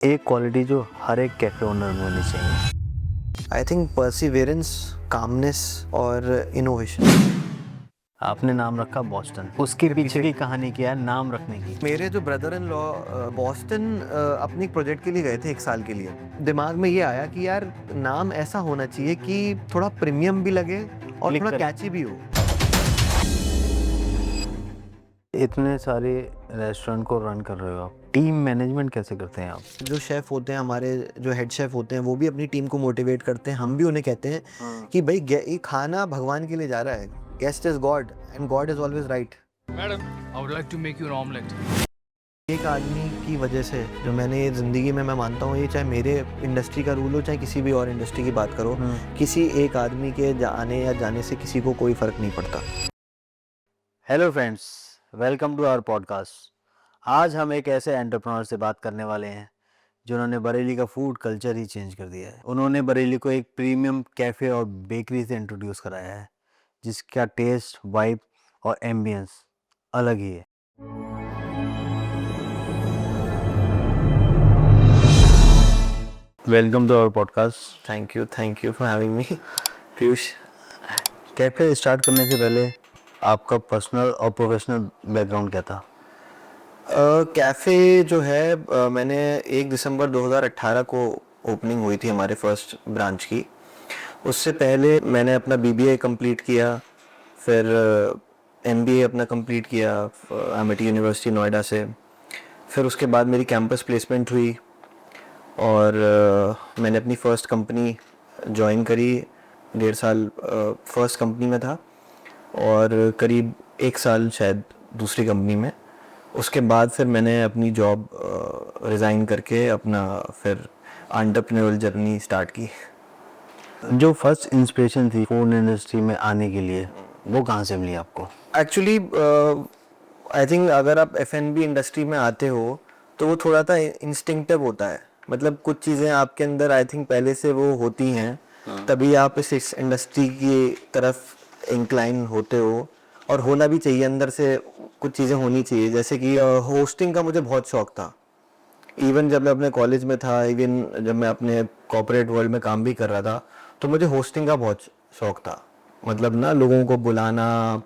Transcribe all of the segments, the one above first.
एक क्वालिटी जो हर एक कैफ़े ओनर में होनी चाहिए। आई थिंक परसिवेरेंस, कामनेस और इनोवेशन। आपने नाम रखा बॉस्टन, उसके पीछे की कहानी क्या है नाम रखने की? मेरे जो ब्रदर इन लॉ बॉस्टन अपने एक प्रोजेक्ट के लिए गए थे 1 साल के लिए। दिमाग में ये आया कि यार नाम ऐसा होना चाहिए कि थोड़ा प्रीमियम भी लगे और थोड़ा कैची भी हो। इतने सारे रेस्टोरेंट को रन कर रहे हो आप, टीम मैनेजमेंट कैसे करते हैं आप? जो शेफ़ होते हैं हमारे, जो हेड शेफ़ होते हैं, वो भी अपनी टीम को मोटिवेट करते हैं। हम भी उन्हें कहते हैं कि भाई ये खाना भगवान के लिए जा रहा है। Guest is God and God is always right. Madam, I would like to make you an omelette. एक आदमी की वजह से जो मैंने ये ज़िंदगी में, मैं मानता हूँ, ये चाहे मेरे इंडस्ट्री का रूल हो चाहे किसी भी और इंडस्ट्री की बात करो, किसी एक आदमी के आने या जाने से किसी को कोई फ़र्क नहीं पड़ता। Hello friends, welcome to our podcast. आज हम एक ऐसे एंटरप्रेन्योर से बात करने वाले हैं जिन्होंने बरेली का फूड कल्चर ही चेंज कर दिया है। उन्होंने बरेली को एक प्रीमियम कैफ़े और बेकरी से इंट्रोड्यूस कराया है जिसका टेस्ट, वाइब और एम्बियंस अलग ही है। Welcome to our podcast. Thank you for having me Piyush. Cafe start करने से पहले आपका पर्सनल और प्रोफेशनल बैकग्राउंड क्या था? कैफ़े जो है, मैंने 1 दिसंबर 2018 को ओपनिंग हुई थी हमारे फर्स्ट ब्रांच की। उससे पहले मैंने अपना बीबीए कंप्लीट किया, फिर एमबीए अपना कंप्लीट किया एमिटी यूनिवर्सिटी नोएडा से। फिर उसके बाद मेरी कैंपस प्लेसमेंट हुई और मैंने अपनी फ़र्स्ट कंपनी ज्वाइन करी। 1.5 साल फर्स्ट कंपनी में था और करीब 1 साल शायद दूसरी कंपनी में। उसके बाद फिर मैंने अपनी जॉब रिज़ाइन करके अपना फिर एंटरप्रेन्योरल जर्नी स्टार्ट की। जो फर्स्ट इंस्पिरेशन थी फूड इंडस्ट्री में आने के लिए, वो कहाँ से मिली आपको? एक्चुअली आई थिंक अगर आप एफएनबी इंडस्ट्री में आते हो तो वो थोड़ा सा इंस्टिंक्टिव होता है। मतलब कुछ चीज़ें आपके अंदर आई थिंक पहले से वो होती हैं, तभी आप इस इंडस्ट्री की तरफ इंक्लाइन होते हो। और होना भी चाहिए, अंदर से कुछ चीज़ें होनी चाहिए। जैसे कि होस्टिंग का मुझे बहुत शौक था। इवन जब मैं अपने कॉलेज में था, इवन जब मैं अपने कॉर्पोरेट वर्ल्ड में काम भी कर रहा था, तो मुझे होस्टिंग का बहुत शौक था। मतलब ना, लोगों को बुलाना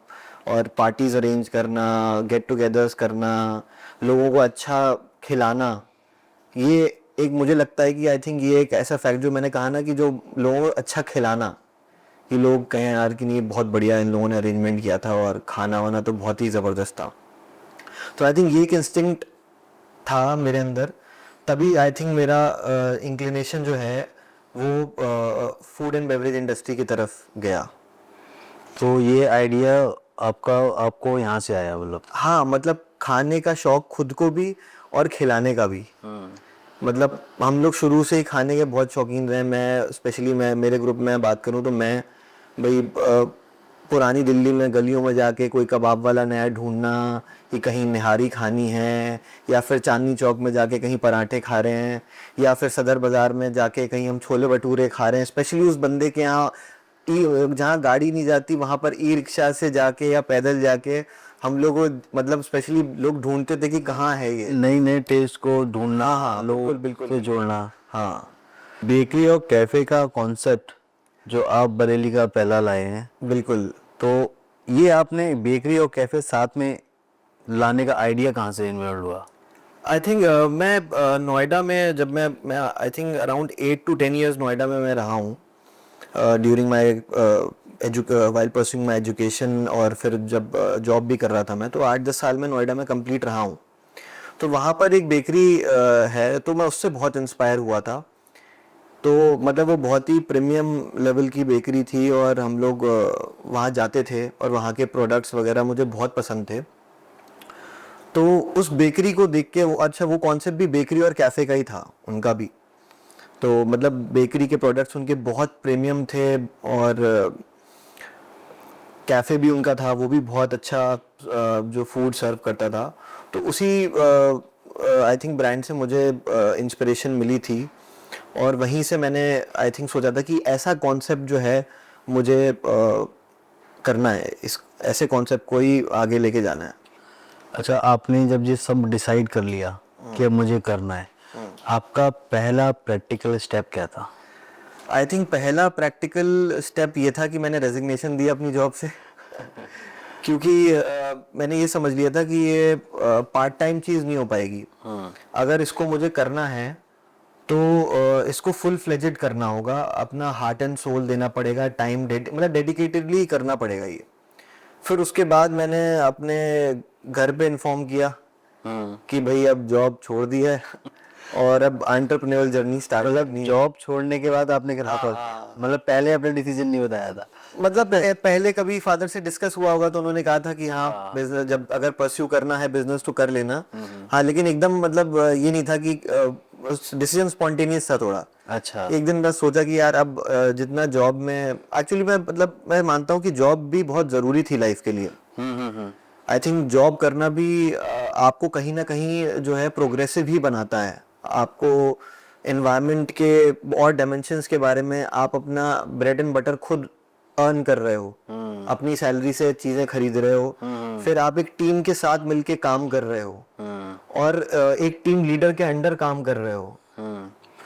और पार्टीज अरेंज करना, गेट टुगेदर्स करना, लोगों को अच्छा खिलाना, ये एक मुझे लगता है कि आई थिंक ये एक ऐसा फैक्ट जो मैंने कहा ना, कि जो लोगों को अच्छा खिलाना, कि लोग कहें यार कि नहीं बहुत बढ़िया इन लोगों ने अरेंजमेंट किया था और खाना वाना तो बहुत ही ज़बरदस्त था। तो आई थिंक ये एक इंस्टिंक्ट था मेरे अंदर। तभी आई थिंक मेरा इंक्लिनेशन जो है वो फूड एंड बेवरेज इंडस्ट्री की तरफ गया। तो ये आइडिया आपको यहाँ से आया मतलब? हाँ, मतलब खाने का शौक खुद को भी और खिलाने का भी। मतलब हम लोग शुरू से ही खाने के बहुत शौकीन रहे। मैं स्पेशली, मैं मेरे ग्रुप में बात करूँ तो मैं भाई पुरानी दिल्ली में गलियों में जाके कोई कबाब वाला नया ढूंढना, कि कहीं निहारी खानी है, या फिर चांदनी चौक में जाके कहीं पराठे खा रहे हैं, या फिर सदर बाज़ार में जाके कहीं हम छोले भटूरे खा रहे हैं। स्पेशली उस बंदे के यहाँ जहाँ गाड़ी नहीं जाती, वहाँ पर ई रिक्शा से जाके या पैदल जाके हम लोग, मतलब स्पेशली लोग ढूंढते थे कि कहाँ है ये। नई नए टेस्ट को ढूंढना, हाँ, लोगों बिल्कुल से जोड़ना। हाँ, बेकरी और कैफ़े का कॉन्सेप्ट जो आप बरेली का पहला लाए हैं, बिल्कुल। तो ये आपने बेकरी और कैफ़े साथ में लाने का आइडिया कहाँ से इन्वॉल्व हुआ? आई थिंक मैं नोएडा में, जब मैं I think around 8 to 10 years Noida में मैं रहा हूँ during my while pursuing my education. और फिर जब जॉब भी कर रहा था मैं, तो 8-10 साल में नोएडा में कंप्लीट रहा हूँ। तो वहाँ पर एक बेकरी है, तो मैं उससे बहुत इंस्पायर हुआ था। तो मतलब वो बहुत ही प्रीमियम लेवल की बेकरी थी और हम लोग वहाँ जाते थे और वहाँ के प्रोडक्ट्स वगैरह मुझे बहुत पसंद थे। तो उस बेकरी को देख के वो कॉन्सेप्ट भी बेकरी और कैफ़े का ही था उनका भी। तो मतलब बेकरी के प्रोडक्ट्स उनके बहुत प्रीमियम थे और कैफ़े भी उनका था, वो भी बहुत अच्छा जो फूड सर्व करता था। तो उसी आई थिंक ब्रांड से मुझे इंस्पिरेशन मिली थी और वहीं से मैंने आई थिंक सोचा था कि ऐसा कॉन्सेप्ट जो है मुझे करना है, इस ऐसे कॉन्सेप्ट को ही आगे लेके जाना है। अच्छा, आपने जब ये सब डिसाइड कर लिया कि अब मुझे करना है, आपका पहला प्रैक्टिकल स्टेप क्या था? आई थिंक पहला प्रैक्टिकल स्टेप ये था कि मैंने रेजिग्नेशन दिया अपनी जॉब से क्योंकि मैंने ये समझ लिया था कि ये पार्ट टाइम चीज़ नहीं हो पाएगी। अगर इसको मुझे करना है तो इसको फुल फ्लेजेड करना होगा, अपना हार्ट एंड सोल देना पड़ेगा, टाइम मतलब डेडिकेटेडली करना पड़ेगा ये। फिर उसके बाद मैंने अपने घर पे इन्फॉर्म किया कि भाई अब जॉब छोड़ दी है और अब एंटरप्रेन्योरल जर्नी स्टार्ट। मतलब जॉब छोड़ने के बाद आपने घर पर, मतलब पहले अपने डिसीजन नहीं बताया था? मतलब पहले कभी फादर से डिस्कस हुआ होगा तो उन्होंने कहा था कि हाँ बिजनेस जब अगर परस्यू करना है बिजनेस तो कर लेना। हाँ लेकिन एकदम मतलब ये नहीं था कि डिसीजन स्पॉन्टेनियस था थोड़ा। अच्छा। एक दिन बस सोचा कि यार अब जितना जॉब में एक्चुअली मैं मानता हूँ कि जॉब भी बहुत जरूरी थी लाइफ के लिए। आई थिंक जॉब करना भी आपको कहीं ना कहीं जो है प्रोग्रेसिव ही बनाता है। आपको एनवायरनमेंट के और डायमेंशंस के बारे में, आप अपना ब्रेड एंड बटर खुद अर्न कर रहे हो, अपनी सैलरी से चीजें खरीद रहे हो, फिर आप एक टीम के साथ मिलके काम कर रहे हो और एक टीम लीडर के अंडर काम कर रहे हो।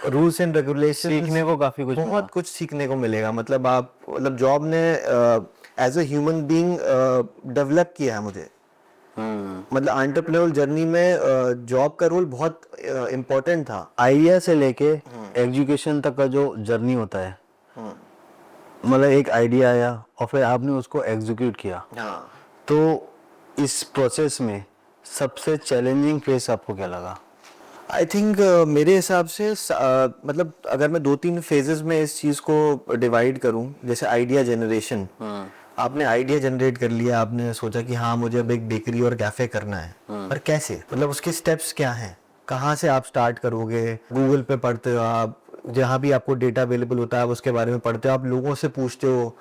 रूल्स एंड रेगुलेशन सीखने को काफी कुछ बहुत कुछ सीखने को मिलेगा। मतलब आप मतलब जॉब ने as a human being develop किया है मुझे। मतलब एंटरप्रेन्योरल जर्नी में जॉब का रोल बहुत इम्पोर्टेंट था। आइडिया से लेके एजुकेशन तक का जो जर्नी होता है, मतलब एक आइडिया आया और फिर आपने उसको एग्जीक्यूट किया, तो इस प्रोसेस में सबसे चैलेंजिंग फेस आपको क्या लगा? आई थिंक मेरे हिसाब से मतलब अगर मैं 2-3 फेजेस में इस चीज को डिवाइड करूं, जैसे आइडिया जनरेशन। आपने आइडिया जनरेट कर लिया, आपने सोचा कि हाँ मुझे अब एक बेकरी और कैफे करना है, पर कैसे, मतलब उसके स्टेप्स क्या हैं, कहाँ से आप स्टार्ट करोगे? गूगल पे पढ़ते हो आप, जहाँ भी आपको डेटा अवेलेबल होता है आप उसके बारे में पढ़ते हो, आप लोगों से पूछते हो,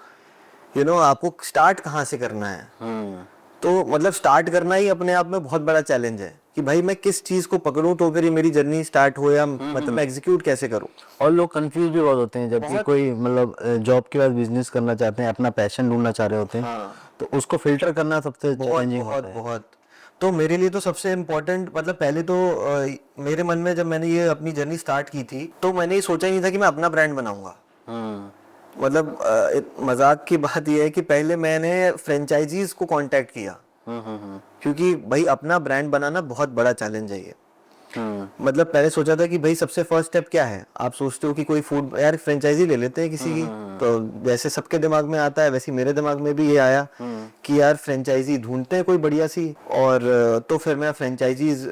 आपको स्टार्ट कहाँ से करना है। तो मतलब स्टार्ट करना ही अपने आप में बहुत बड़ा चैलेंज है कि भाई मैं किस चीज को पकड़ूं तो फिर ये मेरी जर्नी स्टार्ट हो, या मतलब मैं एग्जीक्यूट कैसे करूं। और लोग कंफ्यूज भी बहुत होते हैं जब भी कोई मतलब जॉब के बाद बिजनेस करना चाहते हैं, अपना पैशन ढूंढना चाह रहे होते हैं, तो उसको फिल्टर करना सबसे चैलेंजिंग होता है। बहुत। तो मेरे लिए तो सबसे इम्पोर्टेंट, मतलब पहले तो मेरे मन में जब मैंने ये अपनी जर्नी स्टार्ट की थी तो मैंने ये सोचा ही नहीं था कि मैं अपना ब्रांड बनाऊंगा। मतलब मजाक की बात यह है कि पहले मैंने फ्रेंचाइजीज को कांटेक्ट किया, क्योंकि भाई अपना ब्रांड बनाना बहुत बड़ा चैलेंज है ये। मतलब पहले सोचा था कि भाई सबसे फर्स्ट स्टेप क्या है, आप सोचते हो कि कोई फूड, यार फ्रेंचाइजी ले लेते हैं किसी की, तो जैसे सबके दिमाग में आता है वैसे मेरे दिमाग में भी ये आया कि यार फ्रेंचाइजी ढूंढते हैं कोई बढ़िया सी। और तो फिर मैं फ्रेंचाइजीज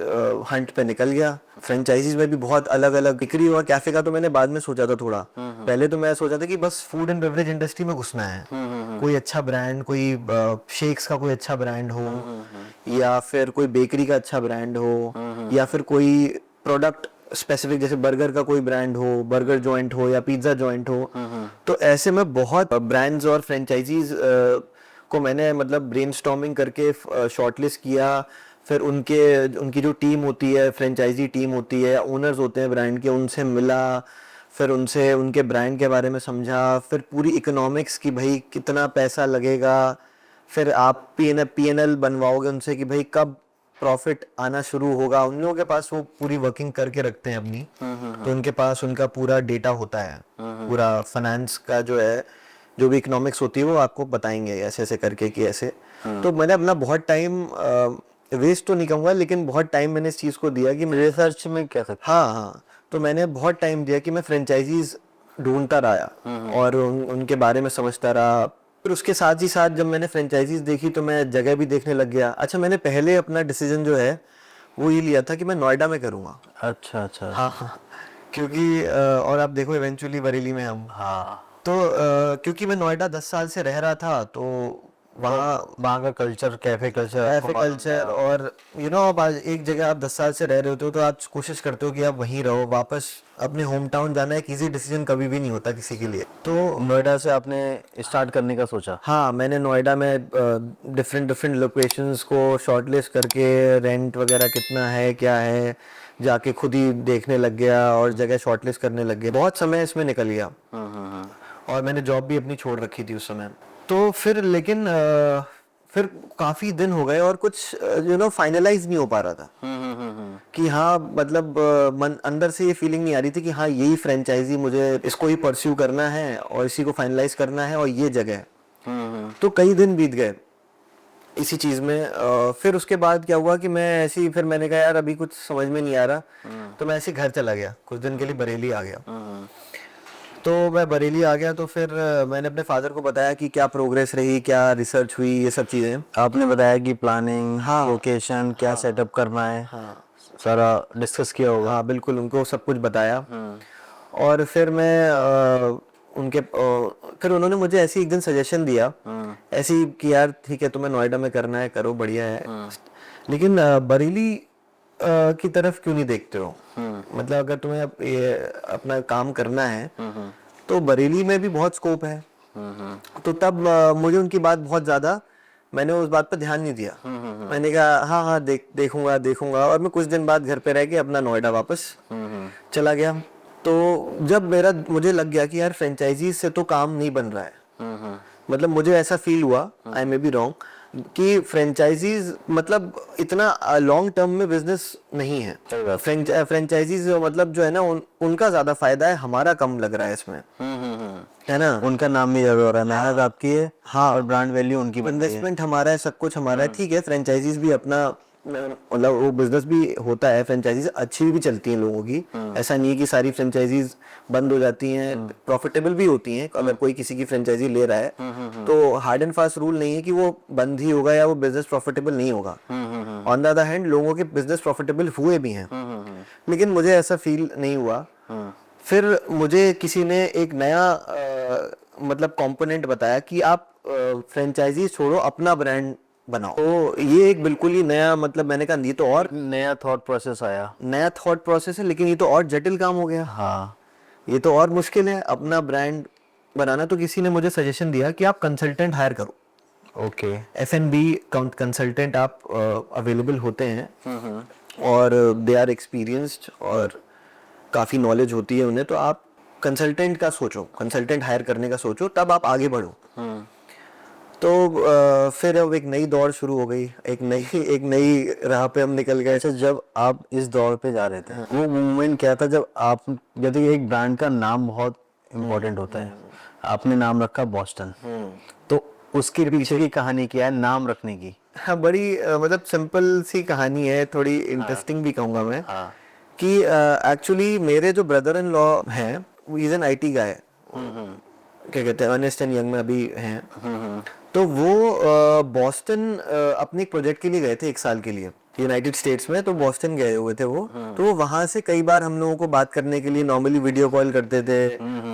हंट पे निकल गया। फ्रेंचाइजीज में भी बहुत अलग अलग, बिक्री और कैफे का तो मैंने बाद में सोचा था थोड़ा। पहले तो मैं सोचा था कि बस फूड एंड बेवरेज इंडस्ट्री में घुसना है, कोई अच्छा ब्रांड, कोई शेक्स का कोई अच्छा ब्रांड हो, या फिर कोई बेकरी का अच्छा ब्रांड हो, या फिर कोई प्रोडक्ट स्पेसिफिक जैसे बर्गर का कोई ब्रांड हो, बर्गर जॉइंट हो या पिज्जा जॉइंट हो। तो ऐसे में बहुत ब्रांड्स और फ्रेंचाइजीज को मैंने मतलब ब्रेनस्टॉर्मिंग करके शॉर्टलिस्ट किया। फिर उनकी जो टीम होती है, फ्रेंचाइजी टीम होती है, ओनर्स होते हैं ब्रांड के, उनसे मिला, फिर उनसे उनके ब्रांड के बारे में समझा, फिर पूरी इकोनॉमिक्स की भाई कितना पैसा लगेगा, फिर आप पीएनएल बनवाओगे उनसे कि भाई कब प्रॉफिट आना शुरू होगा। उन लोगों के पास वो पूरी वर्किंग करके रखते हैं अपनी, तो उनके पास उनका पूरा डेटा होता है, पूरा फाइनेंस का जो है, जो भी इकोनॉमिक्स होती है वो आपको बताएंगे ऐसे ऐसे करके कि ऐसे। तो मैंने अपना बहुत टाइम वेस्ट तो नहीं कहूँगा, लेकिन बहुत टाइम मैंने इस चीज़ को दिया कि रिसर्च में कह सकते हाँ, तो मैंने बहुत टाइम दिया कि मैं फ्रेंचाइजीज ढूंढता रहा और उनके बारे में समझता रहा। फिर उसके साथ ही साथ जब मैंने फ्रेंचाइजीज देखी तो मैं जगह भी देखने लग गया। अच्छा, मैंने पहले अपना डिसीजन जो है वो ये लिया था कि मैं नोएडा में करूँगा। अच्छा अच्छा। हाँ, क्योंकि और आप देखो इवेंचुअली बरेली में हम। हाँ, तो क्योंकि मैं नोएडा 10 साल से रह रहा था, तो वहाँ का कल्चर, कैफे कल्चर, और अब आज एक जगह आप 10 साल से रह रहे होते हो तो आप कोशिश करते हो कि आप वहीं रहो। वापस अपने होम टाउन जाना एक इजी डिसीजन कभी भी नहीं होता किसी के लिए। तो नोएडा से आपने स्टार्ट करने का सोचा? हाँ, मैंने नोएडा में डिफरेंट लोकेशंस को शॉर्टलिस्ट करके, रेंट वगैरह कितना है क्या है, जाके खुद ही देखने लग गया और जगह शॉर्टलिस्ट करने लग गया। बहुत समय इसमें निकल गया और मैंने जॉब भी अपनी छोड़ रखी थी उस समय। तो फिर लेकिन फिर काफी दिन हो गए और कुछ फाइनलाइज नहीं हो पा रहा था कि हाँ मतलब मन अंदर से ये फीलिंग नहीं आ रही थी कि हाँ यही फ्रेंचाइजी, मुझे इसको ही परस्यू करना है और इसी को फाइनलाइज करना है और ये जगह है। तो कई दिन बीत गए इसी चीज में। फिर उसके बाद क्या हुआ कि मैं ऐसे ही, फिर मैंने कहा यार अभी कुछ समझ में नहीं आ रहा, तो मैं ऐसे ही घर चला गया, कुछ दिन के लिए बरेली आ गया। तो मैं बरेली आ गया तो फिर मैंने अपने फादर को बताया कि क्या प्रोग्रेस रही, क्या रिसर्च हुई, ये सब चीजें। आपने बताया कि प्लानिंग, हाँ। लोकेशन, क्या सेटअप करना है, हाँ सारा डिस्कस किया होगा। हाँ बिल्कुल, उनको सब कुछ बताया। और फिर मैं फिर उन्होंने मुझे ऐसे एक दिन सजेशन दिया ऐसे ही कि यार ठीक है, तुम्हें नोएडा में करना है, करो, बढ़िया है, लेकिन बरेली की तरफ क्यों नहीं देखते हो? मतलब अगर तुम्हें ये अपना काम करना है तो बरेली में भी बहुत स्कोप है। तो तब मुझे उनकी बात बहुत ज्यादा, मैंने उस बात पर ध्यान नहीं दिया। मैंने कहा हाँ हाँ देखूंगा और मैं कुछ दिन बाद घर पे रह के अपना नोएडा वापस चला गया। तो जब मुझे लग गया कि यार फ्रेंचाइजीज से तो काम नहीं बन रहा है, मतलब मुझे ऐसा फील हुआ, आई मे बी रॉन्ग, कि फ्रेंचाइजीज मतलब इतना लॉन्ग टर्म में बिजनेस नहीं है। फ्रेंचाइजीज मतलब जो है ना उनका ज्यादा फायदा है, हमारा कम लग रहा है इसमें, है ना। उनका नाम भी ज्यादा हो रहा है, मेहनत आपकी है हाँ, और ब्रांड वैल्यू उनकी बनती है। इन्वेस्टमेंट हमारा है, सब कुछ हमारा है, ठीक है। फ्रेंचाइजीज भी अपना मतलब वो बिजनेस भी होता है, फ्रेंचाइजीज अच्छी भी चलती हैं लोगों की, ऐसा नहीं है कि सारी फ्रेंचाइजीज बंद हो जाती हैं, प्रॉफिटेबल भी होती हैं। अगर कोई किसी की फ्रेंचाइजी ले रहा है तो हार्ड एंड फास्ट रूल नहीं है कि वो बंद ही होगा या वो बिजनेस प्रॉफिटेबल नहीं होगा। ऑन द अदर हैंड लोगों के बिजनेस प्रॉफिटेबल हुए भी हैं, लेकिन मुझे ऐसा फील नहीं हुआ। फिर मुझे किसी ने एक नया मतलब कंपोनेंट बताया कि आप फ्रेंचाइजी छोड़ो, अपना ब्रांड बनाओ। तो ये एक बिल्कुल ही नया, मतलब मैंने कहा ये तो और नया थॉट प्रोसेस आया। नया थॉट प्रोसेस है, लेकिन ये तो और जटिल काम हो गया। हाँ, ये तो और मुश्किल है अपना ब्रांड बनाना। तो किसी ने मुझे सजेशन दिया कि आप कंसल्टेंट हायर करो, ओके। F&B कंसल्टेंट आप अवेलेबल होते हैं और दे आर एक्सपीरियंस्ड और काफ़ी नॉलेज होती है उन्हें। तो आप कंसल्टेंट का सोचो, कंसल्टेंट हायर करने का सोचो, तब आप आगे बढ़ो। तो फिर अब एक नई दौड़ शुरू हो गई, एक नई राह पे हम निकल गए। अच्छा, जब आप इस दौर पे जा रहे थे, वो मोमेंट क्या था जब आप, जब एक ब्रांड का नाम बहुत इम्पोर्टेंट होता है, आपने नाम रखा बॉस्टन, तो उसके पीछे की कहानी क्या है नाम रखने की? हाँ, बड़ी मतलब सिंपल सी कहानी है, थोड़ी इंटरेस्टिंग भी कहूँगा मैं। कि एक्चुअली मेरे जो ब्रदर इन लॉ हैं, वो इज एन IT गाय, क्या कहते हैं, अर्नेस्ट एंड यंग में अभी हैं। तो वो बॉस्टन अपने एक प्रोजेक्ट के लिए गए थे 1 साल के लिए यूनाइटेड स्टेट्स में। तो बॉस्टन गए हुए थे वो। तो वहां से कई बार हम लोगों को बात करने के लिए नॉर्मली वीडियो कॉल करते थे,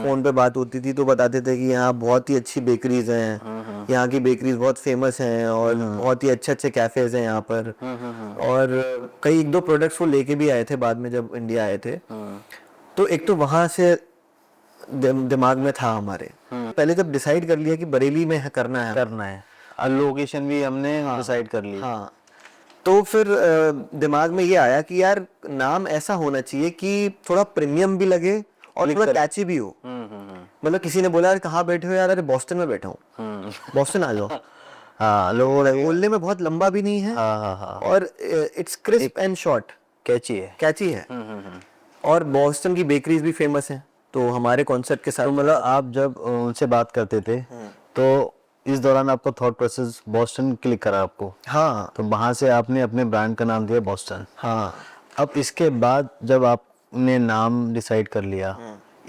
फोन पे बात होती थी। तो बताते थे कि यहाँ बहुत ही अच्छी बेकरीज हैं, यहाँ की बेकरीज बहुत फेमस हैं और बहुत ही अच्छे अच्छे कैफेज हैं यहाँ पर। और कई 1-2 प्रोडक्ट्स वो लेके भी आए थे बाद में जब इंडिया आए थे। तो एक तो वहां से दिमाग में था हमारे, पहले जब डिसाइड कर लिया कि बरेली में करना है और लोकेशन भी हमने डिसाइड कर ली। हाँ, तो फिर दिमाग में ये आया कि यार नाम ऐसा होना चाहिए कि थोड़ा प्रीमियम भी लगे और थोड़ा कैची भी हो। मतलब किसी ने बोला यार कहाँ बैठे हो? यार अरे बॉस्टन में बैठा हूँ, बॉस्टन आ जाओ। हाँ, लोगों ने बोलने में बहुत लंबा भी नहीं है और इट्स क्रिस्प एंड शॉर्ट, कैची है। और बॉस्टन की बेकरीज भी फेमस हैं, तो हमारे कॉन्सेप्ट के साथ। तो मतलब आप जब उनसे बात करते थे तो इस दौरान आपका थॉट प्रोसेस बॉस्टन क्लिक करा आपको? हाँ, तो वहां से आपने अपने ब्रांड का नाम दिया बॉस्टन। हाँ। अब इसके बाद जब आपने नाम डिसाइड कर लिया,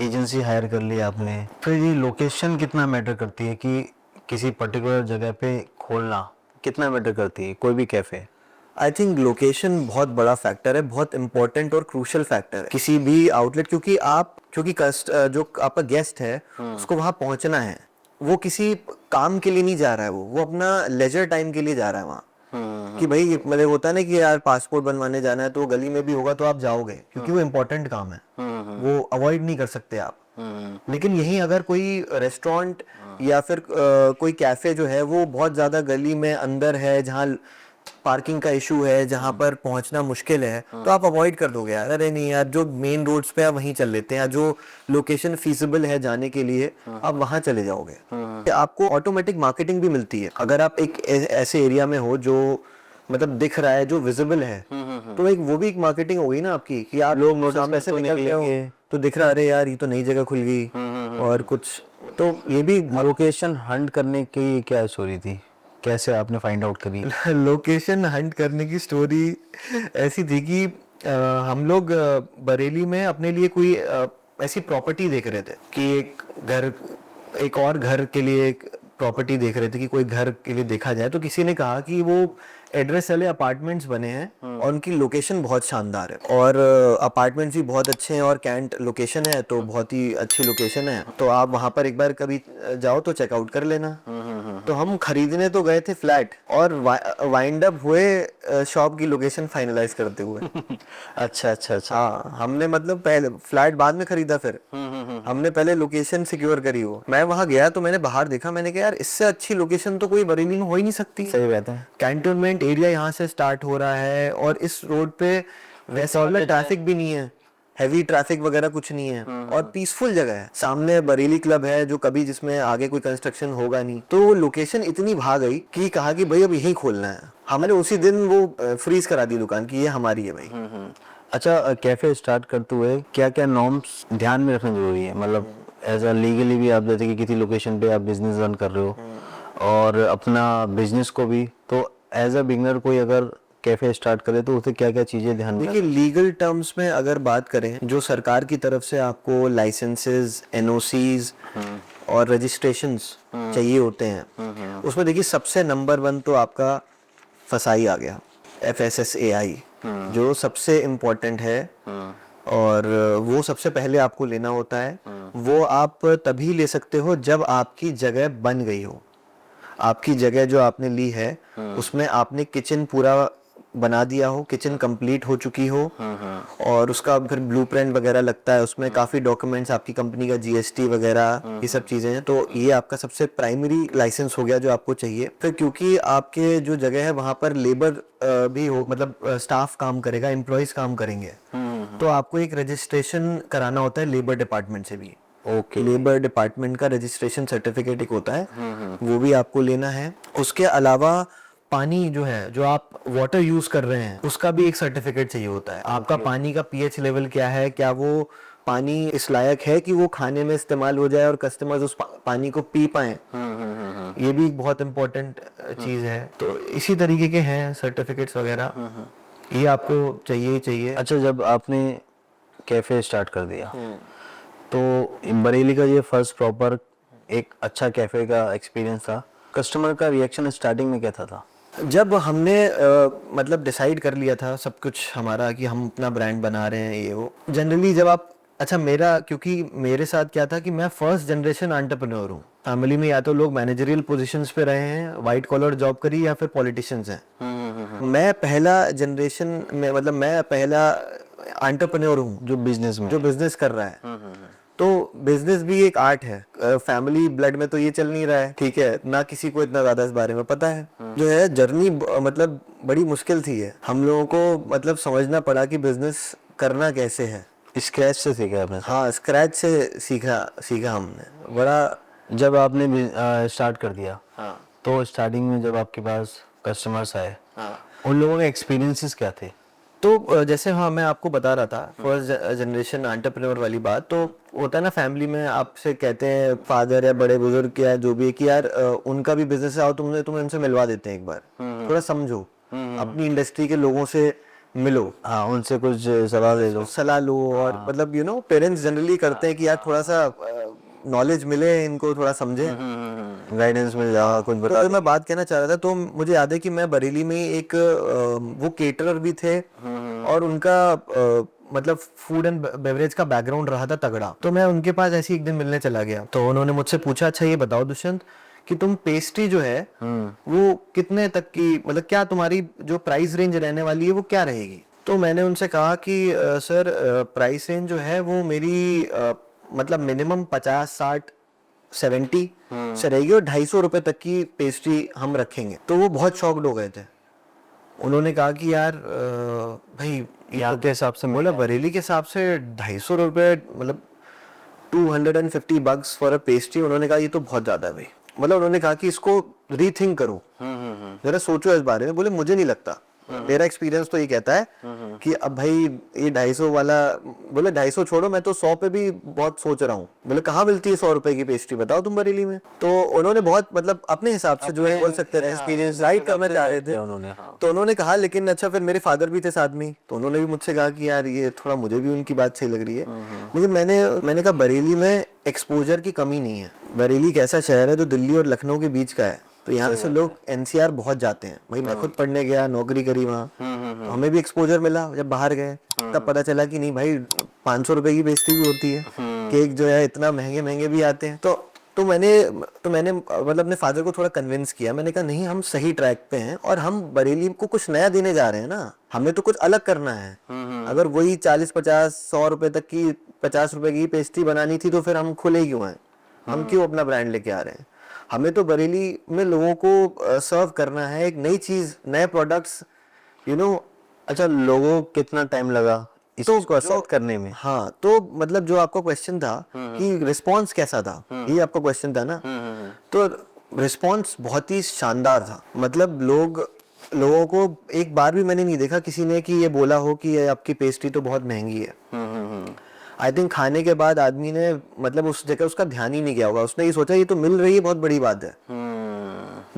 एजेंसी हायर कर ली आपने, फिर ये लोकेशन कितना मैटर करती है कि किसी पर्टिकुलर जगह पे खोलना कितना मैटर करती है कोई भी कैफे? आई थिंक लोकेशन बहुत बड़ा फैक्टर है, बहुत इंपॉर्टेंट और क्रूशियल फैक्टर है किसी भी आउटलेट। क्योंकि जो आपका गेस्ट है उसको वहां पहुंचना है, वो किसी काम के लिए नहीं जा रहा है, वो अपना लेजर टाइम के लिए जा रहा है वहाँ। कि भाई मतलब होता है ना कि यार पासपोर्ट बनवाने जाना है तो गली में भी होगा तो आप जाओगे, क्योंकि वो इम्पोर्टेंट काम है, वो अवॉइड नहीं कर सकते आप। लेकिन यही अगर कोई रेस्टोरेंट या फिर कोई कैफे जो है वो बहुत ज्यादा गली में अंदर है, जहाँ पार्किंग का इशू है, जहाँ पर पहुंचना मुश्किल है, तो आप अवॉइड कर दोगे यार, अरे नहीं यार जो मेन रोड्स पे आप वहीं चल लेते हैं, या जो लोकेशन फीसिबल है जाने के लिए आप वहां चले जाओगे। आपको ऑटोमेटिक मार्केटिंग भी मिलती है। अगर आप एक ऐसे एरिया में हो जो मतलब दिख रहा है, जो विजिबल है, तो एक वो भी एक मार्केटिंग हो गई ना आपकी, कि आप लोग नोटिस में से निकल गए हो तो दिख रहा है, अरे यार ये तो नई जगह खुल गई और कुछ, तो ये भी लोकेशन हंट करने की क्या स्टोरी थी, कैसे आपने फाइंड आउट करी? लोकेशन हंट करने की स्टोरी ऐसी थी कि हम लोग बरेली में अपने लिए कोई ऐसी प्रॉपर्टी देख रहे थे कि एक और घर के लिए एक प्रॉपर्टी देख रहे थे कि कोई घर के लिए देखा जाए। तो किसी ने कहा कि वो एड्रेस वाले अपार्टमेंट्स बने हैं और उनकी लोकेशन बहुत शानदार है और अपार्टमेंट्स भी बहुत अच्छे हैं और कैंट लोकेशन है, तो बहुत ही अच्छी लोकेशन है, तो आप वहां पर एक बार कभी जाओ तो चेकआउट कर लेना। तो हम खरीदने तो गए थे फ्लैट और वाइंड अप हुए शॉप की लोकेशन फाइनलाइज करते हुए। अच्छा अच्छा अच्छा। हाँ, हमने मतलब पहले फ्लैट बाद में खरीदा, फिर हमने पहले लोकेशन सिक्योर करी हो। मैं वहां गया तो मैंने बाहर देखा, मैंने कहा यार इससे अच्छी लोकेशन तो कोई बरेली में हो ही नहीं सकती। सही बात है। कैंटोनमेंट एरिया यहाँ से स्टार्ट हो रहा है और इस रोड पे वैसा वाला ट्रैफिक भी नहीं है, हैवी ट्रैफिक वगैरह कुछ नहीं है और पीसफुल जगह है। सामने बरेली क्लब है जो कभी जिसमें आगे कोई कंस्ट्रक्शन होगा नहीं, तो लोकेशन इतनी भा गई कि कहा कि भाई अब यही खोलना है। हमने उसी दिन वो फ्रीज करा दी दुकान की, ये हमारी है भाई। अच्छा, कैफे स्टार्ट करते हुए क्या क्या नॉर्म्स ध्यान में रखना जरूरी है? मतलब एज अ लीगली भी आप जैसे कि किसी लोकेशन पे आप बिजनेस रन कर रहे हो और अपना बिजनेस को भी, तो एज अ बिगनर कोई अगर कैफे स्टार्ट करे तो उसे क्या क्या चीजें ध्यान में? देखिए, लीगल टर्म्स में अगर बात करें, जो सरकार की तरफ से आपको लाइसेंसेस, एनओसीज और रजिस्ट्रेशंस चाहिए होते हैं, उसमें देखिए सबसे नंबर 1 तो आपका फसाई आ गया, FSSAI, जो सबसे इम्पोर्टेंट है और वो सबसे पहले आपको लेना होता है। वो आप तभी ले सकते हो जब आपकी जगह बन गई हो। आपकी जगह जो आपने ली है उसमें आपने किचन पूरा बना दिया हो, किचन कंप्लीट हो चुकी हो और उसका फिर ब्लूप्रिंट वगैरह लगता है, उसमें काफी डॉक्यूमेंट्स, आपकी कंपनी का GST वगैरह, ये सब चीजें हैं। तो ये आपका सबसे प्राइमरी लाइसेंस हो गया जो आपको चाहिए। फिर क्योंकि आपके जो जगह है वहां पर लेबर भी हो, मतलब स्टाफ काम करेगा, एम्प्लॉयज काम करेंगे, तो आपको एक रजिस्ट्रेशन कराना होता है लेबर डिपार्टमेंट से भी। ओके। लेबर डिपार्टमेंट का रजिस्ट्रेशन सर्टिफिकेट एक होता है, वो भी आपको लेना है। उसके अलावा पानी जो है, जो आप वाटर यूज कर रहे हैं, उसका भी एक सर्टिफिकेट चाहिए होता है। आपका पानी का pH लेवल क्या है, क्या वो पानी इस लायक है कि वो खाने में इस्तेमाल हो जाए और कस्टमर्स उस पानी को पी पाए, ये भी एक बहुत इंपॉर्टेंट चीज है। तो इसी तरीके के हैं सर्टिफिकेट्स वगैरह, ये आपको चाहिए ही चाहिए। अच्छा, जब आपने कैफे स्टार्ट कर दिया तो बरेली का ये फर्स्ट प्रॉपर एक अच्छा कैफे का एक्सपीरियंस था, कस्टमर का रिएक्शन स्टार्टिंग में कैसा था? जब हमने मतलब डिसाइड कर लिया था सब कुछ हमारा कि हम अपना ब्रांड बना रहे हैं, ये वो जनरली जब आप, अच्छा मेरा, क्योंकि मेरे साथ क्या था कि मैं फर्स्ट जनरेशन एंटरप्रेन्योर हूँ। फैमिली में या तो लोग मैनेजरियल पोजीशंस पे रहे हैं, वाइट कॉलर जॉब करी, या फिर पॉलिटिशियंस हैं। मैं पहला जनरेशन में, मतलब मैं पहला एंटरप्रेन्योर हूँ जो बिजनेस कर रहा है। तो बिजनेस भी एक आर्ट है, फैमिली ब्लड में तो ये चल नहीं रहा है, ठीक है ना, किसी को इतना ज्यादा इस बारे में पता है। जो है जर्नी मतलब बड़ी मुश्किल थी है, हम लोगों को मतलब समझना पड़ा कि बिजनेस करना कैसे है। स्क्रैच से सीखा आपने? हाँ, स्क्रैच से सीखा हमने बड़ा। जब आपने स्टार्ट कर दिया, हाँ तो स्टार्टिंग में जब आपके पास कस्टमर्स आए, हाँ, उन लोगों के एक्सपीरियंसेस क्या थे? तो जैसे हाँ मैं आपको बता रहा था, फर्स्ट जनरेशन एंटरप्रेन्योर वाली बात, तो होता है ना फैमिली में, आपसे कहते हैं फादर या बड़े बुजुर्ग या जो भी है कि यार उनका भी बिजनेस है, आओ तुम्हें उनसे मिलवा देते हैं, एक बार थोड़ा समझो, अपनी इंडस्ट्री के लोगों से मिलो, हाँ, उनसे कुछ सलाह ले लो। और मतलब पेरेंट्स जनरली करते हैं कि यार थोड़ा सा नॉलेज मिले इनको, थोड़ा समझे, गाइडेंस मिल जाएगा कुछ तो अगर मैं बात कहना चाह रहा था, तो मुझे याद है कि मैं बरेली में एक वो केटरर भी थे और उनका मतलब फूड एंड बेवरेज का बैकग्राउंड रहा था तगड़ा। तो मैं उनके पास ऐसे एक दिन मिलने चला गया, तो उन्होंने मुझसे पूछा, अच्छा ये बताओ दुष्यंत कि तुम पेस्ट्री जो है वो कितने तक की, मतलब क्या तुम्हारी जो प्राइस रेंज रहने वाली है वो क्या रहेगी? तो मैंने उनसे कहा कि सर प्राइस रेंज जो है वो मेरी मतलब मिनिमम 50-60-70 से रहेगी और 250 रुपए तक की पेस्ट्री हम रखेंगे। तो वो बहुत शॉक्ड हो गए थे। उन्होंने कहा कि यार भाई यहाँ के हिसाब से बोला बरेली के हिसाब से 250 रुपए, मतलब $250 फॉर अ पेस्ट्री। उन्होंने कहा ये तो बहुत ज्यादा है भाई। मतलब उन्होंने कहा कि इसको रीथिंक करो, जरा सोचो इस बारे में। बोले मुझे नहीं लगता, मेरा एक्सपीरियंस तो ये कहता है कि अब भाई ये 250 वाला, बोले 250 छोड़ो, मैं तो 100 पे भी बहुत सोच रहा हूँ। बोले कहाँ मिलती है 100 रुपए की पेस्ट्री, बताओ तुम बरेली में। तो उन्होंने बहुत मतलब अपने हिसाब से जो है बोल सकते हैं एक्सपीरियंस राइट करना चाह रहे थे उन्होंने। तो उन्होंने कहा। लेकिन अच्छा फिर मेरे फादर भी थे साथ में, तो उन्होंने भी मुझसे कहा कि यार ये थोड़ा मुझे भी उनकी बात सही लग रही है। लेकिन मैंने कहा बरेली में एक्सपोजर की कमी नहीं है। बरेली एक ऐसा शहर है जो दिल्ली और लखनऊ के बीच का है, तो यहाँ से लोग एनसीआर बहुत जाते हैं। भाई मैं खुद पढ़ने गया, नौकरी करी वहाँ, तो हमें भी एक्सपोजर मिला। जब बाहर गए तब पता चला कि नहीं भाई 500 रुपए की बेइज्जती भी होती है, केक जो है इतना महंगे महंगे भी आते हैं। तो मैंने मतलब अपने फादर को थोड़ा कन्विंस किया। मैंने कहा नहीं, हम सही ट्रैक पे हैं और हम बरेली को कुछ नया देने जा रहे हैं ना, हमें तो कुछ अलग करना है। अगर वही 40-50-100 रुपए तक की 50 रुपए की पेस्ट्री बनानी थी तो फिर हम खुले क्यों हैं, हम क्यों अपना ब्रांड लेके आ रहे हैं। हमें तो बरेली में लोगों को सर्व करना है एक नई चीज, नए प्रोडक्ट्स, यू नो। अच्छा, लोगों को कितना टाइम लगा इस चीज को एक्सेप्ट करने में? हाँ, तो मतलब जो आपका क्वेश्चन था कि रिस्पांस कैसा था, ये आपका क्वेश्चन था ना। तो रिस्पांस बहुत ही शानदार था। मतलब लोगों को एक बार भी मैंने नहीं देखा किसी ने कि ये बोला हो कि ये आपकी पेस्ट्री तो बहुत महंगी है। आई थिंक खाने के बाद आदमी ने मतलब उस जगह उसका ध्यान ही नहीं गया होगा, उसने ये सोचा ये तो मिल रही है, बहुत बड़ी बात है।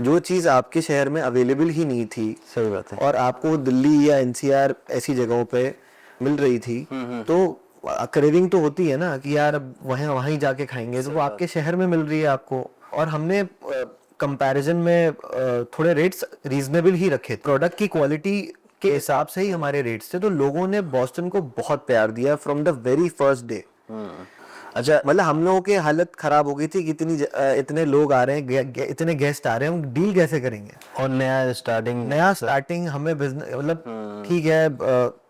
जो चीज आपके शहर में अवेलेबल ही नहीं थी, सही बात है, और आपको दिल्ली या एनसीआर ऐसी जगहों पे मिल रही थी, तो क्रेविंग तो होती है ना कि यार अब वहीं जाके खाएंगे, तो वो आपके शहर में मिल रही है आपको। और हमने कंपैरिजन में थोड़े रेट्स रीजनेबल ही रखे, प्रोडक्ट की क्वालिटी के हिसाब से ही हमारे रेट्स थे। तो लोगों ने बॉस्टन को बहुत प्यार दिया from the very first day. अच्छा, मतलब हम लोगों की हालत खराब हो गई थी कि इतने लोग आ रहे हैं, इतने गेस्ट आ रहे हैं, हम डील कैसे करेंगे। और नया स्टार्टिंग हमें बिजनेस मतलब ठीक है,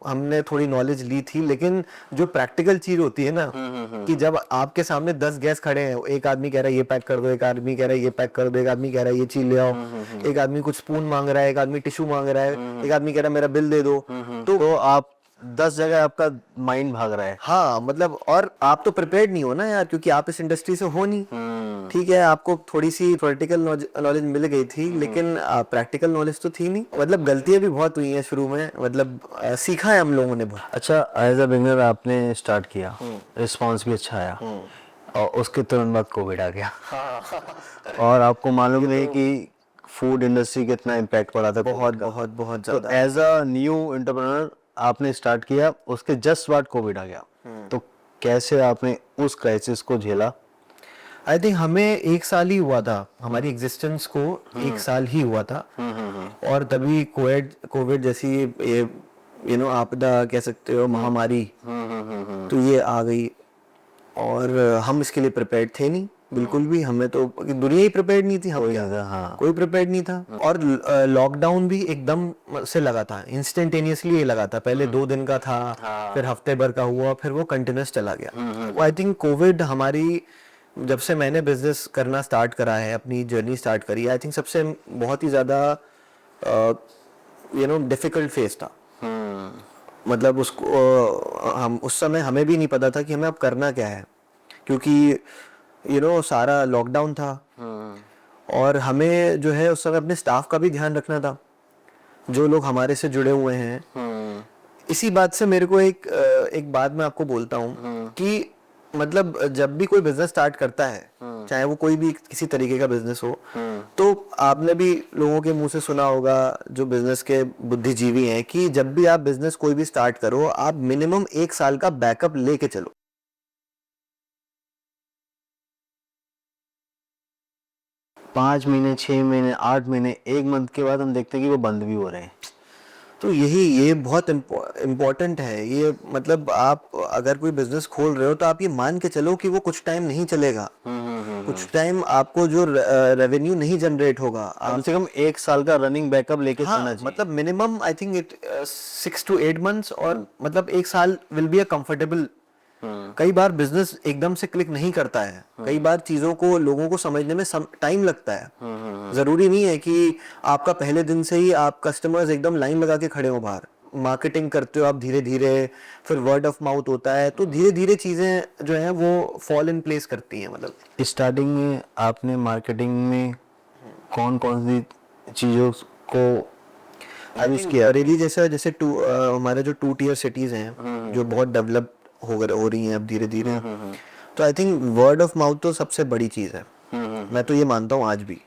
हमने थोड़ी नॉलेज ली थी, लेकिन जो प्रैक्टिकल चीज होती है ना, कि जब आपके सामने 10 गेस्ट खड़े हैं, एक आदमी कह रहा है ये पैक कर दो, एक आदमी कह रहा है ये पैक कर दो, एक आदमी कह रहा है ये चीज ले आओ, एक आदमी कुछ स्पून मांग रहा है, एक आदमी टिश्यू मांग रहा है, एक आदमी कह रहा है मेरा बिल दे दो, तो आप 10 जगह आपका माइंड भाग रहा है। हाँ मतलब, और आप तो प्रिपेयर्ड नहीं हो ना यार, क्योंकि आप इस इंडस्ट्री से हो नहीं। ठीक है, आपको थोड़ी सी थ्योरेटिकल नॉलेज मिल गई थी, लेकिन प्रैक्टिकल नॉलेज तो थी नहीं। मतलब गलतियां भी बहुत हुई हैं शुरू में, मतलब सीखा है हम लोगों ने बहुत। अच्छा, एज अ बिगनर आपने स्टार्ट किया, रिस्पांस भी अच्छा आया, और उसके तुरंत बाद कोविड आ गया। और आपको मालूम है कि फूड इंडस्ट्री कितना इम्पैक्ट पड़ा था बहुत बहुत बहुत तो ज्यादा। एज अ न्यू एंटरप्रेन्योर आपने स्टार्ट किया, उसके जस्ट बाद कोविड आ गया, तो कैसे आपने उस क्राइसिस को झेला? आई थिंक हमें 1 साल ही हुआ था, हमारी एग्जिस्टेंस को 1 साल ही हुआ था, और तभी कोविड जैसी ये आपदा कह सकते हो, महामारी, तो ये आ गई। और हम इसके लिए प्रिपेयर्ड थे नहीं, बिल्कुल भी। हमें तो दुनिया ही प्रिपेयर्ड नहीं थी, हम क्या, हाँ, कोई प्रिपेयर्ड नहीं था। और लॉकडाउन भी एकदम से लगा था, इंस्टेंटेनियसली ये लगा था। पहले 2 दिन का था, फिर हफ्ते भर का हुआ, फिर वो कंटिन्यूस चला गया। आई थिंक कोविड हमारी, जब से मैंने बिजनेस करना स्टार्ट करा है, अपनी जर्नी स्टार्ट करी, आई थिंक सबसे बहुत ही ज्यादा डिफिकल्ट फेज था। मतलब उसको हम उस समय हमें भी नहीं पता था कि हमें अब करना क्या है, क्योंकि सारा लॉकडाउन था, और हमें जो है उस समय अपने स्टाफ का भी ध्यान रखना था, जो लोग हमारे से जुड़े हुए हैं। इसी बात से मेरे को एक बात मैं आपको बोलता हूँ कि मतलब जब भी कोई बिजनेस स्टार्ट करता है, चाहे वो कोई भी किसी तरीके का बिजनेस हो, तो आपने भी लोगों के मुंह से सुना होगा, जो बिजनेस के बुद्धिजीवी हैं, कि जब भी आप बिजनेस कोई भी स्टार्ट करो, आप मिनिमम 1 साल का बैकअप लेके चलो। 5 महीने, 6 महीने, 8 महीने, 1 मंथ के बाद हम देखते हैं कि वो बंद भी हो रहे हैं। तो ये बहुत इम्पोर्टेंट है ये। मतलब आप अगर कोई बिजनेस खोल रहे हो, तो आप ये मान के चलो कि वो कुछ टाइम नहीं चलेगा, कुछ टाइम आपको जो रेवेन्यू नहीं जनरेट होगा। कम से कम 1 साल का रनिंग बैकअप लेके चलना चाहिए। मतलब minimum I think 6 to 8 months, और मतलब 1 साल विल बी अ कंफर्टेबल। कई बार बिजनेस एकदम से क्लिक नहीं करता है, कई बार चीजों को, लोगों को समझने में टाइम लगता है। जरूरी नहीं है कि आपका पहले दिन से ही आप कस्टमर्स एकदम लाइन लगा के खड़े हो बाहर। मार्केटिंग करते हो आप धीरे धीरे, फिर वर्ड ऑफ माउथ होता है, तो धीरे धीरे चीज़ें जो हैं वो फॉल इन प्लेस करती हैं। मतलब स्टार्टिंग में आपने मार्केटिंग में कौन कौन सी चीज़ों को यूज़ किया? बरेली जैसा, जैसे हमारे जो 2 tier सिटीज़ हैं जो बहुत डेवलप हो रही हैं अब धीरे धीरे, तो I think word of mouth तो सबसे बड़ी चीज़ है। मैं तो ये मानता हूँ आज भी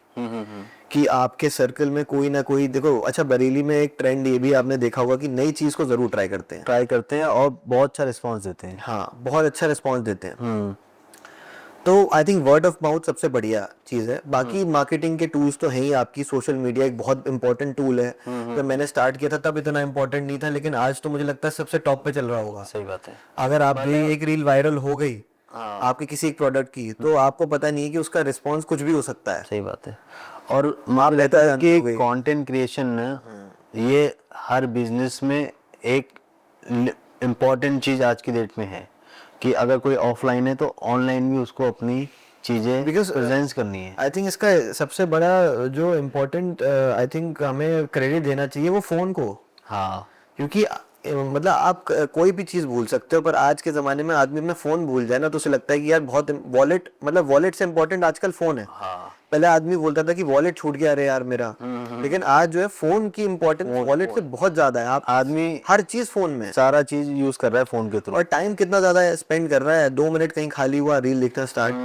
कि आपके सर्कल में कोई ना कोई, देखो अच्छा बरेली में एक ट्रेंड ये भी आपने देखा होगा कि नई चीज़ को ज़रूर ट्राई करते हैं और बहुत अच्छा रिस्पांस देते हैं। हाँ, बहुत अच्छा रिस्पॉन्स देते हैं। तो I think word of mouth सबसे बढ़िया चीज़ है। बाकी मार्केटिंग के टूल्स तो हैं ही, आपकी सोशल मीडिया एक बहुत इंपॉर्टेंट टूल है। जब मैंने स्टार्ट किया था तब इतना इंपॉर्टेंट नहीं था, लेकिन आज तो मुझे लगता है सबसे टॉप पे चल रहा होगा। सही बात है। अगर आपकी एक रील वायरल हो गई आपके किसी एक प्रोडक्ट की, तो आपको पता नहीं है कि उसका रिस्पॉन्स कुछ भी हो सकता है। सही बात है। और मान लेता है कि कंटेंट क्रिएशन ना, ये हर बिजनेस में एक इम्पोर्टेंट चीज़ आज की डेट में है कि अगर कोई ऑफलाइन है तो ऑनलाइन भी उसको अपनी चीज़ें प्रेजेंस करनी है। आई थिंक इसका सबसे बड़ा जो इम्पोर्टेंट आई थिंक हमें क्रेडिट देना चाहिए वो फ़ोन को। हाँ, क्योंकि मतलब आप कोई भी चीज़ भूल सकते हो, पर आज के ज़माने में आदमी अपना फ़ोन भूल जाए ना तो उसे लगता है कि यार बहुत वॉलेट, मतलब वॉलेट से इम्पोर्टेंट आजकल फ़ोन है। हाँ। पहले आदमी बोलता था कि वॉलेट छूट गया, अरे यार मेरा, लेकिन आज जो है फ़ोन की इम्पोर्टेंस वॉलेट से बहुत ज़्यादा है। आप आदमी हर चीज़ फ़ोन में, सारा चीज़ यूज़ कर रहा है फ़ोन के थ्रू। और टाइम कितना ज़्यादा स्पेंड कर रहा है, 2 मिनट कहीं खाली हुआ रील देखना स्टार्ट।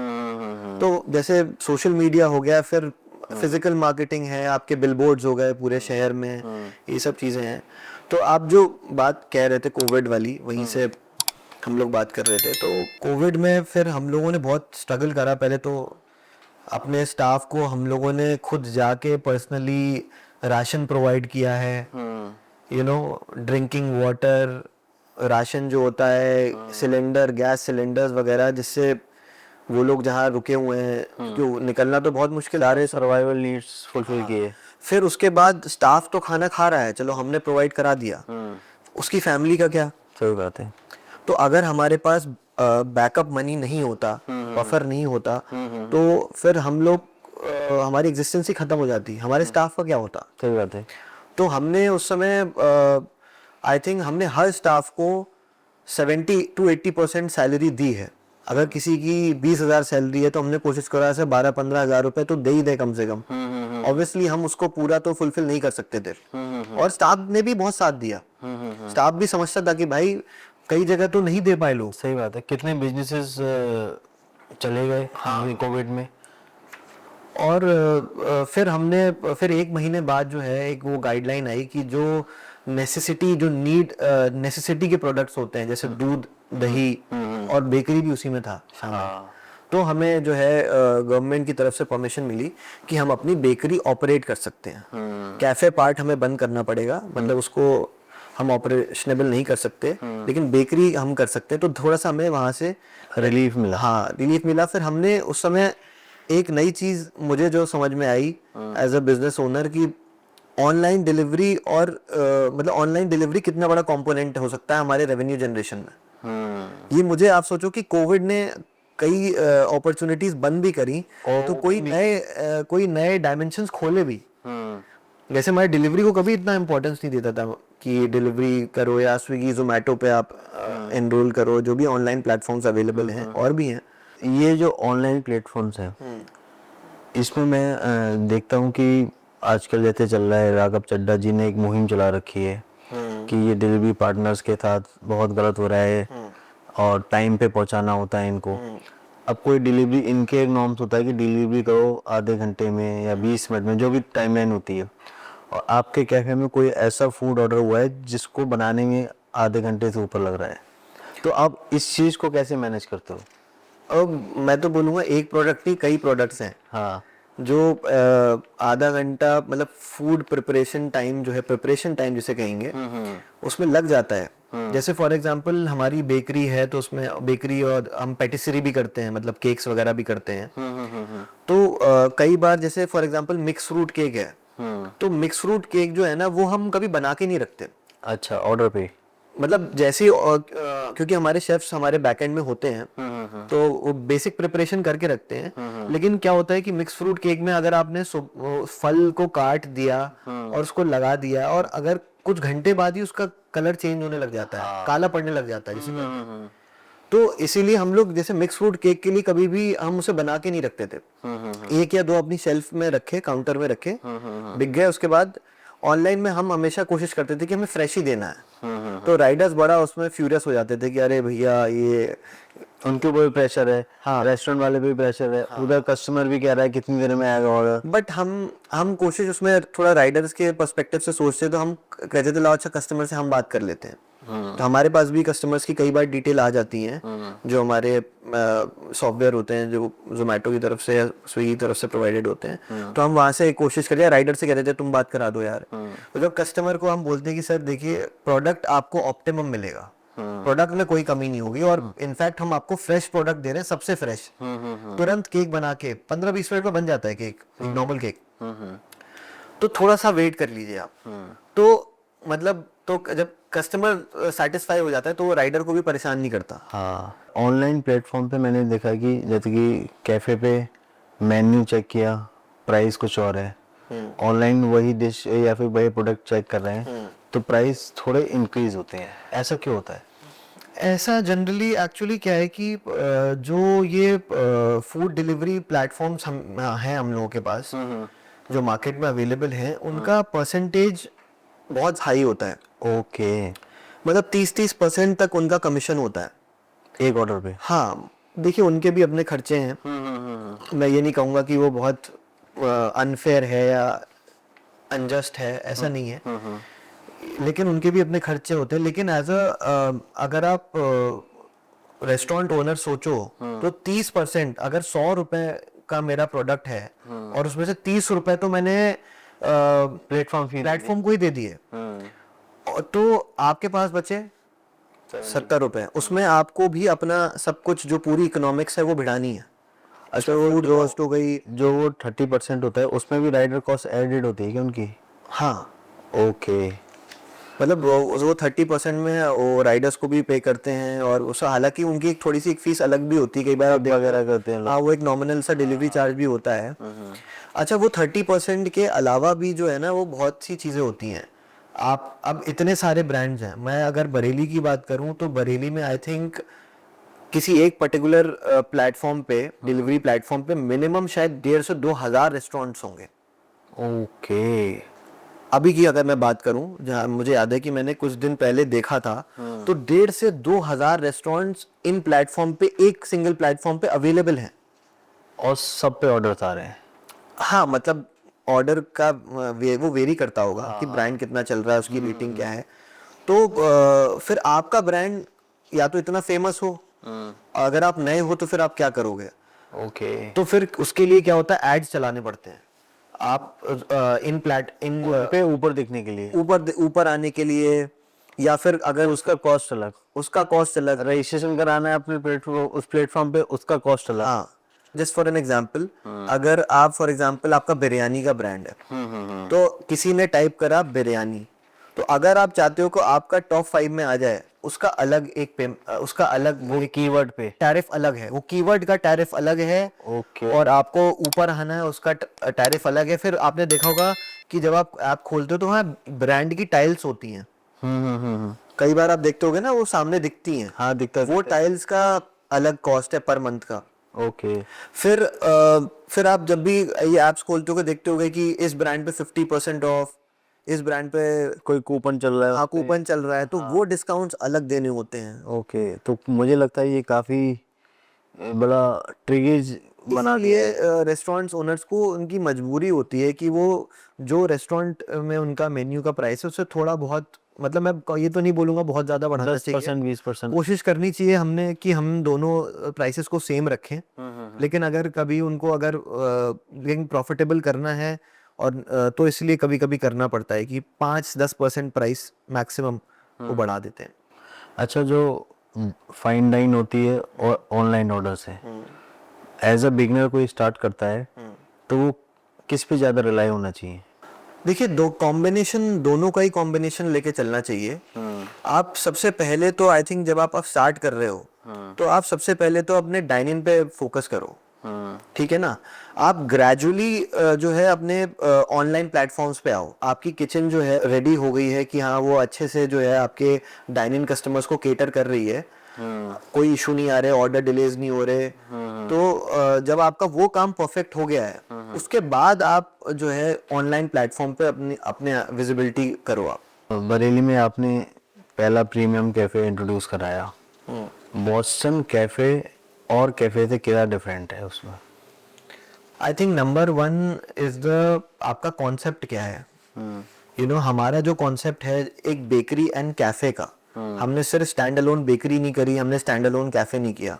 तो जैसे सोशल मीडिया हो गया, फिर फिजिकल मार्केटिंग है, आपके बिलबोर्ड्स हो गए पूरे शहर में, ये सब चीज़ें हैं। तो आप जो बात कह रहे थे कोविड वाली, वहीं से हम लोग बात कर रहे थे। तो कोविड में फिर हम लोगों ने बहुत स्ट्रगल करा। पहले तो अपने स्टाफ को हम लोगों ने खुद जाके पर्सनली राशन प्रोवाइड किया है, you know, drinking water, ration जो होता है, सिलेंडर, गैस सिलेंडर्स वगैरह, जिससे वो लोग जहाँ रुके हुए हैं, जो निकलना तो बहुत मुश्किल आ रहे, सर्वाइवल नीड्स फुलफिल किए। फिर उसके बाद स्टाफ तो खाना खा रहा है, चलो हमने प्रोवाइड करा दिया, उसकी फैमिली का क्या? सही बात है। तो अगर हमारे पास बैकअप मनी नहीं होता, बफर नहीं होता, तो फिर हम लोग हमारी एग्जिस्टेंस ही खत्म हो जाती। हमारे स्टाफ का क्या होता? सही बात है। तो हमने उस समय आई थिंक हमने हर स्टाफ को 70 to 80% सैलरी दी है। अगर किसी की 20,000 सैलरी है तो हमने कोशिश करा ऐसे 12-15 हज़ार रुपए तो दे ही दे कम से कम। ऑब्वियसली हम उसको पूरा तो फुलफिल नहीं कर सकते थे, और स्टाफ ने भी बहुत साथ दिया। स्टाफ भी समझता था कि भाई कई जगह तो नहीं दे पाए लोग। सही बात है। कितने बिजनेसेस चले गए कोविड में। और फिर हमने फिर 1 महीने बाद जो है एक वो गाइडलाइन आई कि जो नेसेसिटी, जो नीड नेसेसिटी के प्रोडक्ट्स होते हैं, जैसे दूध, दही और बेकरी भी उसी में था शामिल। तो हमें जो है गवर्नमेंट की तरफ से परमिशन मिली कि हम अपनी बेकरी ऑपरेट कर सकते हैं। कैफे पार्ट हमें बंद करना पड़ेगा, मतलब उसको हम ऑपरेशनेबल नहीं कर सकते, लेकिन बेकरी हम कर सकते हैं। तो थोड़ा सा हमें वहाँ से रिलीफ मिला। हाँ, रिलीफ मिला। फिर हमने उस समय एक नई चीज मुझे जो समझ में I as a business owner की ऑनलाइन डिलीवरी, और मतलब ऑनलाइन डिलीवरी कितना बड़ा कंपोनेंट हो सकता है हमारे रेवेन्यू जनरेशन में। ये मुझे, आप सोचो कि कोविड ने कई अपॉर्चुनिटीज बंद भी करी, तो कोई नए डायमेंशंस खोले भी। जैसे हमारे डिलीवरी को कभी इतना इंपॉर्टेंस नहीं देता था कि डिलीवरी करो या स्विगी जोमेटो पे आप एनरोल करो, जो भी ऑनलाइन प्लेटफॉर्म्स अवेलेबल हैं और भी हैं। ये जो ऑनलाइन प्लेटफॉर्म्स हैं, इसमें मैं देखता हूँ कि आजकल जैसे चल रहा है, राघव चड्ढा जी ने एक मुहिम चला रखी है कि ये डिलीवरी पार्टनर्स के साथ बहुत गलत हो रहा है और टाइम पे पहुंचाना होता है इनको। अब कोई डिलीवरी, इनके नॉर्म्स होता है कि डिलीवरी करो आधे घंटे में या 20 मिनट में, जो भी टाइमलाइन होती है। और आपके कैफे में कोई ऐसा फूड ऑर्डर हुआ है जिसको बनाने में आधे घंटे से ऊपर लग रहा है, तो आप इस चीज़ को कैसे मैनेज करते हो? अब मैं तो बोलूँगा एक प्रोडक्ट नहीं, कई प्रोडक्ट्स हैं। हाँ, जो आधा घंटा, मतलब फूड प्रिपरेशन टाइम जो है, प्रिपरेशन टाइम जिसे कहेंगे, उसमें लग जाता है। जैसे फॉर एग्जांपल हमारी बेकरी है, तो उसमें बेकरी और हम पेटिसरी भी करते हैं, मतलब केक्स वगैरह भी करते हैं। तो कई बार जैसे for example mix fruit cake है, तो मिक्स फ्रूट केक जो है ना, वो हम कभी बना के नहीं रखते। अच्छा, ऑर्डर पे? मतलब जैसे क्योंकि हमारे शेफ्स हमारे बैकएंड में होते हैं, तो वो बेसिक प्रिपरेशन करके रखते हैं। लेकिन क्या होता है कि मिक्स फ्रूट केक में अगर आपने फल को काट दिया और उसको लगा दिया, और अगर कुछ घंटे बाद ही उसका कलर चेंज होने लग जाता है, काला पड़ने लग जाता है जिसे कहते हैं। तो इसीलिए हम लोग जैसे मिक्स फ्रूट केक के लिए कभी भी हम उसे बना के नहीं रखते थे। एक या दो अपनी शेल्फ में रखे, काउंटर में रखे, बिक गए। उसके बाद ऑनलाइन में हम हमेशा कोशिश करते थे कि हमें फ्रेश ही देना है। तो राइडर्स बड़ा उसमें फ्यूरियस हो जाते थे कि अरे भैया ये उनके ऊपर भी प्रेशर है, हाँ, रेस्टोरेंट वाले पे भी प्रेशर है, उधर कस्टमर भी कह रहा है कितनी देर में आएगा ऑर्डर। बट हम कोशिश उसमें थोड़ा राइडर्स के पर्सपेक्टिव से सोचते, तो हम कहते थे लाओ अच्छा कस्टमर से हम बात कर लेते हैं। तो हमारे पास भी कस्टमर्स की कई बार डिटेल आ जाती हैं जो हमारे सॉफ्टवेयर होते हैं जो जोमेटो की तरफ से या स्विगी की तरफ से प्रोवाइडेड होते हैं। तो हम वहां से कोशिश करते हैं, राइडर से कहते थे तुम बात करा दो यार। तो जब कस्टमर को हम बोलते हैं कि सर देखिए प्रोडक्ट आपको ऑप्टिमम मिलेगा, प्रोडक्ट में कोई कमी नहीं होगी, और इनफैक्ट हम आपको फ्रेश प्रोडक्ट दे रहे हैं, सबसे फ्रेश, तुरंत केक बना के 15-20 मिनट में बन जाता है केक, एक नॉर्मल केक। तो थोड़ा सा वेट कर लीजिए आप। तो मतलब तो जब कस्टमर सेटिस्फाई हो जाता है तो वो राइडर को भी परेशान नहीं करता। हाँ, ऑनलाइन प्लेटफॉर्म पे मैंने देखा कि जैसे कि कैफे पे मेन्यू चेक किया, प्राइस कुछ और है, ऑनलाइन वही डिश या फिर वही प्रोडक्ट चेक कर रहे हैं तो प्राइस थोड़े इंक्रीज होते हैं, ऐसा क्यों होता है? ऐसा जनरली एक्चुअली क्या है कि जो ये फूड डिलीवरी प्लेटफॉर्म्स हैं हम लोगों के पास, जो मार्केट में अवेलेबल हैं, उनका परसेंटेज बहुत हाई होता है। ओके, मतलब 30% तक उनका कमीशन होता है एक ऑर्डर पे। हाँ, देखिए उनके भी अपने खर्चे हैं। मैं ये नहीं कहूँगा कि वो बहुत अनफेयर है या अनजस्ट है, ऐसा नहीं है, लेकिन उनके भी अपने खर्चे होते हैं। लेकिन अगर आप रेस्टोरेंट ओनर सोचो तो 30%, अगर 100 रुपए का मेरा प्रोडक्ट है और उसमें से 30 रुपए तो मैंने प्लेटफॉर्म को ही दे दिए, तो आपके पास बचे 70 रुपए। उसमें आपको भी अपना सब कुछ जो पूरी इकोनॉमिक्स है वो भिड़ानी है। अच्छा, वो रोस्ट हो गई, जो वो 30% होता है उसमें भी राइडर कॉस्ट एडेड होती है क्या उनकी? हाँ, ओके, मतलब वो 30% में वो राइडर्स को भी पे करते हैं, और उस हालांकि उनकी एक थोड़ी सी एक फीस अलग भी होती है, कई बार आप वगैरह करते हैं लोग। हाँ, वो एक नॉमिनल सा डिलीवरी चार्ज भी होता है। अच्छा, वो 30% के अलावा भी जो है ना वो बहुत सी चीज़ें होती हैं। आप अब इतने सारे ब्रांड्स हैं, मैं अगर बरेली की बात करूं तो बरेली में आई थिंक किसी एक पर्टिकुलर प्लेटफॉर्म पे, डिलीवरी प्लेटफॉर्म पे मिनिमम शायद 1,500 से 2,000 रेस्टोरेंट्स होंगे। ओके, अभी की अगर मैं बात करूं, जहां मुझे याद है कि मैंने कुछ दिन पहले देखा था, तो 1,500 से 2,000 रेस्टोरेंट्स इन प्लेटफॉर्म पे, एक सिंगल प्लेटफॉर्म पे अवेलेबल हैं। और सब पे ऑर्डर आ रहे हैं? हाँ, मतलब ऑर्डर का वो वेरी करता होगा कि ब्रांड कितना चल रहा है, उसकी रेटिंग क्या है। तो फिर आपका ब्रांड या तो इतना फेमस हो, अगर आप नए हो तो फिर आप क्या करोगे? ओके, तो फिर उसके लिए क्या होता है, एड्स चलाने पड़ते हैं। आप इन पे ऊपर दिखने के लिए, ऊपर आने के लिए, या फिर अगर उसका कॉस्ट अलग, उसका कॉस्ट अलग। रजिस्ट्रेशन कराना है अपने प्लेटफॉर्म, उस प्लेटफॉर्म पे उसका कॉस्ट अलग। हाँ, जस्ट फॉर एन एग्जाम्पल, अगर आप फॉर एग्जाम्पल आपका बिरयानी का ब्रांड है, तो किसी ने टाइप करा बिरयानी, तो अगर आप चाहते हो कि आपका टॉप 5 में आ जाए, उसका अलग उसका अलग वो कीवर्ड पे टैरिफ अलग है, वो कीवर्ड का टैरिफ अलग है। ओके, और आपको ऊपर आना है, उसका टैरिफ अलग है। फिर आपने देखा होगा कि जब आप ऐप खोलते हो तो वहाँ ब्रांड की टाइल्स होती हैं। कई बार आप देखते होगे ना, वो सामने दिखती हैं। हाँ दिखता है। वो टाइल्स का अलग कॉस्ट है पर मंथ का। ओके, फिर आप जब भी ये ऐप्स खोलते होगे देखते होगे कि इस ब्रांड पे 50% ऑफ, इस ब्रांड पे कोई कूपन चल रहा है? हाँ कूपन चल रहा है, तो वो डिस्काउंट्स अलग देने होते हैं। ओके, तो मुझे लगता है ये काफी बड़ा ट्रिगेज बना दिया है। इसलिए रेस्टोरेंट्स ओनर्स को उनकी मजबूरी होती है कि वो जो रेस्टोरेंट में उनका मेन्यू का प्राइस है उससे थोड़ा बहुत, मतलब मैं ये तो नहीं बोलूंगा बहुत ज्यादा बढ़ाना चाहिए, 10% 20% कोशिश करनी चाहिए हमने कि हम दोनों प्राइसेस को सेम रखें। लेकिन अगर कभी उनको अगर लेकिन प्रॉफिटेबल करना है, और तो इसलिए कभी कभी करना पड़ता है कि 5-10% प्राइस मैक्सिमम वो बढ़ा देते हैं। अच्छा, जो फाइन डाइन होती है और ऑनलाइन ऑर्डर से एज अ बिगनर कोई स्टार्ट करता है तो वो किस पे ज्यादा रिलाई होना चाहिए? देखिए, दोनों का ही कॉम्बिनेशन लेके चलना चाहिए। आप सबसे पहले तो आई थिंक जब आप स्टार्ट कर रहे हो तो आप सबसे पहले तो अपने डाइनिंग पे फोकस करो। ठीक है ना, आप ग्रेजुअली जो है अपने ऑनलाइन प्लेटफॉर्म्स पे आओ, आपकी किचन जो है रेडी हो गई है कि हाँ वो अच्छे से जो है आपके डाइनिंग कस्टमर्स को केटर कर रही है, कोई इशू नहीं आ रहे, ऑर्डर डिलेज नहीं हो रहे, तो जब आपका वो काम परफेक्ट हो गया है उसके बाद आप जो है ऑनलाइन प्लेटफॉर्म पे अपनी अपने विजिबिलिटी करो आप। बरेली में आपने पहला प्रीमियम कैफे इंट्रोड्यूस कराया, बॉस्टन कैफे और कैफे से क्या डिफरेंट है उसमें? I think number 1 is the आपका कॉन्सेप्ट क्या है। यू नो हमारा जो कॉन्सेप्ट है एक बेकरी एंड कैफे का, हमने सिर्फ स्टैंड अलोन बेकरी नहीं करी, हमने स्टैंड अलोन कैफे नहीं किया।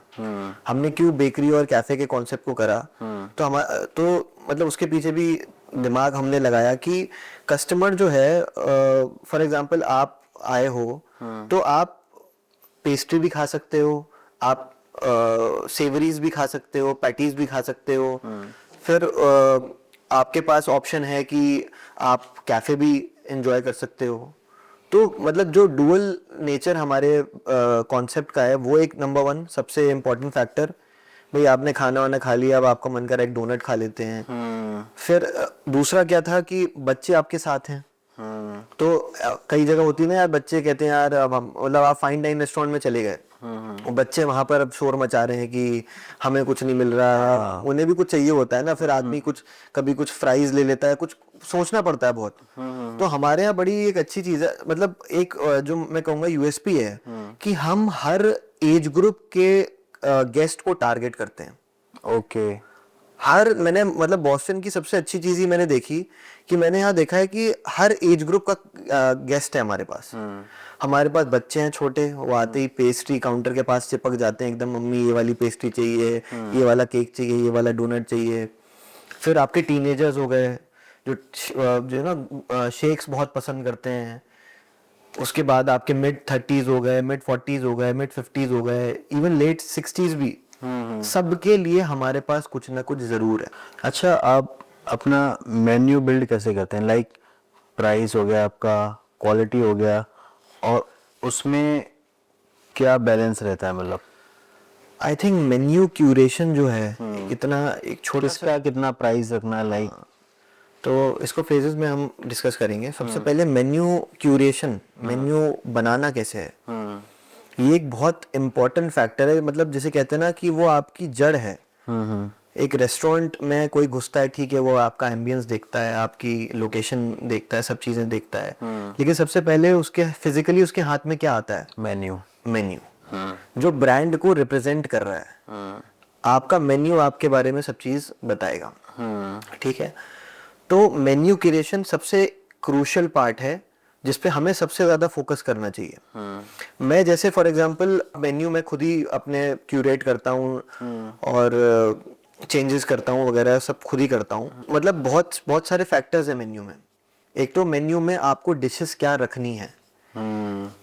हमने क्यों बेकरी और कैफे के कॉन्सेप्ट को करा, तो मतलब उसके पीछे भी दिमाग हमने लगाया कि कस्टमर जो है, फॉर एग्जांपल आप आए हो तो आप पेस्ट्री भी खा सकते हो, आप सेवरीज भी खा सकते हो, पैटीज भी खा सकते हो, फिर आपके पास ऑप्शन है कि आप कैफे भी एंजॉय कर सकते हो। तो मतलब जो डुअल नेचर हमारे कॉन्सेप्ट का है वो एक नंबर 1 सबसे इम्पोर्टेंट फैक्टर। भाई आपने खाना वाना खा लिया, अब आपका मन कर रहा है एक डोनट खा लेते हैं। फिर दूसरा क्या था कि बच्चे आपके साथ हैं, तो कई जगह होती है ना यार, बच्चे कहते हैं यार अब हम मतलब आप फाइन डाइन रेस्टोरेंट में चले गए, बच्चे वहां पर अब शोर मचा रहे हैं कि हमें कुछ नहीं मिल रहा, उन्हें भी कुछ चाहिए होता है ना, फिर आदमी कुछ कभी कुछ फ्राइज ले लेता है, कुछ सोचना पड़ता है बहुत। तो हमारे यहाँ बड़ी एक अच्छी चीज है, मतलब एक जो मैं कहूँगा यूएसपी है कि हम हर एज ग्रुप के गेस्ट को टारगेट करते हैं। ओके। हर मैंने मतलब बॉस्टन की सबसे अच्छी चीज ही मैंने देखी कि मैंने यहाँ देखा है कि हर एज ग्रुप का गेस्ट है हमारे पास। हमारे पास बच्चे हैं छोटे, वो आते ही पेस्ट्री काउंटर के पास चिपक जाते हैं एकदम, मम्मी ये वाली पेस्ट्री चाहिए, ये वाला केक चाहिए, ये वाला डोनट चाहिए। फिर आपके टीनेजर्स हो गए जो है ना शेक्स बहुत पसंद करते हैं। उसके बाद आपके मिड 30s हो गए, मिड 40s हो गए, मिड 50s हो गए, इवन लेट 60s भी, सबके लिए हमारे पास कुछ ना कुछ जरूर है। अच्छा, आप अपना मेन्यू बिल्ड कैसे करते हैं? लाइक प्राइस हो गया आपका, क्वालिटी हो गया, और उसमें क्या बैलेंस रहता है? मतलब आई थिंक मेन्यू क्यूरेशन जो है इतना एक छोटा सा, किसका कितना प्राइस रखना है, लाइक तो इसको फेजेस में हम डिस्कस करेंगे। सबसे पहले मेन्यू क्यूरेशन, मेन्यू बनाना कैसे है, ये एक बहुत इम्पोर्टेंट फैक्टर है। मतलब जैसे कहते हैं ना कि वो आपकी जड़ है। एक रेस्टोरेंट में कोई घुसता है, ठीक है, वो आपका एम्बियंस देखता है, आपकी लोकेशन देखता है, सब चीजें देखता है, लेकिन सबसे पहले उसके फिजिकली उसके हाथ में क्या आता है? मेन्यू। मेन्यू जो ब्रांड को रिप्रेजेंट कर रहा है। आपका मेन्यू आपके बारे में सब चीज बताएगा, ठीक है। तो मेन्यू क्यूरेशन सबसे क्रूशियल पार्ट है जिसपे हमें सबसे ज्यादा फोकस करना चाहिए। मैं जैसे फॉर एग्जांपल मेन्यू मैं खुद ही अपने क्यूरेट करता हूँ और चेंजेस करता हूँ वगैरह, सब खुद ही करता हूँ। मतलब बहुत बहुत सारे फैक्टर्स है मेन्यू में। एक तो मेन्यू में आपको डिशेस क्या रखनी है,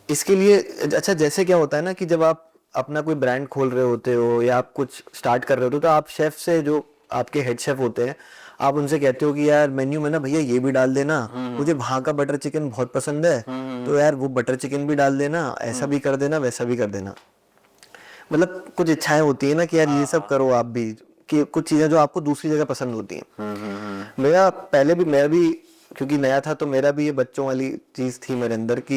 इसके लिए अच्छा जैसे क्या होता है ना कि जब आप अपना कोई ब्रांड खोल रहे होते हो या आप कुछ स्टार्ट कर रहे होते हो, तो आप शेफ से, जो आपके हेड शेफ होते हैं, आप उनसे कहते हो कि यार मेन्यू में ना भैया ये भी डाल देना, मुझे वहाँ का बटर चिकन बहुत पसंद है, तो यार वो बटर चिकन भी डाल देना, ऐसा भी कर देना, वैसा भी कर देना। मतलब कुछ इच्छाएं होती है ना कि यार ये सब करो आप भी, कि कुछ चीजें जो आपको दूसरी जगह पसंद होती हैं। मेरा पहले भी, मैं भी क्योंकि नया था तो मेरा भी ये बच्चों वाली चीज थी मेरे अंदर कि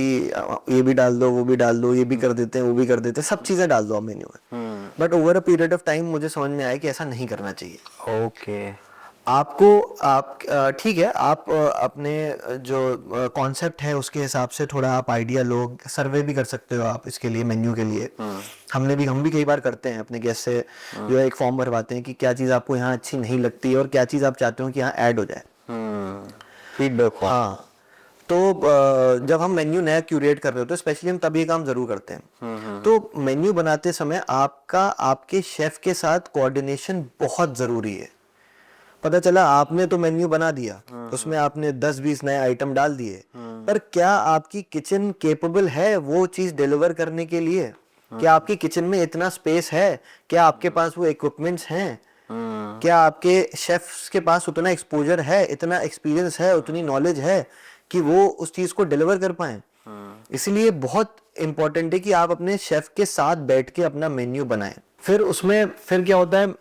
ये भी डाल दो, वो भी डाल दो, ये भी कर देते हैं, वो भी कर देते हैं, सब चीजें डाल दो आप मेन्यू में। But over a period of time मुझे समझ में आया कि ऐसा नहीं करना चाहिए। ओके। आपको आप ठीक है, आप अपने जो कॉन्सेप्ट है उसके हिसाब से थोड़ा आप आइडिया लो, सर्वे भी कर सकते हो आप इसके लिए, मेन्यू के लिए। हम भी कई बार करते हैं अपने गेस्ट से, जो है एक फॉर्म भरवाते हैं कि क्या चीज़ आपको यहाँ अच्छी नहीं लगती है और क्या चीज़ आप चाहते हो कि यहाँ ऐड हो जाए। फीडबैक। हाँ, तो जब हम मेन्यू नया क्यूरेट कर रहे होते हैं, स्पेशली हम तब ये काम जरूर करते हैं। तो मेन्यू बनाते समय आपके शेफ के साथ कोऑर्डिनेशन बहुत जरूरी है। पता चला आपने तो मेन्यू बना दिया, उसमें आपने 10-20 नए आइटम डाल दिए, पर क्या आपकी किचन केपेबल है वो चीज डिलीवर करने के लिए? क्या आपकी किचन में इतना स्पेस है? क्या आपके पास वो इक्विपमेंट्स हैं? क्या आपके शेफ्स के पास उतना एक्सपोजर है, इतना एक्सपीरियंस है, उतनी नॉलेज है कि वो उस चीज को डिलीवर कर पाए? इसलिए बहुत इंपॉर्टेंट है कि आप अपने शेफ के साथ बैठ के अपना मेन्यू बनाएं। फिर उसमें फिर क्या होता है,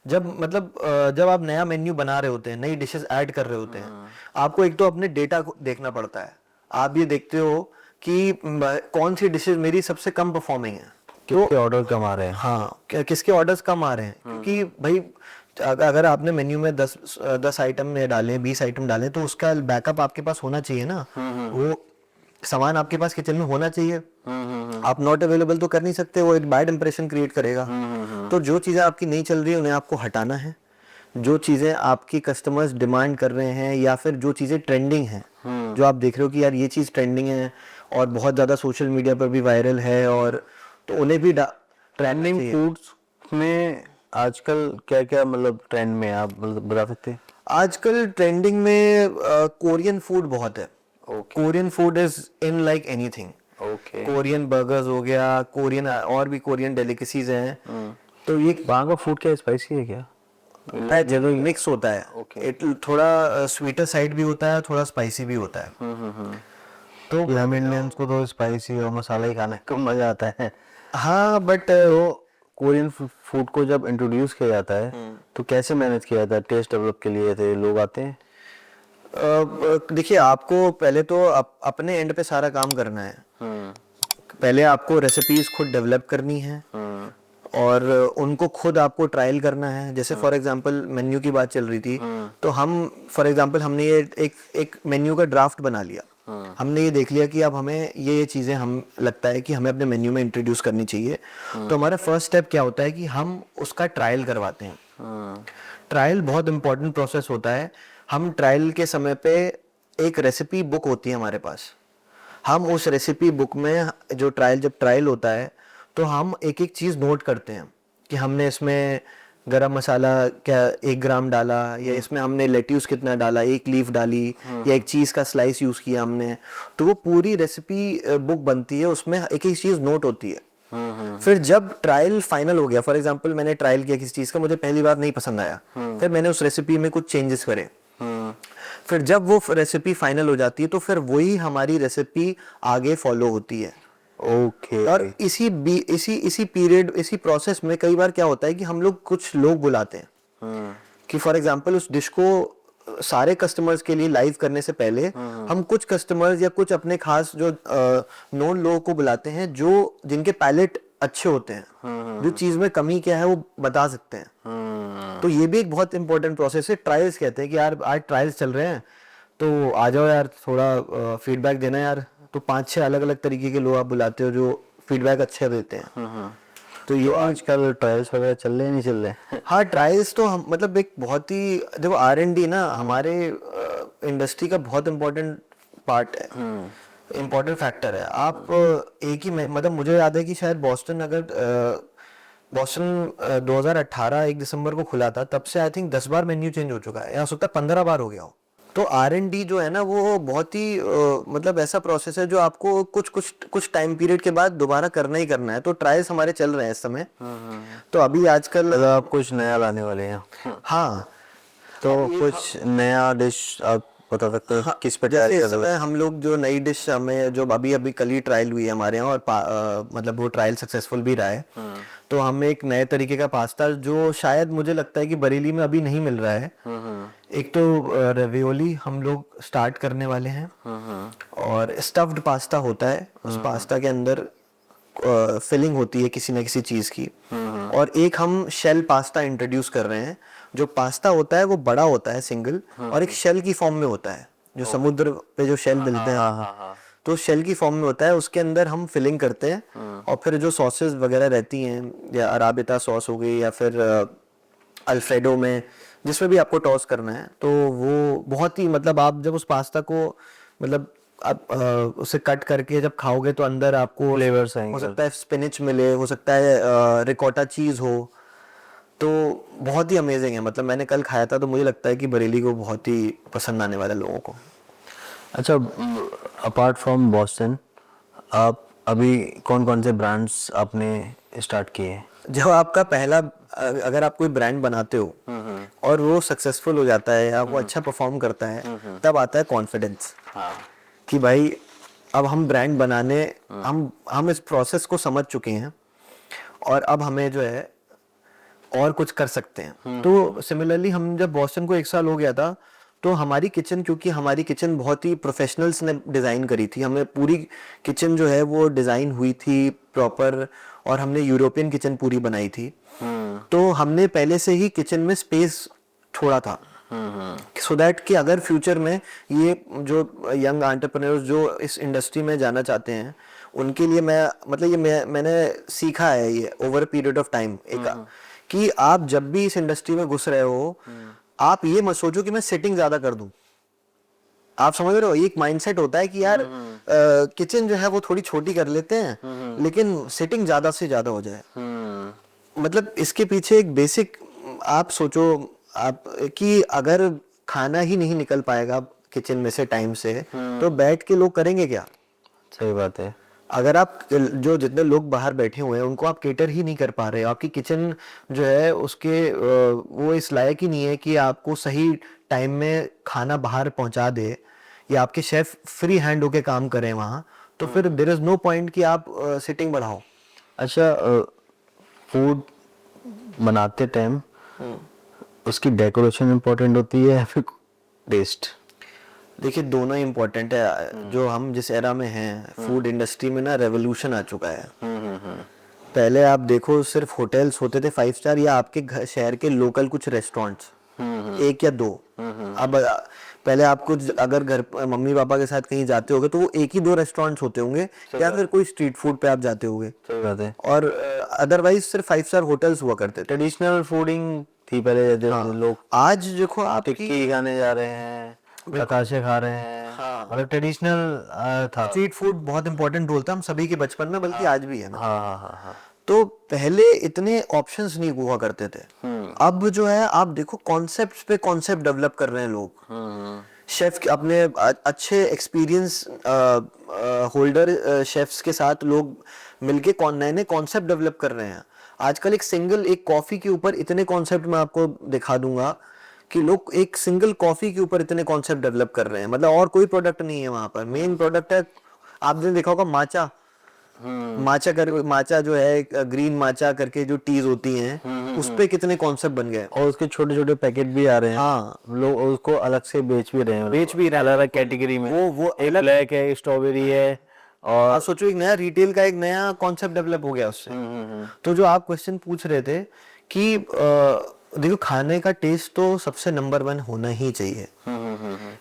जब आप नया मेन्यू बना रहे होते हैं, नई डिशेस ऐड कर रहे होते हैं, आपको एक तो अपने डेटा को देखना पड़ता है। आप ये देखते हो कि कौन सी डिशेस मेरी सबसे कम परफॉर्मिंग है, कितने ऑर्डर कम आ रहे हैं। हाँ, किसके ऑर्डर्स कम आ रहे हैं, क्योंकि भाई अगर आपने मेन्यू में 10 आइटम में डाले, 20 आइटम डाले, तो उसका बैकअप आपके पास होना चाहिए ना। वो सामान आपके पास किचन में होना चाहिए। आप नॉट अवेलेबल तो कर नहीं सकते, वो एक बैड इंप्रेशन क्रिएट करेगा। तो जो चीज़ें आपकी नहीं चल रही है उन्हें आपको हटाना है। जो चीज़ें आपकी कस्टमर्स डिमांड कर रहे हैं या फिर जो चीज़ें ट्रेंडिंग हैं, जो आप देख रहे हो कि यार ये चीज़ ट्रेंडिंग है और बहुत ज़्यादा सोशल मीडिया पर भी वायरल है, और तो उन्हें भी ट्रेंडिंग फूड्स में आजकल क्या क्या मतलब ट्रेंड में आप मतलब बता सकते हैं। आजकल ट्रेंडिंग में कोरियन फूड बहुत है। Okay Korean food is in like anything. Okay. Korean burgers हो गया, कोरियन और भी कोरियन डेलिकेसीज हैं। तो ये वहाँ का फूड क्या स्पाइसी है क्या। जरूर मिक्स होता है। Okay. थोड़ा स्वीटर साइड भी होता है, थोड़ा स्पाइसी भी होता है। तो हम इंडियंस को तो स्पाइसी और मसाला ही खाने को मजा आता है। हाँ, बट तो कोरियन फूड को जब इंट्रोड्यूस किया जाता है तो कैसे मैनेज किया जाता है, टेस्ट डेवलप के लिए थे लोग आते हैं। देखिए, आपको पहले तो अपने एंड पे सारा काम करना है। पहले आपको रेसिपीज खुद डेवलप करनी है और उनको खुद आपको ट्रायल करना है। जैसे फॉर एग्जांपल मेन्यू की बात चल रही थी, तो हम फॉर एग्जांपल हमने ये एक मेन्यू का ड्राफ्ट बना लिया। हमने ये देख लिया कि अब हमें ये चीज़ें हम लगता है कि हमें अपने मेन्यू में इंट्रोड्यूस करनी चाहिए। तो हमारा फर्स्ट स्टेप क्या होता है कि हम उसका ट्रायल करवाते हैं। ट्रायल बहुत इंपॉर्टेंट प्रोसेस होता है। हम ट्रायल के समय पे एक रेसिपी बुक होती है हमारे पास। हम उस रेसिपी बुक में जब ट्रायल होता है तो हम एक एक चीज़ नोट करते हैं कि हमने इसमें गरम मसाला क्या 1 ग्राम डाला, या इसमें हमने लेट्यूस कितना डाला, 1 लीफ डाली, या एक चीज़ का स्लाइस यूज़ किया हमने। तो वो पूरी रेसिपी बुक बनती है, उसमें एक एक चीज़ नोट होती है। फिर जब ट्रायल फाइनल हो गया, फॉर एग्जांपल मैंने ट्रायल किया किसी चीज़ का, मुझे पहली बार नहीं पसंद आया, फिर मैंने उस रेसिपी में कुछ चेंजेस करे। फिर जब वो रेसिपी फाइनल हो जाती है तो फिर वही हमारी रेसिपी आगे फॉलो होती है। ओके। और इसी पीरियड, इसी प्रोसेस में कई बार क्या होता है कि हम लोग कुछ लोग बुलाते हैं कि फॉर एग्जांपल उस डिश को सारे कस्टमर्स के लिए लाइव करने से पहले हम कुछ कस्टमर्स या कुछ अपने खास जो नोन लोगों को बुलाते हैं, जो जिनके पैलेट अच्छे होते हैं, जो चीज में कमी क्या है वो बता सकते हैं। तो ये भी एक बहुत इंपॉर्टेंट प्रोसेस है। ट्रायल्स कहते हैं कि यार आज ट्रायल्स चल रहे हैं तो आ जाओ यार, थोड़ा फीडबैक देना यार। तो 5-6 अलग अलग तरीके के लोग आप बुलाते हो जो फीडबैक अच्छे देते हैं। तो ये आजकल ट्रायल्स वगैरह चल रहे हैं नहीं चल रहे। हाँ, ट्रायल्स तो हम मतलब एक बहुत ही, देखो R&D ना हमारे इंडस्ट्री का बहुत इम्पोर्टेंट पार्ट है, इम्पोर्टेंट फैक्टर है। आप एक ही मतलब मुझे याद है कि शायद बॉस्टन 2018 1 दिसंबर को खुला था, तब से I think 10 bar menu change हो चुका है, या हो सकता है 15 बार हो गया हो। तो R&D जो है ना वो बहुत ही मतलब ऐसा प्रोसेस है जो आपको कुछ टाइम पीरियड के बाद दोबारा करना ही करना है। तो ट्रायल्स हमारे चल रहे हैं इस समय। तो अभी आजकल मतलब आप कुछ नया लाने वाले हैं। हाँ, तो कुछ नया डिश आप बता सकते हो किस पे जैसे ट्रायल इस समय हम लोग जो नई डिश हमें जो अभी कल ही ट्रायल हुई है हमारे यहाँ, और मतलब वो ट्रायल सक्सेसफुल भी रहा है। तो हम एक नए तरीके का पास्ता जो शायद मुझे लगता है कि बरेली में अभी नहीं मिल रहा है, एक तो रेवियोली हम लोग स्टार्ट करने वाले हैं। और स्टफ्ड पास्ता होता है, उस पास्ता के अंदर फिलिंग होती है किसी न किसी चीज की। और एक हम शेल पास्ता इंट्रोड्यूस कर रहे हैं। जो पास्ता होता है वो बड़ा होता है सिंगल, और एक शेल की फॉर्म में होता है, जो समुद्र पे जो शेल मिलते हैं, तो शेल की फॉर्म में होता है। उसके अंदर हम फिलिंग करते हैं, और फिर जो सॉसेस वगैरह रहती हैं, या अराबिता सॉस हो गई, या फिर अल्फ्रेडो में, जिसमें भी आपको टॉस करना है, तो वो बहुत ही मतलब आप जब उस पास्ता को मतलब आप उसे कट करके जब खाओगे तो अंदर आपको फ्लेवर्स आएंगे। हो सकता है स्पिनिच मिले, हो सकता है रिकॉटा चीज हो। तो बहुत ही अमेजिंग है। मतलब मैंने कल खाया था तो मुझे लगता है कि बरेली को बहुत ही पसंद आने वाला है लोगों को। अच्छा, अपार्ट फ्रॉम बॉस्टन आप अभी कौन कौन से ब्रांड्स आपने स्टार्ट किए हैं। जब आपका पहला अगर आप कोई ब्रांड बनाते हो और वो सक्सेसफुल हो जाता है या वो अच्छा परफॉर्म करता है, तब आता है कॉन्फिडेंस कि भाई अब हम ब्रांड बनाने, हम इस प्रोसेस को समझ चुके हैं, और अब हमें जो है और कुछ कर सकते हैं। तो सिमिलरली हम जब बॉस्टन को 1 साल हो गया था, तो हमारी किचन, क्योंकि हमारी किचन बहुत ही प्रोफेशनल्स ने डिज़ाइन करी थी, हमने पूरी किचन जो है वो डिज़ाइन हुई थी प्रॉपर, और हमने यूरोपियन किचन पूरी बनाई थी। तो हमने पहले से ही किचन में स्पेस छोड़ा था, सो दैट कि अगर फ्यूचर में ये जो यंग एंटरप्रेन्योर्स जो इस इंडस्ट्री में जाना चाहते हैं, उनके लिए मैंने सीखा है ये over a period of time, कि आप जब भी इस इंडस्ट्री में घुस रहे हो, आप ये मत सोचो कि मैं सेटिंग ज्यादा कर दूं। आप समझ रहे हो, एक माइंडसेट होता है कि यार किचन जो है वो थोड़ी छोटी कर लेते हैं, लेकिन सेटिंग ज्यादा से ज्यादा हो जाए। मतलब इसके पीछे एक बेसिक आप सोचो, आप कि अगर खाना ही नहीं निकल पाएगा किचन में से टाइम से, तो बैठ के लोग करेंगे क्या? सही बात है। अगर आप जो जितने लोग बाहर बैठे हुए हैं उनको आप केटर ही नहीं कर पा रहे, आपकी किचन जो है उसके वो इस लायक ही नहीं है कि आपको सही टाइम में खाना बाहर पहुंचा दे, या आपके शेफ फ्री हैंड होके काम करें वहाँ, तो फिर देयर इज नो पॉइंट कि आप सिटिंग बढ़ाओ। अच्छा, फूड बनाते टाइम उसकी डेकोरेशन इम्पोर्टेंट होती है या फिर टेस्ट? देखिए, दोनों ही इम्पोर्टेंट है। जो हम जिस एरा में हैं, फूड इंडस्ट्री में ना रेवोल्यूशन आ चुका है। पहले आप देखो सिर्फ होटल्स होते थे 5 स्टार, या आपके शहर के लोकल कुछ रेस्टोरेंट्स, 1 या 2। अब पहले आपको अगर घर मम्मी पापा के साथ कहीं जाते होगे तो वो 1 ही 2 रेस्टोरेंट्स होते होंगे, या फिर कोई स्ट्रीट फूड पे आप जाते होगे। सही बात है। और अदरवाइज सिर्फ 5 स्टार होटल्स हुआ करते थे। ट्रेडिशनल फूडिंग थी पहले, जैसे लोग आज देखो आपकी टिक्की खाने जा रहे हैं, बताशे खा रहे हैं, मतलब ट्रेडिशनल था। स्ट्रीट फूड बहुत इंपॉर्टेंट रोल था हम सभी के बचपन में, बल्कि आज भी है ना। हाँ हाँ हाँ हाँ। तो पहले इतने ऑप्शंस नहीं हुआ करते थे। अब जो है आप देखो कॉन्सेप्ट्स पे कॉन्सेप्ट डेवलप कर रहे हैं लोग। शेफ अपने अच्छे एक्सपीरियंस होल्डर शेफ्स के साथ लोग मिलके नए नए कॉन्सेप्ट डेवलप कर रहे हैं। आजकल एक कॉफी के ऊपर इतने कॉन्सेप्ट मैं आपको दिखा दूंगा कि लोग एक सिंगल कॉफी के ऊपर इतने कॉन्सेप्ट डेवलप कर रहे हैं। मतलब और कोई प्रोडक्ट नहीं है वहां पर, मेन प्रोडक्ट है, आपने देखा होगा माचा। माचा जो है, ग्रीन माचा करके जो टीज होती हैं, उस पे कितने कॉन्सेप्ट बन गए। और उसके छोटे छोटे पैकेट भी आ रहे हैं। हाँ, लोग उसको अलग से बेच भी रहे हैं, बेच भी रहे हैं। अलग अलग कैटेगरी में। वो एक अलग, ब्लैक है, स्ट्रॉबेरी है, और आप सोचो एक नया रिटेल का एक नया कॉन्सेप्ट डेवलप हो गया उससे। तो जो आप क्वेश्चन पूछ रहे थे कि देखो, खाने का टेस्ट तो सबसे नंबर 1 होना ही चाहिए,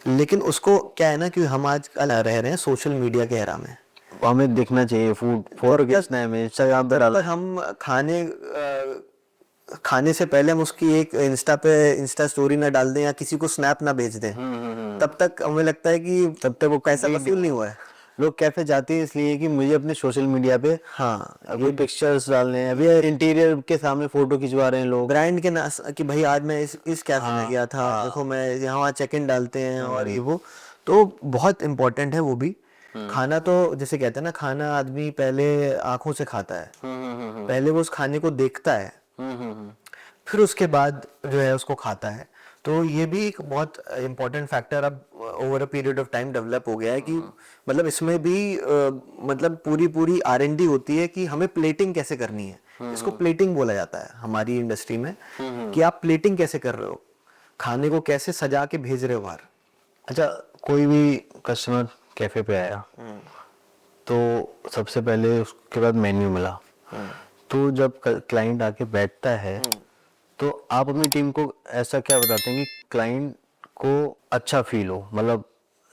लेकिन उसको क्या है ना कि हम आज रह रहे हैं सोशल मीडिया के एरा में। हमें देखना चाहिए फूड फॉर किसने हमें इंस्टाग्राम पे डाला। पर हम खाने से पहले हम उसकी एक इंस्टा स्टोरी ना डाल दें, या किसी को स्नैप ना भेज दें, तब तक हमें लगता है कि तब तक वो पैसा वसूल नहीं हुआ है। लोग कैफे जाते हैं इसलिए कि मुझे अपने सोशल मीडिया पे हाँ, अभी पिक्चर्स डालने हैं, अभी इंटीरियर के सामने फोटो खिंचवा रहे हैं लोग, ब्रांड के ना कि भाई आज मैं इस कैफे में गया था, देखो मैं यहाँ चेक इन डालते हैं और ये वो। तो बहुत इम्पोर्टेंट है वो भी। खाना तो जैसे कहते हैं ना, खाना आदमी पहले आंखों से खाता है, पहले वो उस खाने को देखता है, फिर उसके बाद जो है उसको खाता है। तो ये भी एक बहुत इम्पोर्टेंट फैक्टर अब over a period of time develop हो गया है कि मतलब इसमें भी मतलब पूरी R&D होती है कि हमें प्लेटिंग कैसे करनी है। इसको प्लेटिंग बोला जाता है हमारी इंडस्ट्री में, कि आप प्लेटिंग कैसे कर रहे हो, खाने को कैसे सजा के भेज रहे हो बाहर। अच्छा, कोई भी कस्टमर कैफे पे आया तो सबसे पहले उसके बाद मेन्यू मिला, तो जब क्लाइंट आके बैठता है तो आप अपनी टीम को ऐसा क्या बताते हैं कि क्लाइंट को अच्छा फील हो, मतलब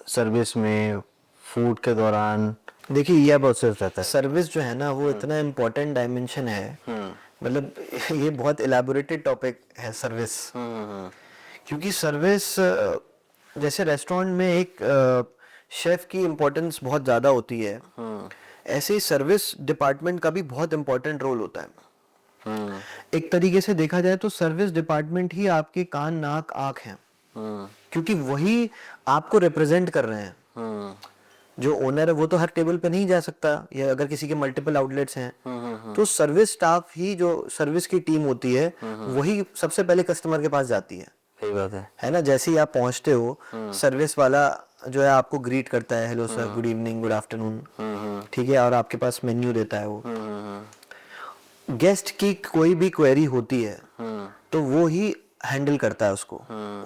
सर्विस में, फूड के दौरान? देखिए, यह प्रोसेस रहता है। सर्विस जो है ना वो इतना इम्पोर्टेंट डायमेंशन है, मतलब ये बहुत इलेबोरेटेड टॉपिक है सर्विस। क्योंकि सर्विस, जैसे रेस्टोरेंट में एक शेफ की इम्पोर्टेंस बहुत ज़्यादा होती है, ऐसे ही सर्विस डिपार्टमेंट का भी बहुत इम्पोर्टेंट रोल होता है। एक तरीके से देखा जाए तो सर्विस डिपार्टमेंट ही आपके कान नाक आँख हैं, क्योंकि वही आपको रिप्रेजेंट कर रहे हैं। जो ओनर है वो तो हर टेबल पे नहीं जा सकता, या अगर किसी के मल्टीपल आउटलेट्स हैं तो सर्विस स्टाफ ही, जो सर्विस की टीम होती है, वही सबसे पहले कस्टमर के पास जाती है। सही बात है ना। जैसे ही आप पहुंचते हो, सर्विस वाला जो है आपको ग्रीट करता है, hello sir, good evening, good afternoon, ठीक है, और आपके पास मेन्यू देता है वो। गेस्ट की कोई भी क्वेरी होती है तो वो ही हैंडल करता है उसको,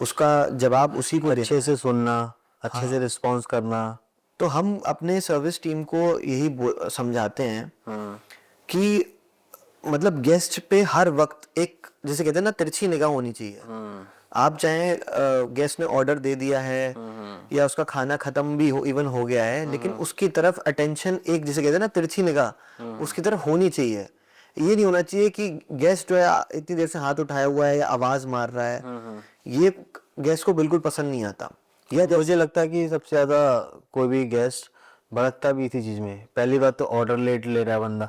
उसका जवाब उसी को अच्छे से सुनना, अच्छे से रिस्पॉन्स करना। तो हम अपने सर्विस टीम को यही समझाते हैं कि मतलब गेस्ट पे हर वक्त एक, जैसे कहते हैं ना, तिरछी निगाह होनी चाहिए। आप चाहे गेस्ट ने ऑर्डर दे दिया है या उसका खाना खत्म भी इवन हो गया है, लेकिन उसकी तरफ अटेंशन एक, जैसे कहते हैं ना, तिरछी निगाह उसकी तरफ होनी चाहिए। ये नहीं होना चाहिए कि गेस्ट जो है इतनी देर से हाथ उठाया हुआ है या आवाज मार रहा है, ये गेस्ट को बिल्कुल पसंद नहीं आता। या मुझे लगता है कि सबसे ज्यादा कोई भी गेस्ट भड़कता भी इसी चीज में। पहली बात तो ऑर्डर लेट ले रहा है बंदा,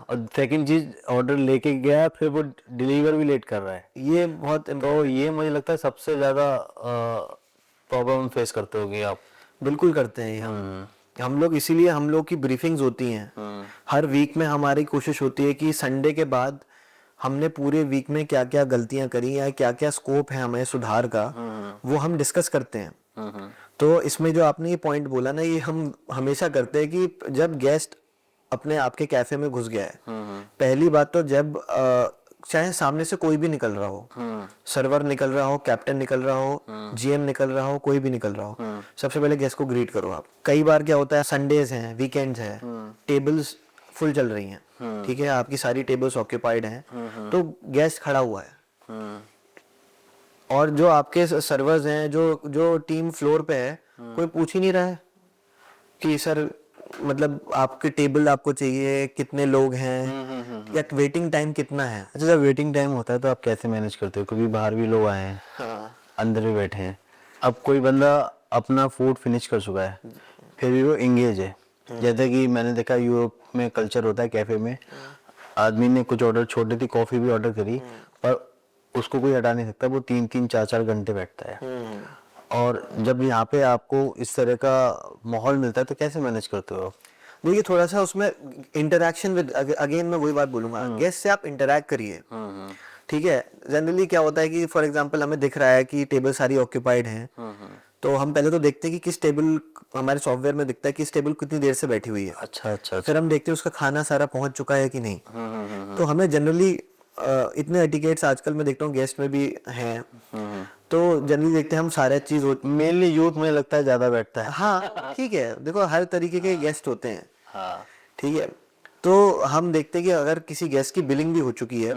और सेकंड चीज ऑर्डर लेके गया फिर वो डिलीवर भी लेट कर रहा है। ये बहुत तो ये मुझे लगता है सबसे ज्यादा प्रॉब्लम फेस करते होगे आप। बिल्कुल करते हैं हम लोग, इसीलिए हम लोग की ब्रीफिंग्स होती हैं हर वीक में। हमारी कोशिश होती है कि संडे के बाद हमने पूरे वीक में क्या क्या गलतियां करी या क्या क्या स्कोप है हमें सुधार का, वो हम डिस्कस करते हैं। तो इसमें जो आपने ये पॉइंट बोला ना, ये हम हमेशा करते हैं कि जब गेस्ट अपने आपके कैफे में घुस गया है, पहली बात तो जब चाहे सामने से कोई भी निकल रहा हो, सर्वर निकल रहा हो, कैप्टन निकल रहा हो, जीएम निकल रहा हो, कोई भी निकल रहा हो, सबसे पहले गेस्ट को ग्रीट करो आप। कई बार क्या होता है, संडेज हैं, वीकेंड्स हैं, टेबल्स फुल चल रही हैं, ठीक है, आपकी सारी टेबल्स ऑक्यूपाइड हैं, तो गेस्ट खड़ा हुआ है और जो आपके सर्वर्स हैं, जो टीम फ्लोर पे है, कोई पूछ ही नहीं रहा है कि सर मतलब आपके टेबल आपको चाहिए, कितने लोग हैं या वेटिंग टाइम कितना है। अच्छा, जब वेटिंग टाइम होता है तो आप कैसे मैनेज करते हो? क्योंकि बाहर भी लोग आए हैं, अंदर भी बैठे हैं। अब कोई बंदा अपना फूड फिनिश कर चुका है, फिर भी वो इंगेज है। जैसे कि मैंने देखा यूरोप में कल्चर होता है, कैफे में आदमी ने कुछ ऑर्डर, छोटी थी कॉफी भी ऑर्डर करी, पर उसको कोई हटा नहीं सकता, वो 3-3 4-4 घंटे बैठता है। और जब यहाँ पे आपको इस तरह का माहौल मिलता है तो कैसे मैनेज करते हो? देखिए, थोड़ा सा उसमें इंटरेक्शन विद, अगेन मैं वही बात बोलूंगा, गेस्ट से आप इंटरेक्ट करिए, ठीक है। जनरली क्या होता है कि फॉर एग्जांपल हमें दिख रहा है कि टेबल सारी ऑक्यूपाइड हैं, तो हम पहले तो देखते हैं कि किस टेबल, हमारे सॉफ्टवेयर में दिखता है कि इस टेबल कितनी देर से बैठी हुई है। अच्छा। फिर हम देखते हैं उसका खाना सारा पहुंच चुका है कि नहीं। तो हमें जनरली इतने एटिकेट्स आजकल मैं देखता हूँ गेस्ट में भी हैं, तो जनरली देखते हैं हम सारे चीज मेनली यूथ मुझे लगता है ज्यादा बैठता है। हाँ ठीक है, देखो हर तरीके के गेस्ट होते हैं, ठीक है। तो हम देखते हैं कि अगर किसी गेस्ट की बिलिंग भी हो चुकी है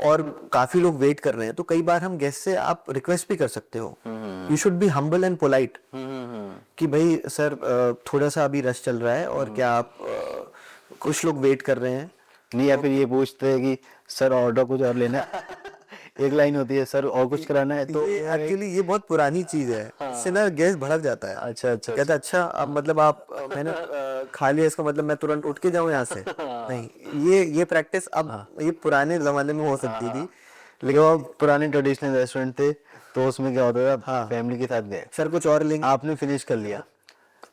और काफी लोग वेट कर रहे हैं, तो कई बार हम गेस्ट से आप रिक्वेस्ट भी कर सकते हो। You should be humble and polite कि भाई सर थोड़ा सा अभी रश चल रहा है और क्या आप कुछ लोग वेट कर रहे हैं। नहीं, या फिर ये पूछते हैं कि सर ऑर्डर कुछ और लेना है। एक लाइन होती है, सर और कुछ कराना है। तो एक्चुअली ये बहुत पुरानी चीज है, इससे ना गेस्ट भड़क जाता है। अच्छा। कहता है अच्छा, अब मतलब आप मैंने खा लिया, इसका मतलब मैं तुरंत उठ के जाऊं यहाँ से? नहीं, ये प्रैक्टिस अब ये पुराने जमाने में हो सकती थी, लेकिन वो पुराने ट्रेडिशनल रेस्टोरेंट थे, तो उसमें क्या होता था, फैमिली के साथ गए, सर कुछ और लेंगे, आपने फिनिश कर लिया,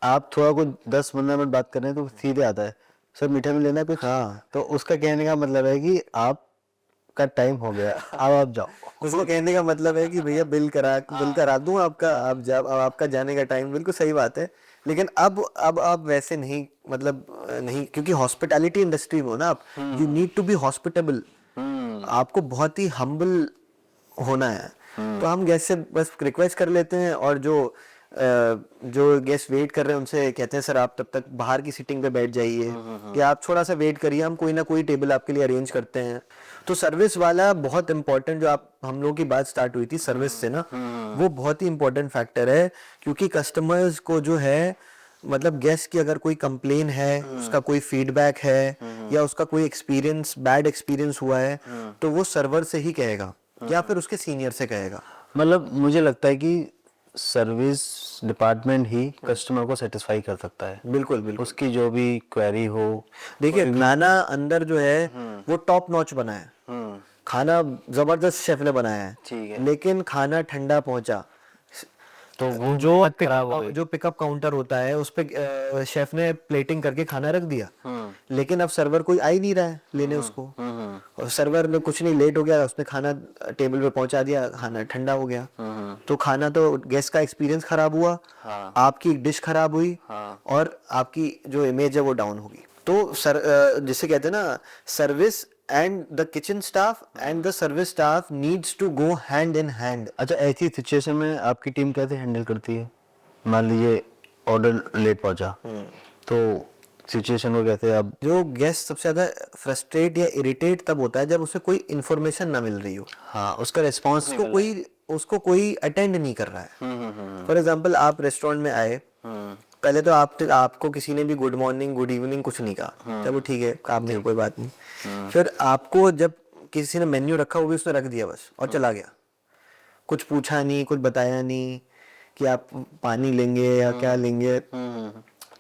आप थोड़ा कुछ 10-15 मिनट बात कर रहे हैं तो सीधे आता है, सर मीठे में लेना है कुछ। तो उसका कहने का मतलब है कि आप का टाइम हो गया, अब आप जाओ। उसको कहने का मतलब है कि भैया बिल करा दूं आपका, आप जब अब आपका जाने का टाइम। बिल्कुल सही बात है, लेकिन अब आप वैसे नहीं, मतलब नहीं, क्योंकि हॉस्पिटैलिटी इंडस्ट्री में हो ना आप, you need to be hospitable, आपको बहुत ही हम्बल होना है। तो हम गेस्ट से बस रिक्वेस्ट कर लेते हैं, और जो गेस्ट वेट कर रहे हैं उनसे कहते हैं सर आप तब तक बाहर की सीटिंग पे बैठ जाइए, या आप थोड़ा सा वेट करिए, हम कोई ना कोई टेबल आपके लिए अरेंज करते हैं। तो सर्विस वाला बहुत इंपॉर्टेंट, जो आप हम लोगों की बात स्टार्ट हुई थी सर्विस से ना, वो बहुत ही इंपॉर्टेंट फैक्टर है। क्योंकि कस्टमर्स को जो है, मतलब गेस्ट की अगर कोई कंप्लेन है, उसका कोई फीडबैक है, या उसका कोई एक्सपीरियंस, बैड एक्सपीरियंस हुआ है, तो वो सर्वर से ही कहेगा या फिर उसके सीनियर से कहेगा। मतलब मुझे लगता है कि सर्विस डिपार्टमेंट ही कस्टमर को सेटिस्फाई कर सकता है। बिल्कुल उसकी जो भी क्वेरी हो। देखिए, खाना अंदर जो है वो टॉप नॉच बना है, खाना जबरदस्त शेफ ने बनाया है, ठीक है, लेकिन खाना ठंडा पहुंचा, तो वो जो पिकअप काउंटर होता है उस पे शेफ ने प्लेटिंग करके खाना रख दिया, लेकिन अब सर्वर कोई आ ही नहीं रहा है लेने उसको, और सर्वर में कुछ नहीं, लेट हो गया, उसने खाना टेबल पे पहुंचा दिया, खाना ठंडा हो गया। तो खाना तो गेस्ट का एक्सपीरियंस खराब हुआ, आपकी डिश खराब हुई, और आपकी जो इमेज है वो डाउन होगी। तो जिसे कहते हैं ना, service and the kitchen staff and the service staff needs to go hand in hand. अच्छा, ऐसी सिचुएशन में आपकी टीम कैसे हैंडल करती है? मान लीजिए ऑर्डर लेट पहुंचा, तो सिचुएशन को कैसे आप? जो गेस्ट सबसे ज्यादा फ्रस्ट्रेट या इरिटेट तब होता है जब उसे कोई इन्फॉर्मेशन ना मिल रही हो, हाँ, उसका रिस्पॉन्स उसको कोई अटेंड नहीं कर रहा है। फॉर एग्जाम्पल, आप रेस्टोरेंट में आए, पहले तो आपको किसी ने भी गुड मॉर्निंग गुड इवनिंग कुछ नहीं कहा, चलो ठीक है, काम नहीं, कोई बात नहीं। फिर आपको जब किसी ने मेन्यू रखा, वो भी उसने रख दिया बस और चला गया, कुछ पूछा नहीं, कुछ बताया नहीं कि आप पानी लेंगे या क्या लेंगे।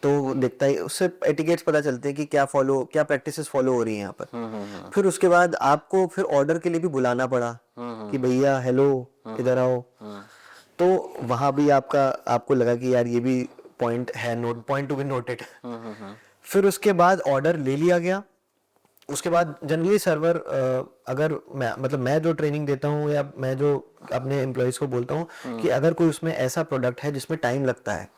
तो वो देखता है, उससे एटिकेट्स पता चलते हैं कि क्या प्रैक्टिसेस फॉलो हो रही हैं यहाँ पर। फिर उसके बाद आपको फिर ऑर्डर के लिए भी बुलाना पड़ा कि भैया हेलो, इधर आओ। तो वहां भी आपको लगा कि यार ये भी पॉइंट टू बी नोटेड। फिर उसके बाद ऑर्डर ले लिया गया। उसके बाद जनरली सर्वर, अगर मैं जो ट्रेनिंग देता हूँ या मैं जो अपने एम्प्लॉयज को बोलता हूँ कि अगर कोई उसमें ऐसा प्रोडक्ट है जिसमें टाइम लगता है,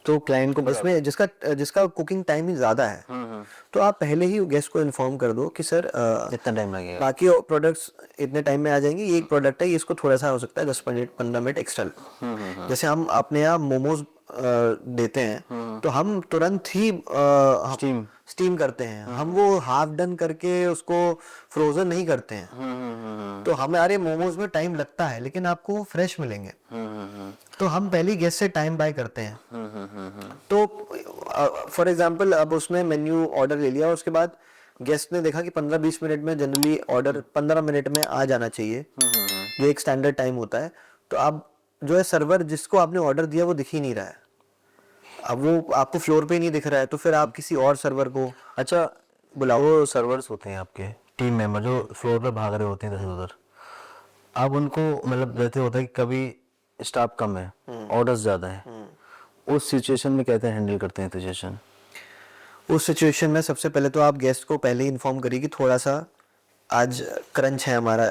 तो क्लाइंट को इसमें जिसका कुकिंग टाइम ही ज्यादा है, तो आप पहले ही गेस्ट को इन्फॉर्म कर दो कि सर इतना टाइम लगेगा, बाकी प्रोडक्ट्स इतने टाइम में आ जाएंगे, ये एक प्रोडक्ट है, ये इसको थोड़ा सा हो सकता है 10 मिनट 15 मिनट एक्स्ट्रा। जैसे हम अपने यहाँ मोमोज देते हैं, तो हम तुरंत ही स्टीम करते हैं, हम वो हाफ डन करके उसको फ्रोजन नहीं करते हैं। तो हमारे मोमोज में टाइम लगता है, लेकिन आपको फ्रेश मिलेंगे। तो हम पहले गेस्ट से टाइम बाय करते हैं। तो फॉर एग्जांपल, अब उसने मेन्यू ऑर्डर ले लिया, उसके बाद गेस्ट ने देखा कि 15-20 मिनट में, जनरली ऑर्डर 15 मिनट में आ जाना चाहिए, जो एक स्टैंडर्ड टाइम होता है। तो अब जो है, सर्वर जिसको आपने ऑर्डर दिया वो दिख ही नहीं रहा है, अब वो आपको फ्लोर पे ही नहीं दिख रहा है, तो फिर आप किसी और सर्वर को अच्छा बुलाओ। वो सर्वर्स होते हैं आपके टीम मेंबर जो फ्लोर पे भाग रहे होते हैं इधर उधर, आप उनको मतलब जैसे होता है कि कभी स्टाफ कम है, ऑर्डर्स ज़्यादा है, उस सिचुएशन में कैसे हैंडल करते हैं सिचुएशन? उस सिचुएशन में सबसे पहले तो आप गेस्ट को पहले ही इन्फॉर्म करिए कि थोड़ा सा आज क्रंच है हमारा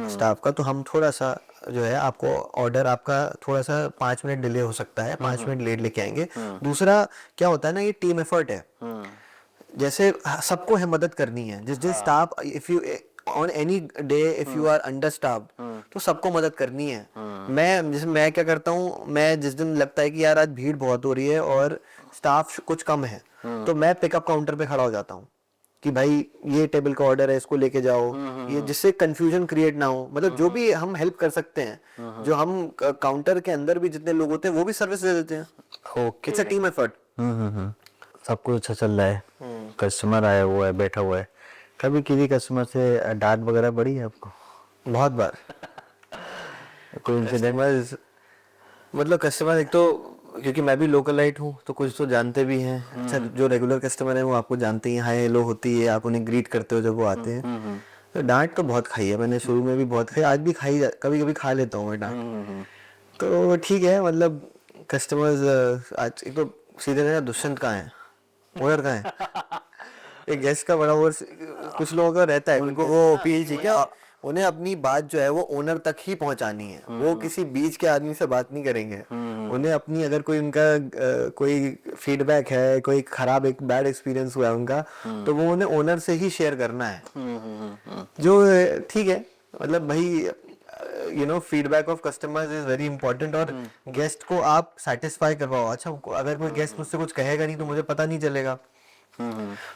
स्टाफ का, तो हम थोड़ा सा जो है, आपको ऑर्डर आपका थोड़ा सा 5 मिनट डिले हो सकता है, 5 मिनट लेट लेके आएंगे। दूसरा क्या होता है ना, ये टीम एफर्ट है। जैसे सबको है मदद करनी है, जिस staff, if you on any day if you are under staff, तो सबको मदद करनी है। मैं क्या करता हूँ, मैं जिस दिन लगता है कि यार आज भीड़ बहुत हो रही है और स्टाफ कुछ कम है, तो मैं पिकअप काउंटर पे खड़ा हो जाता हूँ कि भाई ये टेबल का ऑर्डर है, इसको लेके जाओ, ये जिससे कंफ्यूजन क्रिएट ना हो। मतलब जो भी हम हेल्प कर सकते हैं, जो हम काउंटर के अंदर भी जितने लोग होते हैं वो भी सर्विस दे देते हैं। Okay, it's a team effort. सब कुछ अच्छा चल रहा है, कस्टमर आया हुआ है, बैठा हुआ है, कभी किसी कस्टमर से डांट वगैरह पड़ी है आपको? बहुत बार। कोई इंसिडेंट? मतलब कस्टमर, एक तो क्योंकि मैं भी लोकलाइट हूँ, तो कुछ तो जानते भी हैं। अच्छा, जो रेगुलर कस्टमर है वो आपको जानते ही, हाय हेलो होती है, आप उन्हें ग्रीट करते हो जब वो आते हैं। तो डांट तो बहुत खाई है मैंने, शुरू में भी बहुत खाई, आज भी खाई, कभी कभी खा लेता हूँ मैं डांट। तो ठीक है, मतलब कस्टमर्स आज एक तो सीधे ना, दुष्यंत कहाँ है, ओनर कहाँ है, एक गेस्ट का बड़ा ओवर कुछ लोगों का रहता है, उनको वो अपील चाहिए, उन्हें अपनी बात जो है वो ओनर तक ही पहुंचानी है, वो किसी बीच के आदमी से बात नहीं करेंगे। उन्हें अपनी, अगर कोई उनका कोई फीडबैक है, कोई खराब एक बैड एक्सपीरियंस हुआ है उनका, तो वो उन्हें ओनर से ही शेयर करना है। जो ठीक है, मतलब भाई feedback of customers is very important, और गेस्ट को आप सेटिस्फाई करवाओ। अच्छा, अगर कोई गेस्ट मुझसे कुछ कहेगा नहीं तो मुझे पता नहीं चलेगा,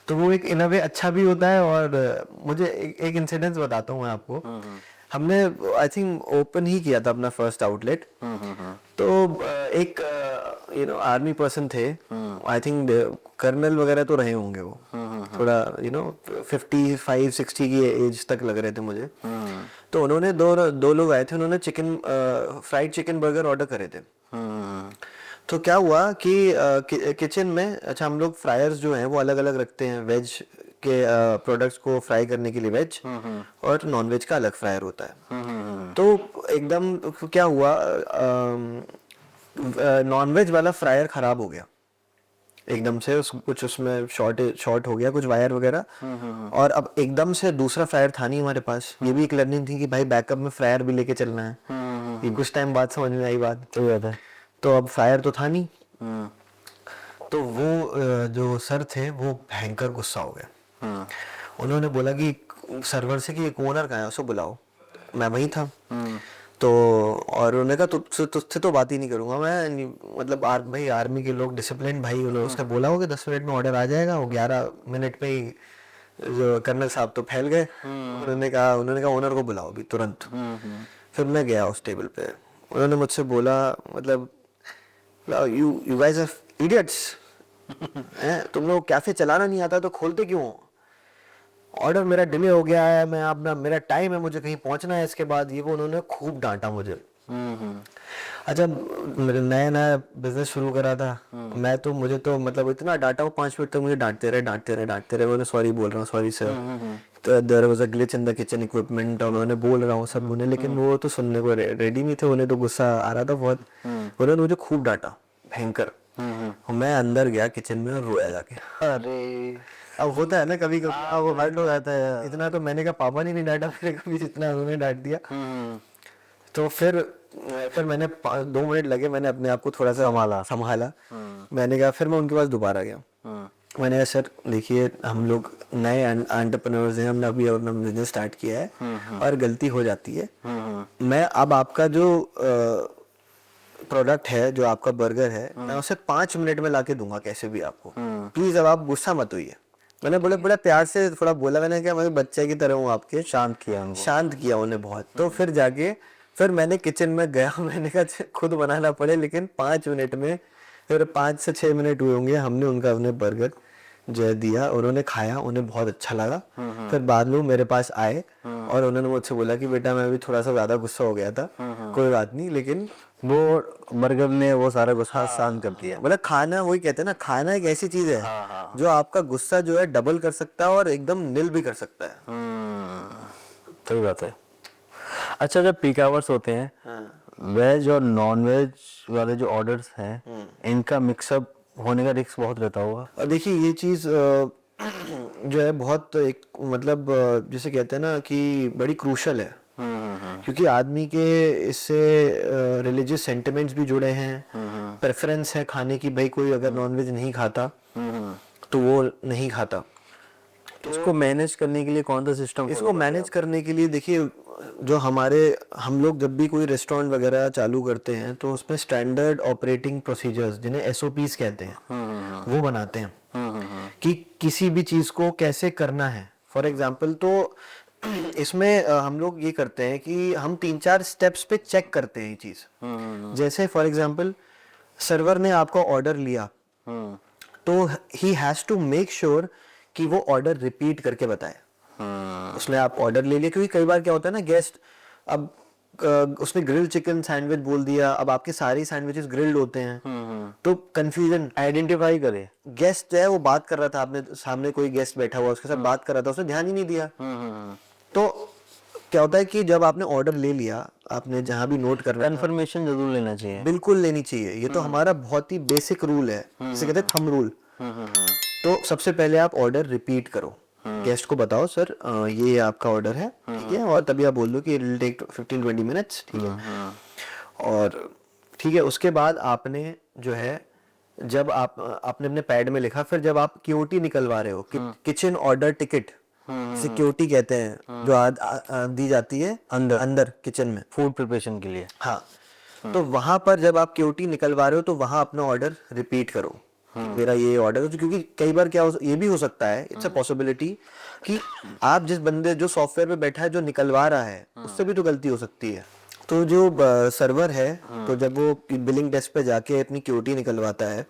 तो वो एक इन अ वे अच्छा भी होता है। और मुझे एक इंसिडेंस बताता हूँ मैं आपको। हमने आई थिंक ओपन ही किया था अपना फर्स्ट आउटलेट, तो एक आर्मी पर्सन थे, आई थिंक कर्नल वगैरह तो रहे होंगे वो, थोड़ा 55-60 की एज तक लग रहे थे मुझे। तो उन्होंने दो लोग आए थे, उन्होंने फ्राइड चिकन बर्गर ऑर्डर करे थे। तो क्या हुआ कि किचन में, अच्छा, हम लोग फ्रायर्स जो हैं वो अलग अलग रखते हैं, वेज के प्रोडक्ट्स को फ्राई करने के लिए वेज, और नॉन वेज का अलग फ्रायर होता है। तो एकदम क्या हुआ, नॉन वेज वाला फ्रायर खराब हो गया एकदम से, कुछ उसमें शॉर्ट हो गया, कुछ वायर वगैरह, और अब एकदम से दूसरा फ्रायर था नहीं हमारे पास। ये भी एक लर्निंग थी कि भाई बैकअप में फ्रायर भी लेके चलना है। ये कुछ टाइम बाद समझ में आई बात। तो याद है, तो अब फ्रायर तो था नहीं, तो वो जो सर थे वो भयंकर गुस्सा हो गए। उन्होंने बोला कि सर्वर से कि एक ओनर कहाँ है, उसको बुलाओ। मैं वही था। तो और उन्होंने कहा तुझसे तो बात ही नहीं करूंगा मैं, मतलब भाई आर्मी के लोग डिसिप्लिन भाई, उन्होंने उसका बोला हो कि 10 मिनट में ऑर्डर आ जाएगा, वो 11 मिनट में ही जो कर्नल साहब तो फैल गए। उन्होंने कहा ओनर को बुलाओ अभी तुरंत। फिर मैं गया उस टेबल पे, उन्होंने मुझसे बोला मतलब यू गाइस आर इडियट्स, तुम लोग कैफे चलाना नहीं आता तो खोलते क्यों हो? ऑर्डर मेरा डिले हो गया है, मैं अपना मेरा टाइम है, मुझे कहीं पहुंचना है इसके बाद, ये वो उन्होंने खूब डांटा मुझे। अच्छा, मेरे नया नया बिजनेस शुरू करा था मैं, तो मुझे तो मतलब इतना डांटा, वो 5 मिनट तक मुझे डांटते रहे। मैंने सॉरी बोल रहा हूँ, सॉरी सर, तो there was a glitch in the kitchen equipment, और उन्होंने बोल रहा हूँ सब उन्हें, लेकिन वो तो सुनने को रेडी नहीं थे, उन्हें तो गुस्सा आ रहा था बहुत। उन्होंने मुझे खूब डांटा भयंकर। मैं अंदर गया किचन में और रोया जाके। अरे अब होता है ना कभी कभी वो हर्ट हो जाता है, इतना तो मैंने कहा पापा ने नहीं डांटा मेरे कभी जितना उन्होंने डांट दिया। तो फिर मैंने 2 मिनट लगे, मैंने अपने आप को थोड़ा सा संभाला। मैंने कहा, फिर मैं उनके पास दोबारा गया। मैंने कहा सर देखिए, हम लोग नए एंटरप्रेन्योर्स हैं, हमने अभी अपना बिजनेस स्टार्ट किया है और गलती हो जाती है। मैं अब आपका जो प्रोडक्ट है, जो आपका बर्गर है, मैं उसे 5 मिनट में लाके दूंगा कैसे भी आपको, प्लीज अब आप गुस्सा मत होइए। मैंने बोला, बड़ा प्यार से थोड़ा बोला, मैंने क्या, मैं बच्चे की तरह हूँ आपके। शांत किया उन्हें बहुत। तो फिर जाके फिर मैंने किचन में गया, मैंने कहा खुद बनाना पड़े लेकिन 5 मिनट में, फिर 5 से 6 मिनट हुए होंगे, हमने उनका उन्हें बर्गर जो है दिया, उन्होंने खाया, उन्हें बहुत अच्छा लगा। फिर बाद में वो मेरे पास आए और उन्होंने मुझसे बोला कि बेटा मैं भी थोड़ा सा ज्यादा गुस्सा हो गया था, कोई बात नहीं, लेकिन वो बर्गर ने वो सारा गुस्सा शांत कर दिया। मतलब खाना, वही कहते हैं ना, खाना एक ऐसी चीज है जो आपका गुस्सा जो है डबल कर सकता है और एकदम निल भी कर सकता है। सही बात है। अच्छा, जब पीक आवर्स होते हैं, वेज और नॉन वेज वाले जो ऑर्डर्स हैं, इनका मिक्सअप होने का रिस्क बहुत रहता होगा। और देखिए ये चीज जो है बहुत एक मतलब जिसे कहते हैं ना कि बड़ी क्रूशल है, क्योंकि आदमी के इससे रिलीजियस सेंटिमेंट्स भी जुड़े हैं, प्रेफरेंस है खाने की, भाई कोई अगर नॉनवेज नहीं खाता तो वो नहीं खाता। तो इसको मैनेज करने के लिए कौन सा सिस्टम? इसको मैनेज करने के लिए देखिए, जो हम लोग जब भी कोई रेस्टोरेंट वगैरह चालू करते हैं तो उसमें स्टैंडर्ड ऑपरेटिंग प्रोसीजर्स, जिन्हें एसओपीज कहते हैं, वो बनाते हैं कि किसी भी चीज को कैसे करना है। फॉर एग्जाम्पल, तो इसमें हम लोग ये करते हैं कि हम 3-4 स्टेप्स पे चेक करते हैं ये चीज। जैसे फॉर एग्जाम्पल, सर्वर ने आपका ऑर्डर लिया तो ही हैज टू मेक श्योर कि वो ऑर्डर रिपीट करके बताए। उसने आप ऑर्डर ले लिया, क्योंकि कई बार क्या होता है ना, गेस्ट अब उसने ग्रिल्ड चिकन सैंडविच बोल दिया, अब आपके सारे सैंडविचेस ग्रिल्ड होते हैं, तो कंफ्यूजन आइडेंटिफाई करे। गेस्ट जो है वो बात कर रहा था, आपने सामने कोई गेस्ट बैठा हुआ उसके साथ बात कर रहा था, उसने ध्यान ही नहीं दिया। तो क्या होता है कि जब आपने ऑर्डर ले लिया, आपने जहां भी नोट करना, कंफर्मेशन जरूर लेना चाहिए। बिल्कुल लेनी चाहिए, ये तो हमारा बहुत ही बेसिक रूल है, जिसे कहते हैं थंब रूल। तो सबसे पहले आप ऑर्डर रिपीट करो, गेस्ट को बताओ सर ये आपका ऑर्डर है, ठीक है, और तभी आप बोल दो कि इट विल टेक 15-20 मिनट्स, ठीक है। और ठीक है, उसके बाद आपने जो है, जब आपने अपने पैड में लिखा, फिर जब आप क्यूटी निकलवा रहे हो, किचन ऑर्डर टिकट सिक्योरिटी कहते हैं, जो दी जाती है अंदर किचन में फूड प्रिपरेशन के लिए। हाँ, तो वहां पर जब आप क्यूटी निकलवा रहे हो तो वहां अपना ऑर्डर रिपीट करो, मेरा ये ऑर्डर है। क्योंकि कई बार ये भी हो सकता है, इट्स अ पॉसिबिलिटी कि आप जिस बंदे जो सॉफ्टवेयर पे बैठा है, जो निकलवा रहा है, उससे भी तो गलती हो सकती है। तो जो सर्वर है, तो जब वो बिलिंग डेस्क पे जाके अपनी क्यूटी निकलवाता है,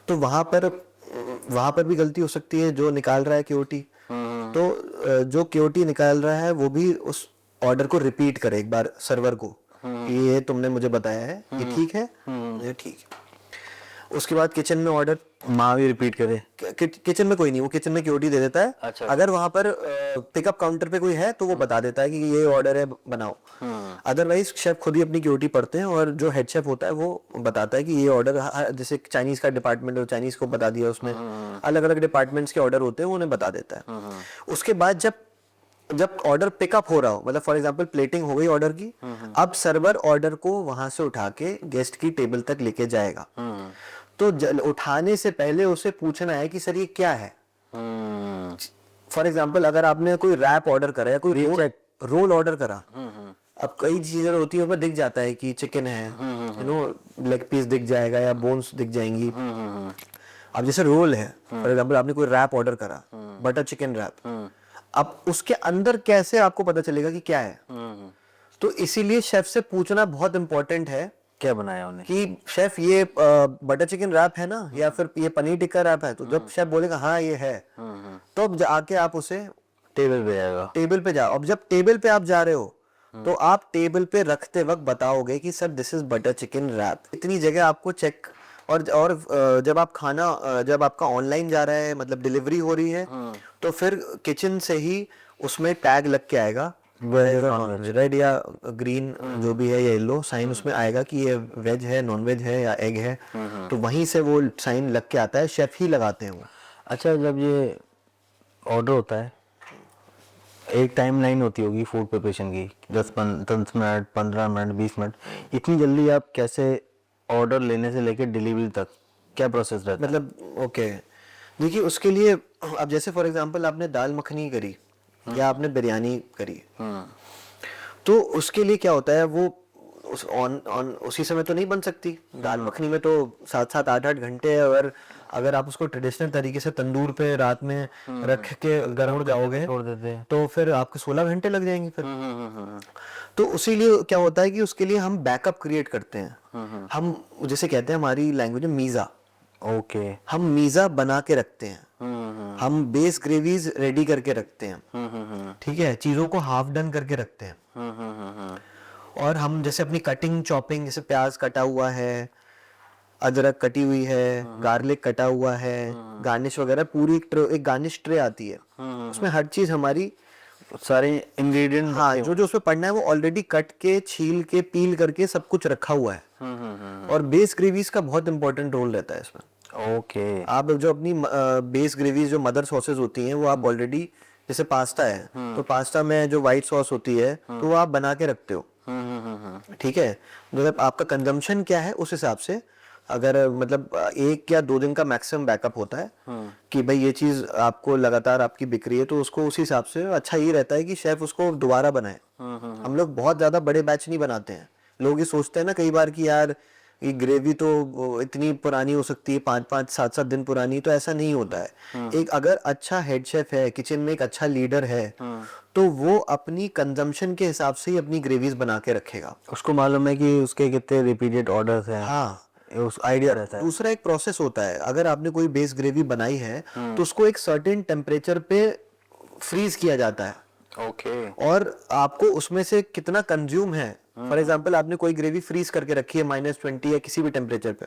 तो वहां पर भी गलती हो सकती है, जो निकाल रहा है क्यूटी। तो जो क्यूटी निकाल रहा है वो भी उस ऑर्डर को रिपीट करे एक बार सर्वर को, ये तुमने मुझे बताया है, ये ठीक है, ये ठीक है। उसके बाद किचन में ऑर्डर माँ भी रिपीट करे। किचन में कोई नहीं, वो किचन में क्यूटी दे देता है। अच्छा। अगर वहां पर पिकअप काउंटर पे कोई है तो वो बता देता है कि ये ऑर्डर है, बनाओ। अदरवाइज शेफ खुद ही अपनी क्यूटी पढ़ते हैं, और जो हेड शेफ होता है वो बताता है कि ये ऑर्डर, जैसे चाइनीज का डिपार्टमेंट है, चाइनीज को बता दिया उसने, अलग अलग डिपार्टमेंट्स के ऑर्डर होते हैं, वो उन्हें बता देता है। उसके बाद जब ऑर्डर पिकअप हो रहा हो, मतलब फॉर एग्जांपल प्लेटिंग हो गई ऑर्डर की, अब सर्वर ऑर्डर को वहां से उठा के गेस्ट की टेबल तक लेके जाएगा। तो उठाने से पहले उसे पूछना है कि सर ये क्या है। फॉर एग्जाम्पल अगर आपने कोई रैप ऑर्डर करा या कोई रोल ऑर्डर करा, अब कई चीजें होती है, ऊपर दिख जाता है कि चिकन है, यू नो लेग पीस दिख जाएगा या बोन्स दिख जाएंगी। अब जैसे रोल है, फॉर एग्जाम्पल आपने कोई रैप ऑर्डर करा, बटर चिकन रैप, अब उसके अंदर कैसे आपको पता चलेगा कि क्या है? तो इसीलिए शेफ से पूछना बहुत इंपॉर्टेंट है क्या बनाया उन्हें कि शेफ ये बटर चिकन रैप है ना, या फिर ये पनीर टिक्का रैप है? तो जब शेफ बोलेगा हाँ ये है, तो अब आके आप उसे टेबल पे जाएगा। टेबल पे जाओ। अब जब टेबल पे आप जा रहे हो तो आप टेबल पे रखते वक्त बताओगे कि sir this is butter chicken rap. इतनी जगह आपको चेक, और जब आप खाना जब आपका ऑनलाइन जा रहा है, मतलब डिलीवरी हो रही है, तो फिर किचन से ही उसमें टैग लग के आएगा, रेड या ग्रीन जो भी है, या येलो साइन उसमें आएगा कि ये वेज है, नॉन वेज है या एग है। तो वहीं से वो साइन लग के आता है, शेफ ही लगाते हैं वो। अच्छा, जब ये ऑर्डर होता है, एक टाइम लाइन होती होगी फूड प्रिपरेशन की, 10 मिनट, 15 मिनट, 20 मिनट, इतनी जल्दी आप कैसे ऑर्डर लेने से लेकर डिलीवरी तक क्या प्रोसेस रहता है? मतलब ओके, देखिए उसके लिए अब जैसे फॉर एग्जांपल आपने दाल मखनी करी या आपने बिरयानी करी, तो उसके लिए क्या होता है, वो उसी समय तो नहीं बन सकती। दाल मखनी में तो 7-7 8-8 घंटे है, और अगर आप उसको ट्रेडिशनल तरीके से तंदूर पे रात में रख के गरम जाओगे छोड़ देते हैं। तो फिर आपके 16 घंटे लग जाएंगे फिर। तो उसी लिए क्या होता है कि उसके लिए हम बैकअप क्रिएट करते हैं। हम जैसे कहते हैं हमारी लैंग्वेज में मीज़ा, ओके, हम मीज़ा बना के रखते हैं। हम बेस ग्रेवीज रेडी करके रखते हैं, ठीक है, चीज़ों को हाफ डन करके रखते हैं। और हम जैसे अपनी कटिंग चॉपिंग, जैसे प्याज कटा हुआ है, अदरक कटी हुई है, गार्लिक कटा हुआ है, गार्निश वगैरह, पूरी एक गार्निश ट्रे आती है, उसमें हर चीज हमारी, सारे इंग्रेडिएंट, हाँ, जो जो उसमें पड़ना है वो ऑलरेडी कट के, छील के, पील करके सब कुछ रखा हुआ है। और बेस ग्रेवीज का बहुत इंपॉर्टेंट रोल रहता है इसमें। ओके, आप जो अपनी बेस ग्रेवीज, जो मदर सॉसेज होती हैं, वो आप ऑलरेडी, जैसे पास्ता है तो पास्ता में जो व्हाइट सॉस होती है तो वो आप बना के रखते हो, ठीक है। मतलब आपका कंजम्पशन क्या है उस हिसाब से, अगर मतलब 1 या 2 दिन का मैक्सिमम बैकअप होता है कि भाई ये चीज आपको लगातार आपकी बिक रही है, तो उसको उस हिसाब से अच्छा ये रहता है कि शेफ उसको दोबारा बनाए। हम लोग बहुत ज्यादा बड़े बैच नहीं बनाते हैं। लोग ये सोचते हैं ना कई बार कि यार ये ग्रेवी तो इतनी पुरानी हो सकती है, 5-5 7-7 दिन पुरानी, तो ऐसा नहीं होता है। एक अगर अच्छा हेड शेफ है, किचन में एक अच्छा लीडर है, तो वो अपनी कंजम्पशन के हिसाब से ही अपनी ग्रेवीज बना के रखेगा। उसको मालूम है कि उसके कितने रिपीटेड ऑर्डर्स हैं, हाँ, उस आइडिया रहता है। दूसरा एक प्रोसेस होता है, अगर आपने कोई बेस ग्रेवी बनाई है तो उसको एक सर्टेन टेम्परेचर पे फ्रीज किया जाता है। ओके, और आपको उसमें से कितना कंज्यूम है, फॉर एग्जांपल आपने कोई ग्रेवी फ्रीज करके रखी है -20 या किसी भी टेम्परेचर पे,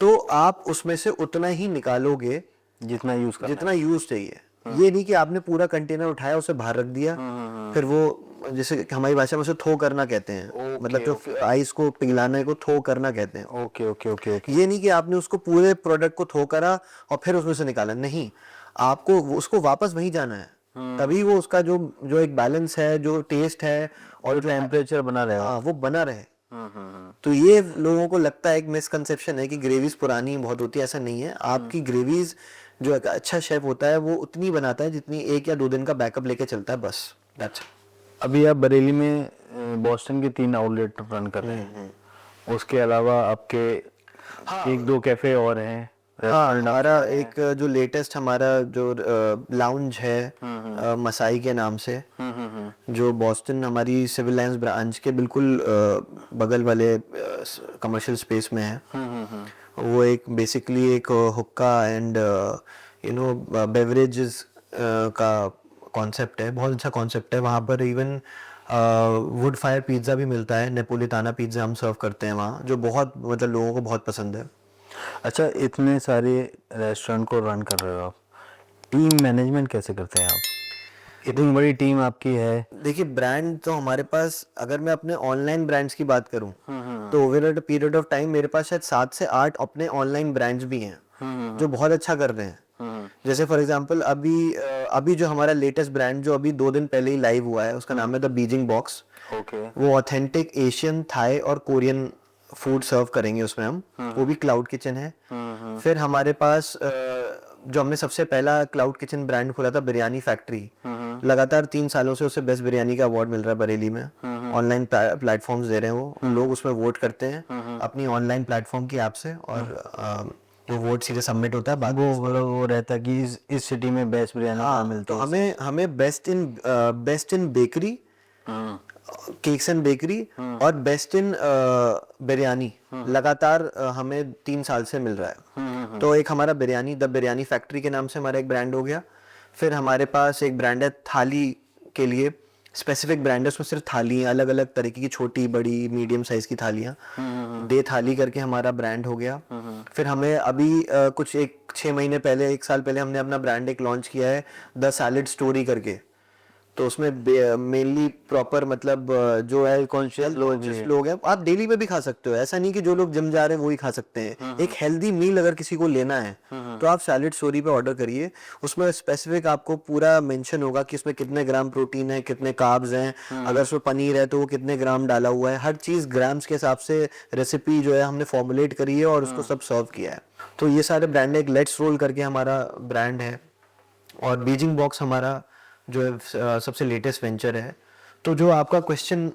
तो आप उसमें से उतना ही निकालोगे जितना यूज चाहिए। ये नहीं कि आपने पूरा कंटेनर उठाया, उसे बाहर रख दिया, फिर वो, जैसे हमारी भाषा में उसे थो करना कहते हैं, मतलब जो आइस को पिघलाने को थो करना कहते हैं। ओके ओके ओके ओके, ये नहीं कि आपने उसको पूरे प्रोडक्ट को थो करा और फिर उसमें से निकाला, नहीं, आपको उसको वापस वहीं जाना है, तभी वो उसका जो एक बैलेंस है, जो टेस्ट है और जो टेम्परेचर बना रहेगा, हाँ, वो बना रहे। तो ये लोगों को लगता है, एक मिसकंसेप्शन है कि ग्रेवीज पुरानी बहुत होती है, ऐसा नहीं है। आपकी ग्रेवीज, जो एक अच्छा शेफ होता है वो उतनी बनाता है जितनी 1 या 2 दिन का बैकअप लेके चलता है, बस दैट्स इट। अभी आप बरेली में बॉस्टन के 3 आउटलेट रन कर रहे हैं, उसके अलावा आपके 1-2 कैफे और हैं। हाँ, हमारा एक जो लेटेस्ट हमारा जो लाउंज है मसाई के नाम से, जो बॉस्टन हमारी सिविल लाइंस ब्रांच के बिल्कुल बगल वाले कमर्शियल स्पेस में है। वो एक बेसिकली एक हुक्का एंड बेवरेजेस का कॉन्सेप्ट है, बहुत अच्छा कॉन्सेप्ट है। वहाँ पर इवन वुड फायर पिज्ज़ा भी मिलता है, नेपोलिताना पिज्ज़ा हम सर्व करते हैं वहाँ, जो बहुत मतलब लोगों को बहुत पसंद है। अच्छा, इतने सारे रेस्टोरेंट को रन कर रहे हो आप, टीम मैनेजमेंट कैसे करते हैं आप? इतनी बड़ी टीम आपकी है। देखिए, ब्रांड तो हमारे पास, अगर मैं अपने ऑनलाइन ब्रांड्स की बात करूं तो over a period of time मेरे पास शायद 7 से 8 अपने ऑनलाइन ब्रांड्स भी हैं जो बहुत अच्छा कर रहे हैं। जैसे फॉर एग्जांपल अभी जो हमारा लेटेस्ट ब्रांड जो अभी 2 दिन पहले ही लाइव हुआ है, उसका नाम है द बीजिंग बॉक्स। ओके, वो ऑथेंटिक एशियन, थाई और कोरियन फूड सर्व करेंगे उसमें हम, वो भी क्लाउड किचन है। फिर हमारे पास जो हमने सबसे पहला क्लाउड किचन ब्रांड खोला था, बिरयानी फैक्ट्री, लगातार 3 सालों से उसे बेस्ट बिरयानी का अवार्ड मिल रहा है बरेली में। ऑनलाइन प्लेटफॉर्म्स दे रहे हैं वो लोग, उसमें वोट करते हैं अपनी ऑनलाइन प्लेटफॉर्म की ऐप से, और वो वोट सीधे सबमिट होता है। वो रहता है कि इस सिटी में बेस्ट बिरयानी कहाँ मिलती तो है। हमें best in bakery, cakes and bakery, और बेस्ट इन बिरयानी लगातार हमें 3 साल से मिल रहा है। तो एक हमारा बिरयानी, द बिरयानी फैक्ट्री के नाम से हमारा एक ब्रांड हो गया। फिर हमारे पास एक ब्रांड है थाली के लिए, स्पेसिफिक ब्रांड है, उसमें सिर्फ थाली, अलग अलग तरीके की, छोटी बड़ी मीडियम साइज की थालियाँ, दे थाली करके हमारा ब्रांड हो गया। फिर हमें अभी कुछ 6 महीने पहले, 1 साल पहले हमने अपना ब्रांड एक लॉन्च किया है, द सैलेड स्टोरी करके। तो उसमें मेनली प्रॉपर मतलब जो है कॉन्शियस लोग हैं, आप डेली में भी खा सकते हो, ऐसा नहीं कि जो लोग जिम जा रहे हैं वो ही खा सकते हैं। एक हेल्दी मील अगर किसी को लेना है तो आप सैलेड स्टोरी पे ऑर्डर करिए, उसमें स्पेसिफिक आपको पूरा मेंशन होगा कि उसमें कितने ग्राम प्रोटीन है, कितने कार्ब्स हैं, अगर उसमें पनीर है तो वो कितने ग्राम डाला हुआ है, हर चीज ग्राम्स के हिसाब से रेसिपी जो है हमने फॉर्मुलेट करी है और उसको सब सर्व किया है। तो ये सारे ब्रांड, एक लेट्स रोल करके हमारा ब्रांड है, और बीजिंग बॉक्स हमारा जो है सबसे लेटेस्ट वेंचर है। तो जो आपका क्वेश्चन,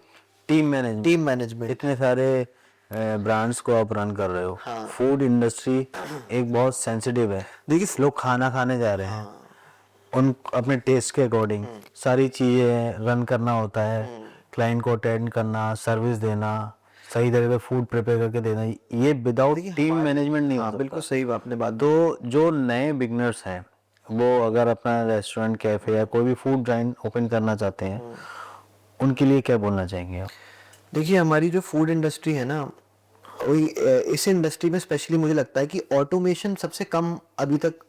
टीम मैनेजमेंट, इतने सारे ब्रांड्स को आप रन कर रहे हो। फूड इंडस्ट्री एक बहुत सेंसिटिव है। देखिए, लोग खाना खाने जा रहे हैं, उन अपने टेस्ट के अकॉर्डिंग सारी चीजें रन करना होता है, क्लाइंट को अटेंड करना, सर्विस देना, सही तरह से फूड प्रिपेयर करके देना, ये विदाउट टीम मैनेजमेंट नहीं हो सकता। बिल्कुल सही आपने बात। तो जो नए बिगनर्स हैं, वो अगर अपना रेस्टोरेंट, कैफे या कोई भी फूड जॉइंट ओपन करना चाहते हैं, उनके लिए क्या बोलना चाहेंगे आप? देखिए, हमारी जो फूड इंडस्ट्री है ना, वही इस इंडस्ट्री में स्पेशली मुझे लगता है कि ऑटोमेशन सबसे कम अभी तक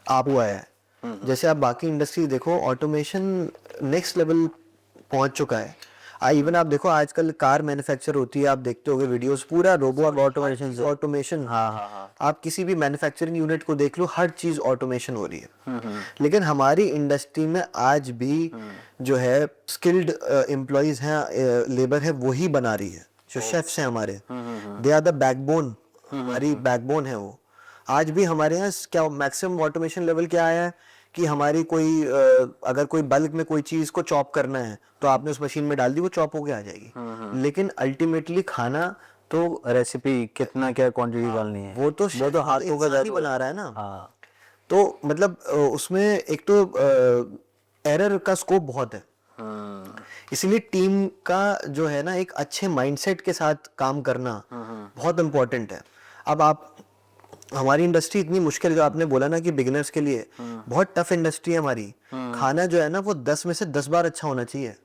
आप हुआ है। जैसे आप बाकी इंडस्ट्री देखो, ऑटोमेशन नेक्स्ट लेवल पहुंच चुका है। इवन आप देखो, आजकल कार मैन्युफैक्चर होती है, आप देखते होगे वीडियोस, पूरा रोबोट ऑटोमेशन। हाँ, आप किसी भी मैन्युफैक्चरिंग यूनिट को देख लो, हर चीज ऑटोमेशन हो रही है। लेकिन हमारी इंडस्ट्री में आज भी जो है स्किल्ड एम्प्लॉइज हैं, लेबर है, वही बना रही है। जो शेफ्स हैं हमारे, दे आर द बैकबोन, हमारी बैकबोन है वो। आज भी हमारे यहाँ क्या मैक्सिमम ऑटोमेशन लेवल क्या आया है कि हमारी कोई अगर कोई बल्क में कोई चीज को चॉप करना है तो आपने उस मशीन में डाल दी, वो चॉप होके आ जाएगी। लेकिन अल्टीमेटली खाना तो रेसिपी कितना क्या क्वांटिटी डालनी है, वो तो हाथों का जादू बना रहा है ना। हाँ। तो मतलब उसमें एक तो एरर का स्कोप बहुत है। इसलिए टीम का जो है ना, एक अच्छे माइंडसेट के साथ काम करना बहुत इंपॉर्टेंट है। अब आप, हमारी इंडस्ट्री इतनी मुश्किल है, जो आपने बोला ना कि बिगिनर्स के लिए बहुत टफ इंडस्ट्री है हमारी। खाना जो है ना, वो 10 में से 10 बार अच्छा होना चाहिए।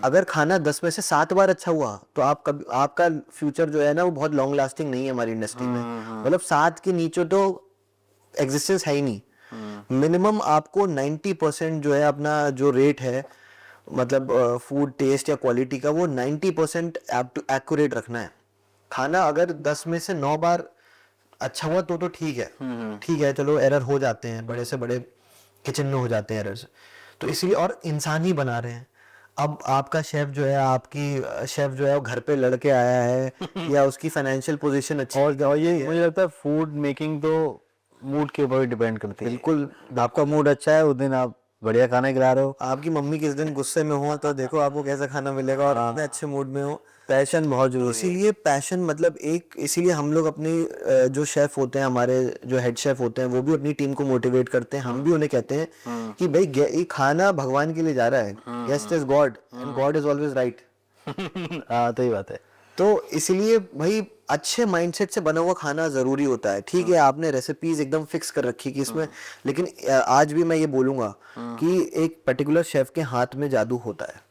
अगर खाना 10 में से 7 बार अच्छा हुआ तो आपका फ्यूचर जो है ना, वो बहुत लॉन्ग लास्टिंग नहीं है हमारी इंडस्ट्री में। मतलब 7 के नीचे तो एग्जिस्टेंस है ही नहीं। मिनिमम आपको 90% जो है अपना जो रेट है, मतलब फूड टेस्ट या क्वालिटी का, वो 90% एक्यूरेट रखना है। खाना अगर 10 में से 9 बार अच्छा हुआ तो ठीक है, ठीक है, चलो एरर हो जाते हैं, बड़े से बड़े किचन में हो जाते हैं एरर्स। तो इसीलिए, और इंसान ही बना रहे हैं। अब आपका शेफ जो है, आपकी शेफ जो है, वो घर पे लड़के आया है या उसकी फाइनेंशियल पोजीशन अच्छी, और ये मुझे लगता है फूड मेकिंग तो मूड के ऊपर डिपेंड करती है। बिल्कुल। आपका मूड अच्छा है, उस दिन आप बढ़िया खाना खिला रहे हो। आपकी मम्मी किस दिन गुस्से में हो तो देखो आपको कैसा खाना मिलेगा, और अपने अच्छे मूड में हो। पैशन बहुत जरूरी है। इसीलिए पैशन, मतलब एक, इसीलिए हम लोग अपनी जो शेफ होते हैं, हमारे जो हेड शेफ होते हैं, वो भी अपनी टीम को मोटिवेट करते हैं। हम भी उन्हें कहते हैं कि भाई ये खाना भगवान के लिए जा रहा है, yes it is God and God is always right. हाँ, तो ही बात है। तो इसलिए भाई अच्छे माइंडसेट से बना हुआ खाना जरूरी होता है। ठीक है, आपने रेसिपीज एकदम फिक्स कर रखी कि इसमें, लेकिन आज भी मैं ये बोलूंगा कि एक पर्टिकुलर शेफ के हाथ में जादू होता है।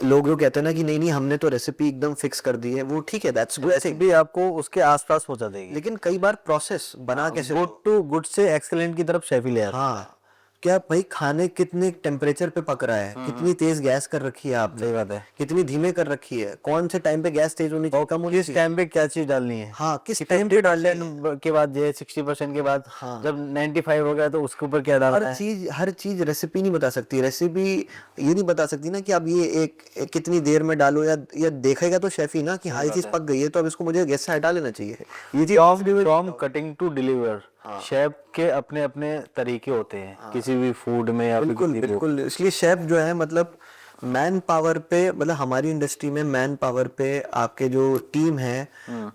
लोग जो कहते हैं ना कि नहीं हमने तो रेसिपी एकदम फिक्स कर दी है, वो ठीक है, दैट्स गुड, ऐसे भी आपको उसके आसपास पहुंचा देगी। लेकिन कई बार प्रोसेस बना कैसे, गुड टू गुड से एक्सीलेंट की तरफ शेफ ही ले आता है। हाँ, क्या भाई खाने कितने टेम्परेचर पे पक रहा है, कितनी तेज गैस कर रखी है आपने, सही बात है। कितनी धीमे कर रखी है, कौन से टाइम पे गैस तेज होनी चाहिए, कम होनी किस चाहिए, टाइम पे क्या चीज डालनी है, हाँ किस कि टाइम पे डालनी है। 50% के बाद ये 60% के बाद हाँ। जब 95 हो गया तो उसके ऊपर क्या डालना है। हर चीज रेसिपी नहीं बता सकती, रेसिपी ये नहीं बता सकती ना कि अब ये एक कितनी देर में डालो, या देखेगा तो शेफ ही ना कि हाँ ये चीज पक गई है तो अब इसको मुझे गैस से हटा लेना चाहिए। ये चीज from cutting to deliver, chef के अपने अपने तरीके होते हैं किसी भी फूड में या फिर बिल्कुल किसी भी। बिल्कुल, इसलिए शेफ जो है मतलब मैन पावर पे, मतलब हमारी इंडस्ट्री में मैन पावर पे आपके जो टीम है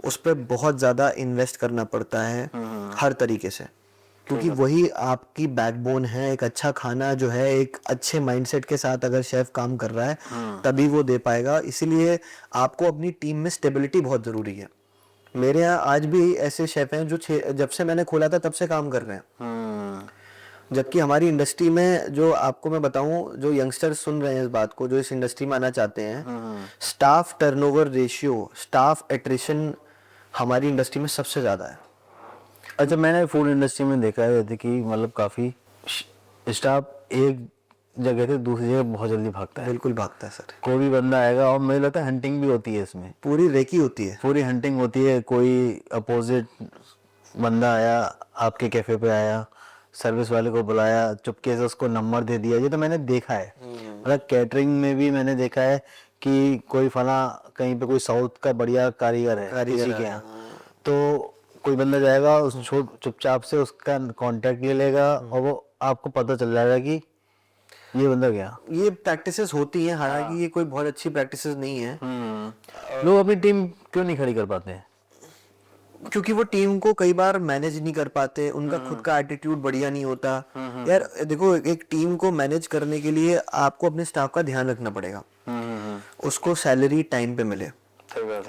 उस पे बहुत ज्यादा इन्वेस्ट करना पड़ता है हर तरीके से, क्योंकि वही आपकी बैकबोन है। एक अच्छा खाना जो है एक अच्छे माइंडसेट के साथ अगर शेफ काम कर रहा है तभी वो दे पाएगा। इसीलिए आपको अपनी टीम में स्टेबिलिटी बहुत जरूरी है। मेरे यहाँ आज भी ऐसे शेफ हैं जो जब से मैंने खोला था तब से काम कर रहे हैं, जबकि हमारी इंडस्ट्री में जो आपको मैं बताऊं, जो यंगस्टर्स सुन रहे हैं इस बात को, जो इस इंडस्ट्री में आना चाहते हैं, staff turnover ratio, staff attrition हमारी इंडस्ट्री में सबसे ज्यादा है। अच्छा, मैंने फूड इंडस्ट्री में देखा है जैसे कि मतलब काफी स्टाफ एक जगह से दूसरी जगह बहुत जल्दी भागता है। बिल्कुल भागता है सर, कोई भी बंदा आएगा, और मुझे लगता है हंटिंग भी होती है इसमें, पूरी रेकी होती है। पूरी हंटिंग होती है। कोई अपोजिट बंदा आया, आपके कैफे पे आया, सर्विस वाले को बुलाया, चुपके से उसको नंबर दे दिया। ये तो मैंने देखा है, मतलब कैटरिंग में भी मैंने देखा है कि कोई फला कहीं पे कोई साउथ का बढ़िया कारीगर है किसी के यहाँ, तो कोई बंदा जाएगा उस चुपचाप से उसका कांटेक्ट ले लेगा और वो आपको पता चल जाएगा कि ये बंदा गया। ये प्रैक्टिसेस होती हैं, हालांकि ये कोई बहुत अच्छी प्रैक्टिसेस नहीं है। लोग अपनी टीम क्यों नहीं खड़ी कर पाते हैं? क्योंकि वो टीम को कई बार मैनेज नहीं कर पाते, उनका खुद का एटीट्यूड बढ़िया नहीं होता। यार देखो, एक टीम को मैनेज करने के लिए आपको अपने स्टाफ का ध्यान रखना पड़ेगा, उसको सैलरी टाइम पे मिले,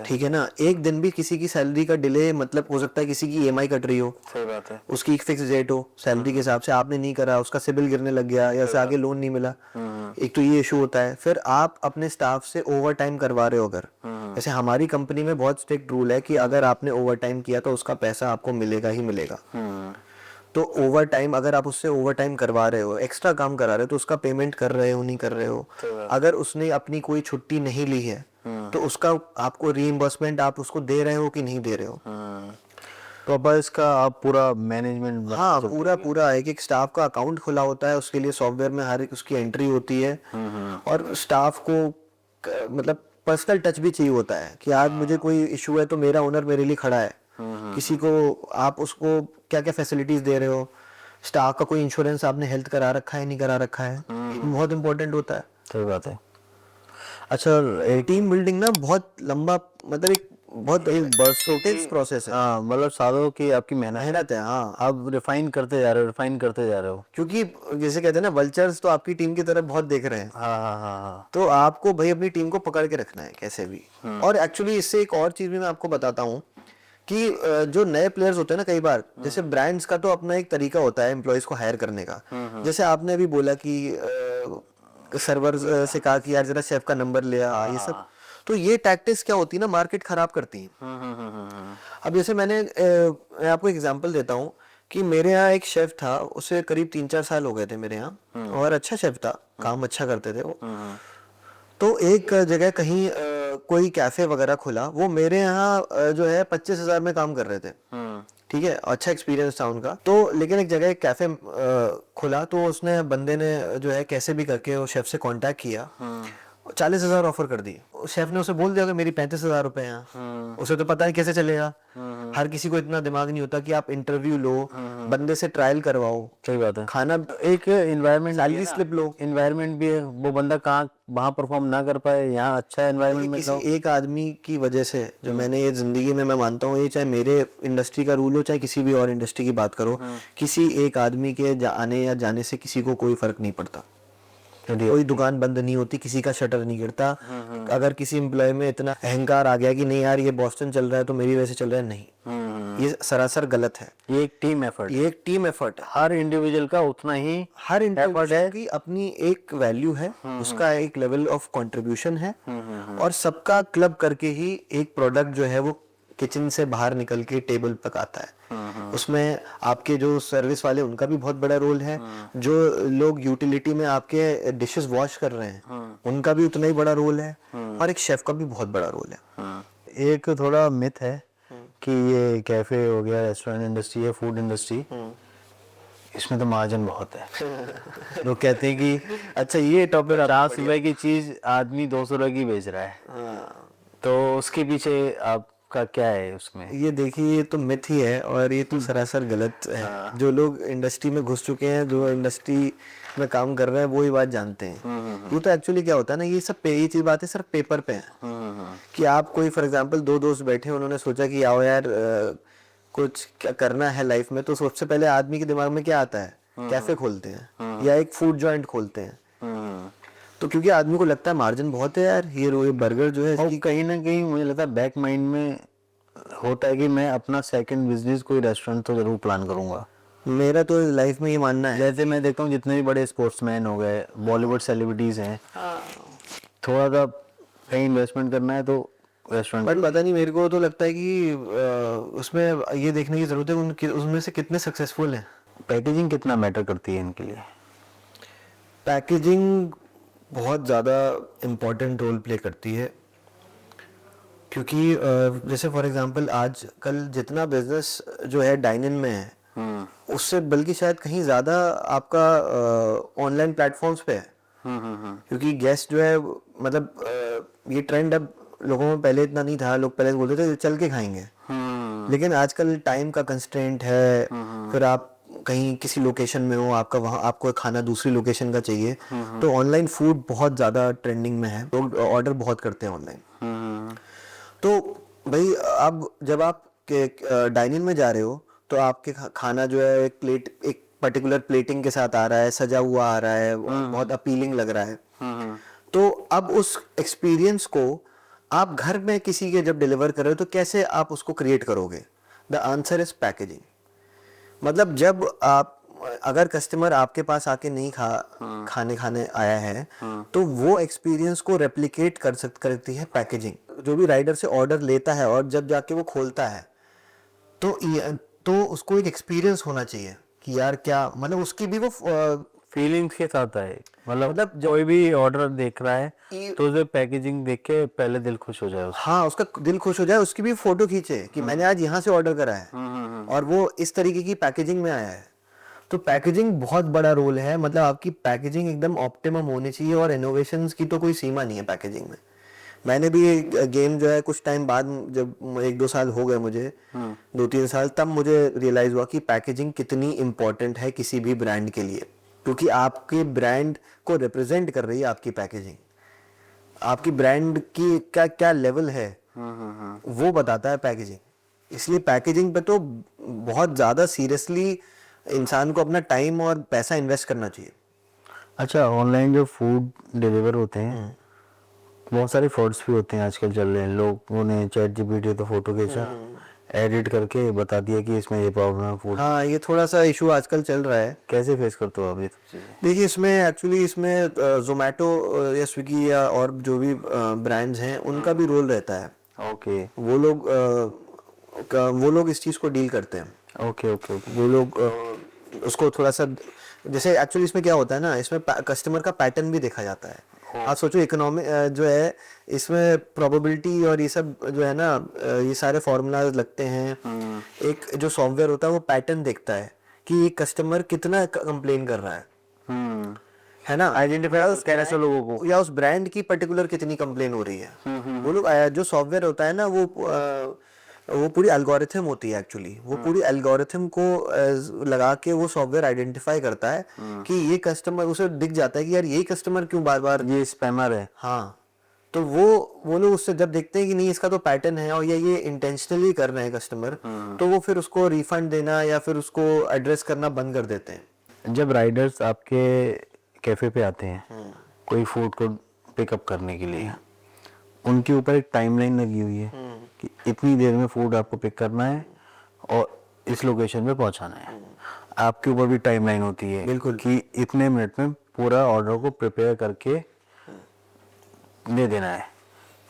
ठीक है ना। एक दिन भी किसी की सैलरी का डिले, मतलब हो सकता है किसी की ईएमआई कट रही हो, सही बात है, उसकी एक फिक्स डेट हो, सैलरी के हिसाब से आपने नहीं करा, उसका सिबिल गिरने लग गया या उसे आगे लोन नहीं मिला, एक तो ये इशू होता है। फिर आप अपने स्टाफ से ओवर टाइम करवा रहे हो, अगर जैसे हमारी कंपनी में बहुत स्ट्रिक्ट रूल है कि अगर आपने ओवर टाइम किया तो उसका पैसा आपको मिलेगा ही मिलेगा। तो ओवर टाइम, अगर आप उससे ओवर टाइम करवा रहे हो, एक्स्ट्रा काम करा रहे हो, तो उसका पेमेंट कर रहे हो नहीं कर रहे हो। अगर उसने अपनी कोई छुट्टी नहीं ली है तो उसका आपको रीइंबर्समेंट आप उसको दे रहे हो कि नहीं दे रहे हो। तो अब इसका आप पूरा मैनेजमेंट, हाँ, पूरा एक एक स्टाफ का अकाउंट खुला होता है, उसके लिए सॉफ्टवेयर में हर एक उसकी एंट्री होती है। और स्टाफ को मतलब पर्सनल टच भी चाहिए होता है कि आज मुझे कोई इशू है तो मेरा ओनर मेरे लिए खड़ा है। किसी को आप उसको क्या क्या फैसिलिटीज दे रहे हो, स्टाफ का कोई इंश्योरेंस आपने हेल्थ करा रखा है नहीं करा रखा है, बहुत इंपॉर्टेंट होता है। सही बात है। अच्छा, टीम बिल्डिंग ना बहुत लंबा, मतलब एक बरसों टेक्स प्रोसेस है, हाँ, मतलब सालों की आपकी मेहनत है। हाँ, आप रिफाइन करते जा रहे हो, रिफाइन करते जा रहे हो। क्योंकि जैसे कहते हैं ना, वल्चर्स तो आपकी टीम की तरफ बहुत देख रहे हैं। हाँ हाँ हाँ हाँ। तो आपको भाई अपनी टीम को पकड़ के रखना है कैसे भी। और एक्चुअली इससे एक और चीज भी मैं आपको बताता हूँ कि जो नए प्लेयर्स होते हैं ना, कई बार जैसे ब्रांड्स का तो अपना एक तरीका होता है एम्प्लॉयज को हायर करने का। जैसे आपने अभी बोला कि सर्वर से कहा कि यार जरा शेफ का नंबर ले आ, ये सब, तो ये टैक्टिक्स क्या होती है ना, मार्केट खराब करती हैं। अब जैसे मैं आपको एग्जांपल देता हूँ कि मेरे यहाँ एक शेफ था, उसे करीब 3-4 साल हो गए थे मेरे यहाँ, और अच्छा शेफ था, काम अच्छा करते थे वो। तो एक जगह कहीं कोई कैफे वगैरह खुला, वो मेरे यहाँ जो है 25,000 में काम कर रहे थे, ठीक है, अच्छा एक्सपीरियंस था उनका। तो लेकिन एक जगह एक कैफे खुला, तो उसने बंदे ने जो है कैसे भी करके वो शेफ से कांटेक्ट किया, 40,000 ऑफर कर दी। शेफ ने उसे बोल दिया कि मेरी 35,000 रुपए हैं। उसे तो पता है कैसे चलेगा, हर किसी को इतना दिमाग नहीं होता कि आप इंटरव्यू लो, बंदे से ट्रायल करवाओ, सही बात है। खाना, एक एनवायरनमेंट, सैलरी स्लिप लो, एनवायरनमेंट भी है। वो बंदा कहाँ वहाँ परफॉर्म ना कर पाए, यहाँ अच्छा एनवायरनमेंट में किसी एक आदमी की वजह से, जो मैंने ये जिंदगी में मैं मानता हूँ, ये चाहे मेरे इंडस्ट्री का रूल हो चाहे किसी भी और इंडस्ट्री की बात करो, किसी एक आदमी के आने या जाने से किसी को कोई फर्क नहीं पड़ता। कोई दुकान बंद नहीं होती, किसी का शटर नहीं गिरता। अगर किसी एम्प्लॉय में इतना अहंकार आ गया कि नहीं यार ये बॉस्टन चल रहा है तो मेरी वजह से चल रहा है, नहीं, ये सरासर गलत है। ये एक टीम एफर्ट, ये एक टीम एफर्ट है। हर इंडिविजुअल का उतना ही, हर इंडिविजुअल की अपनी एक वैल्यू है, उसका एक लेवल ऑफ कंट्रीब्यूशन है, और सबका क्लब करके ही एक प्रोडक्ट जो है वो किचन से बाहर निकल के टेबल तक आता है। उसमें आपके जो सर्विस वाले उनका भी बहुत बड़ा रोल है, जो लोग यूटिलिटी में आपके डिशेस वॉश कर रहे हैं उनका भी उतना ही बड़ा रोल है, और एक शेफ का भी बहुत बड़ा रोल है। एक थोड़ा मिथ है कि ये कैफे हो गया, रेस्टोरेंट इंडस्ट्री है, फूड इंडस्ट्री, इसमें तो मार्जिन बहुत है। लोग कहते हैं कि अच्छा, ये टॉपिक 50 रुपए की चीज आदमी 200 रुपए की बेच रहा है, तो उसके पीछे आपका क्या है उसमें? ये देखिए, ये तो मिथ ही है और ये तो सरासर गलत है। जो लोग इंडस्ट्री में घुस चुके हैं, जो इंडस्ट्री में काम कर रहे हैं, वो ही बात जानते हैं। वो तो एक्चुअली क्या होता है ना, ये सब ये चीज बातें सिर्फ पेपर पे है कि आप कोई फॉर एग्जांपल दो दोस्त बैठे, उन्होंने सोचा कि आओ यार कुछ क्या करना है लाइफ में, तो सबसे पहले आदमी के दिमाग में क्या आता है, कैफे खोलते हैं या एक फूड जॉइंट खोलते हैं। तो क्योंकि आदमी को लगता है मार्जिन बहुत है यार, ये बर्गर जो है और कहीं ना कहीं मुझे लगता है बैक माइंड में होता है कि मैं अपना सेकंड बिजनेस कोई रेस्टोरेंट तो जरूर प्लान करूंगा। मेरा तो लाइफ में ये मानना है। जैसे मैं देखता हूँ जितने भी बड़े स्पोर्ट्समैन हो गए, बॉलीवुड सेलिब्रिटीज हैं, थोड़ा सा कहीं इन्वेस्टमेंट करना है तो रेस्टोरेंट। बट पता नहीं, मेरे को तो लगता है कि उसमें ये देखने की जरूरत है उसमें से कितने सक्सेसफुल हैं। पैकेजिंग कितना मैटर करती है इनके लिए? पैकेजिंग बहुत ज़्यादा इम्पोर्टेंट रोल प्ले करती है, क्योंकि जैसे फॉर एग्जांपल आज कल जितना बिजनेस जो है डाइन इन में है, उससे बल्कि शायद कहीं ज़्यादा आपका ऑनलाइन प्लेटफॉर्म्स पे है। क्योंकि गेस्ट जो है, मतलब ये ट्रेंड अब लोगों में पहले इतना नहीं था, लोग पहले बोलते थे चल के खाएंगे, लेकिन आजकल टाइम का कंस्ट्रेंट है, फिर आप कहीं किसी लोकेशन में हो, आपका वहाँ आपको खाना दूसरी लोकेशन का चाहिए, तो ऑनलाइन फूड बहुत ज़्यादा ट्रेंडिंग में है, लोग ऑर्डर बहुत करते हैं ऑनलाइन। तो भाई अब जब आप डाइनिंग में जा रहे हो, तो आपके खाना जो है एक पर्टिकुलर प्लेटिंग के साथ आ रहा है, सजा हुआ आ रहा है, बहुत अपीलिंग लग रहा है। तो अब उस एक्सपीरियंस को आप घर में किसी के जब डिलीवर कर रहे हो, तो कैसे आप उसको क्रिएट करोगे? The answer is packaging. मतलब जब आप, अगर कस्टमर आपके पास आके नहीं खाने आया है, तो वो एक्सपीरियंस को रेप्लिकेट करती है पैकेजिंग। जो भी राइडर से ऑर्डर लेता है और जब जाके वो खोलता है, तो उसको एक एक्सपीरियंस होना चाहिए कि यार क्या, मतलब उसकी भी वो फीलिंग्स के साथ आए। मतलब कोई भी ऑर्डर देख रहा है तो उसे पैकेजिंग देख के पहले दिल खुश हो जाए उसका। हाँ, उसका दिल खुश हो जाए, उसकी भी फोटो खींचे कि मैंने आज यहाँ से ऑर्डर करा है और वो इस तरीके की पैकेजिंग में आया है। तो पैकेजिंग बहुत बड़ा रोल है, मतलब आपकी पैकेजिंग एकदम ऑप्टिमम होनी चाहिए, और इनोवेशंस की तो कोई सीमा नहीं है पैकेजिंग में। मैंने भी गेम जो है कुछ टाइम बाद, जब 1-2 साल हो गए मुझे, 2-3 साल, तब मुझे रियलाइज हुआ कि पैकेजिंग कितनी इंपॉर्टेंट है किसी भी ब्रांड के लिए, क्योंकि आपके ब्रांड को रिप्रेजेंट कर रही है आपकी पैकेजिंग। आपकी ब्रांड की क्या क्या लेवल है वो बताता है पैकेजिंग। इसलिए पैकेजिंग पे तो बहुत ज़्यादा सीरियसली इंसान को अपना टाइम और पैसा इन्वेस्ट करना चाहिए। अच्छा, ऑनलाइन जो फूड डिलीवर होते हैं, बहुत सारे फ्रॉड्स भी होते हैं आजकल चल रहे हैं। लोगों ने चैट जीपीटी तो फोटो खींचा, एडिट करके बता दिया कि इसमें ये प्रॉब्लम है फूड। हाँ, ये थोड़ा सा इशू आजकल चल रहा है। कैसे फेस करते हो आप ये सब चीजें? देखिए, इसमें जोमेटो या स्विगी या और जो भी ब्रांड्स हैं, उनका भी रोल रहता है। ओके, वो लोग इस चीज़ को डील करते हैं। Okay okay okay. वो लोग उसको थोड़ा सा, जैसे एक्चुअली इसमें क्या होता है ना, इसमें कस्टमर का पैटर्न भी देखा जाता है। आप सोचो, इकोनॉमिक जो है, इसमें प्रोबेबिलिटी और ये सब जो है ना, ये सारे फॉर्मूलाज लगते हैं। एक जो सॉफ्टवेयर होता है वो पैटर्न देखता है कि ये कस्टमर कितना कंप्लेन कर रहा है ना, आइडेंटिफाई करना चाहिए लोगों को, या उस ब्रांड की पर्टिकुलर कितनी कंप्लेन हो रही है। वो लोग, जो सॉफ्टवेयर होता है ना, वो पूरी एल्गोरिथम होती है एक्चुअली। वो पूरी एल्गोरिथम को लगा के वो सॉफ्टवेयर आइडेंटिफाई करता है कि ये कस्टमर, उसे दिख जाता है कि यार यही कस्टमर क्यों बार बार ये स्पैमर है। हाँ, तो वो लोग उससे जब देखते हैं कि नहीं, इसका तो पैटर्न है और ये इंटेंशनली कर रहे हैं कस्टमर, तो वो फिर उसको रिफंड देना या फिर उसको एड्रेस करना बंद कर देते हैं। जब राइडर्स आपके कैफे पे आते हैं कोई फूड को पिकअप करने के लिए, उनके ऊपर एक टाइमलाइन लगी हुई है कि इतनी देर में फूड आपको पिक करना है और इस लोकेशन पे पहुंचाना है। आपके ऊपर भी टाइमलाइन होती है बिल्कुल, कि इतने मिनट में पूरा ऑर्डर को प्रिपेयर करके दे देना है।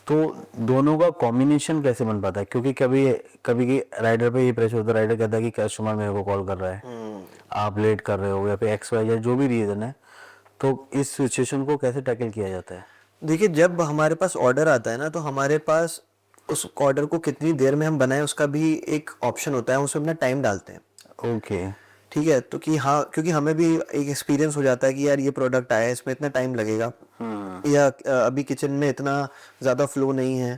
तो दोनों का कॉम्बिनेशन कैसे बन पाता है? क्योंकि कभी कभी की राइडर पे ये प्रेशर होता है, राइडर कहता है कि कस्टमर मेरे को कॉल कर रहा है, आप लेट कर रहे हो, या फिर एक्स वाई या जो भी रीजन है, तो इस सिचुएशन को कैसे टैकल किया जाता है? देखिए, जब हमारे पास ऑर्डर आता है ना, तो हमारे पास उस ऑर्डर को कितनी देर में हम बनाएं उसका भी एक ऑप्शन होता है, उसमें अपना टाइम डालते हैं। ओके। ठीक है, तो कि हाँ, क्योंकि हमें भी एक एक्सपीरियंस हो जाता है कि यार ये प्रोडक्ट आया है, इसमें इतना टाइम लगेगा, या अभी किचन में इतना ज़्यादा फ्लो नहीं है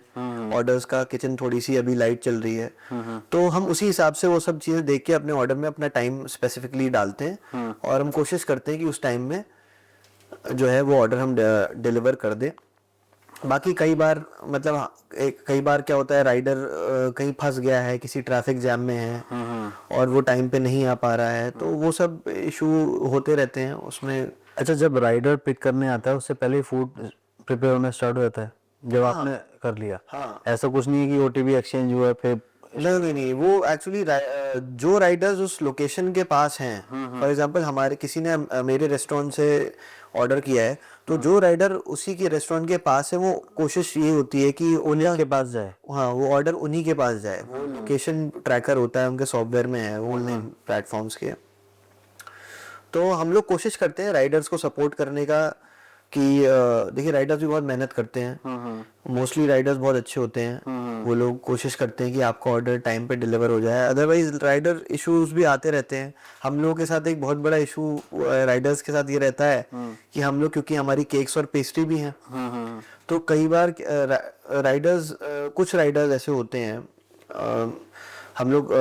ऑर्डर्स का, किचन थोड़ी सी अभी लाइट चल रही है, तो हम उसी हिसाब से वो सब चीज़ें देख के अपने ऑर्डर में अपना टाइम स्पेसिफिकली डालते हैं, और हम कोशिश करते हैं कि उस टाइम में जो है वो ऑर्डर हम डिलीवर कर दें। बाकी कई बार मतलब कई बार क्या होता है, राइडर कहीं फंस गया है, किसी ट्रैफिक जैम में है और वो टाइम पे नहीं आ पा रहा है, तो वो सब इशू होते रहते हैं उसमें। अच्छा, जब राइडर पिक करने आता है उससे पहले फूड प्रिपेयर होना स्टार्ट हो जाता है जब आपने कर लिया? हाँ। ऐसा कुछ नहीं है कि ओटीपी एक्सचेंज हुआ फिर? नहीं, वो एक्चुअली जो राइडर्स उस लोकेशन के पास हैं, फॉर एग्जांपल हमारे किसी ने मेरे रेस्टोरेंट से ऑर्डर किया है, तो जो राइडर उसी के रेस्टोरेंट के पास है, वो कोशिश ये होती है कि उन्हीं के पास जाए। हाँ, वो ऑर्डर उन्हीं के पास जाए। वो लोकेशन ट्रैकर होता है उनके सॉफ्टवेयर में है, वो ऑनलाइन प्लेटफॉर्म्स के। तो हम लोग कोशिश करते हैं राइडर्स को सपोर्ट करने का कि देखिए, राइडर्स भी बहुत मेहनत करते हैं, मोस्टली राइडर्स बहुत अच्छे होते हैं, वो लोग कोशिश करते हैं कि आपका ऑर्डर टाइम पे डिलीवर हो जाए। अदरवाइज राइडर इश्यूज भी आते रहते हैं। हम लोगों के साथ एक बहुत बड़ा इशू राइडर्स के साथ ये रहता है कि हम लोग, क्योंकि हमारी केक्स और पेस्ट्री भी हैं, तो कई बार राइडर्स कुछ राइडर्स ऐसे होते हैं, हम लोग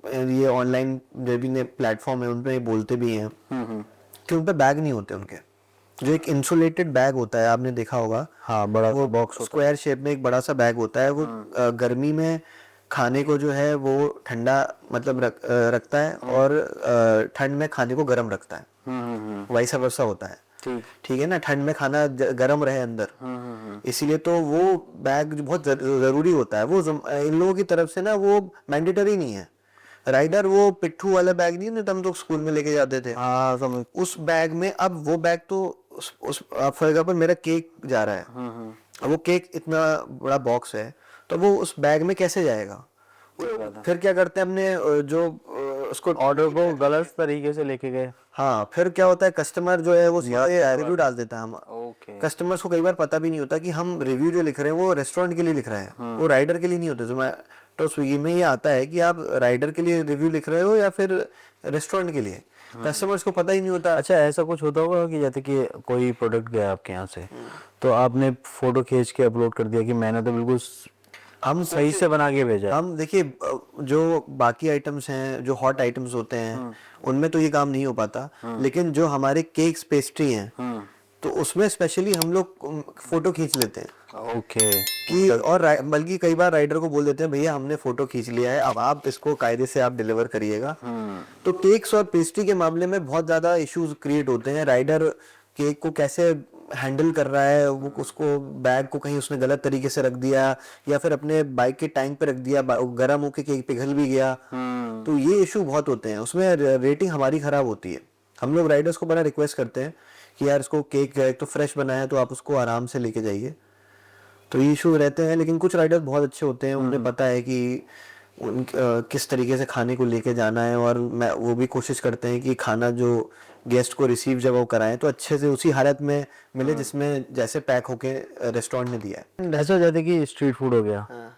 ये ऑनलाइन जो भी प्लेटफॉर्म है उन पे बोलते भी हैं कि उन पे बैग नहीं होते उनके, जो एक इंसुलेटेड बैग होता है, आपने देखा होगा। हाँ, बड़ा वो बॉक्स स्क्वायर शेप में एक बड़ा सा बैग होता है, वो गर्मी में खाने को जो है वो ठंडा मतलब रखता है, और ठंड में खाने को गर्म रखता है, वैसा वैसा होता है। ठीक है ना, ठंड में खाना गर्म रहे अंदर, इसीलिए तो वो बैग बहुत जरूरी होता है। वो इन लोगों की तरफ से ना वो मैंडेटरी नहीं है। राइडर वो पिट्ठू वाला बैग नहीं है, हम तो स्कूल में लेके जाते थे, हाँ समझ। उस बैग में, अब वो बैग तो फॉर एग्जाम्पल मेरा केक जा रहा है, अब वो केक इतना बड़ा बॉक्स है, तो वो उस बैग में कैसे जाएगा? फिर क्या करते हैं, हमने जो उसको ऑर्डर को गलत तरीके से लेके गए। हाँ, फिर क्या होता है, कस्टमर जो है वो रिव्यू डाल देता है। हम ओके। कस्टमर्स को कई बार पता भी नहीं होता कि हम रिव्यू जो लिख रहे हैं वो रेस्टोरेंट के लिए लिख रहे हैं, वो राइडर के लिए नहीं होते। तो स्विगी में ये आता है कि आप राइडर के लिए रिव्यू लिख रहे हो या फिर रेस्टोरेंट के लिए, कस्टमर्स को पता ही नहीं होता। अच्छा, ऐसा कुछ होता होगा कि जैसे कि कोई प्रोडक्ट गया आपके यहाँ से, तो आपने फोटो खींच के अपलोड कर दिया कि मैंने तो बिल्कुल हम सही से बना के भेजा है। हम देखिए, जो बाकी आइटम्स हैं, जो हॉट आइटम्स होते हैं, उनमें तो ये काम नहीं हो पाता, लेकिन जो हमारे केक्स पेस्ट्री हैं, तो उसमें स्पेशली हम लोग फोटो खींच लेते हैं। ओके। कि और बल्कि कई बार राइडर को बोल देते हैं, भैया हमने फोटो खींच लिया है, अब आप इसको कायदे से आप डिलीवर करिएगा। तो केक्स और पेस्ट्री के मामले में बहुत ज्यादा इश्यूज क्रिएट होते हैं। राइडर केक को कैसे हैंडल कर रहा है, वो उसको बैग को कहीं उसने गलत तरीके से रख दिया, या फिर अपने बाइक के टैंक पे रख दिया, गर्म होके केक पिघल भी गया, तो ये इशू बहुत होते हैं। उसमें रेटिंग हमारी खराब होती है। हम लोग राइडर्स को बड़ा रिक्वेस्ट करते हैं कि यार इसको केक एक तो फ्रेश बनाया है, तो आप उसको आराम से लेके जाइए। तो ये इशू रहते हैं, लेकिन कुछ राइडर्स बहुत अच्छे होते हैं, उन्हें पता है कि किस तरीके से खाने को लेके जाना है, और वो भी कोशिश करते हैं कि खाना जो गेस्ट को रिसीव जब वो कराएं तो अच्छे से उसी हालत में मिले जिसमें जैसे पैक होके रेस्टोरेंट ने दिया है। ऐसा हो जाता है कि स्ट्रीट फूड हो गया,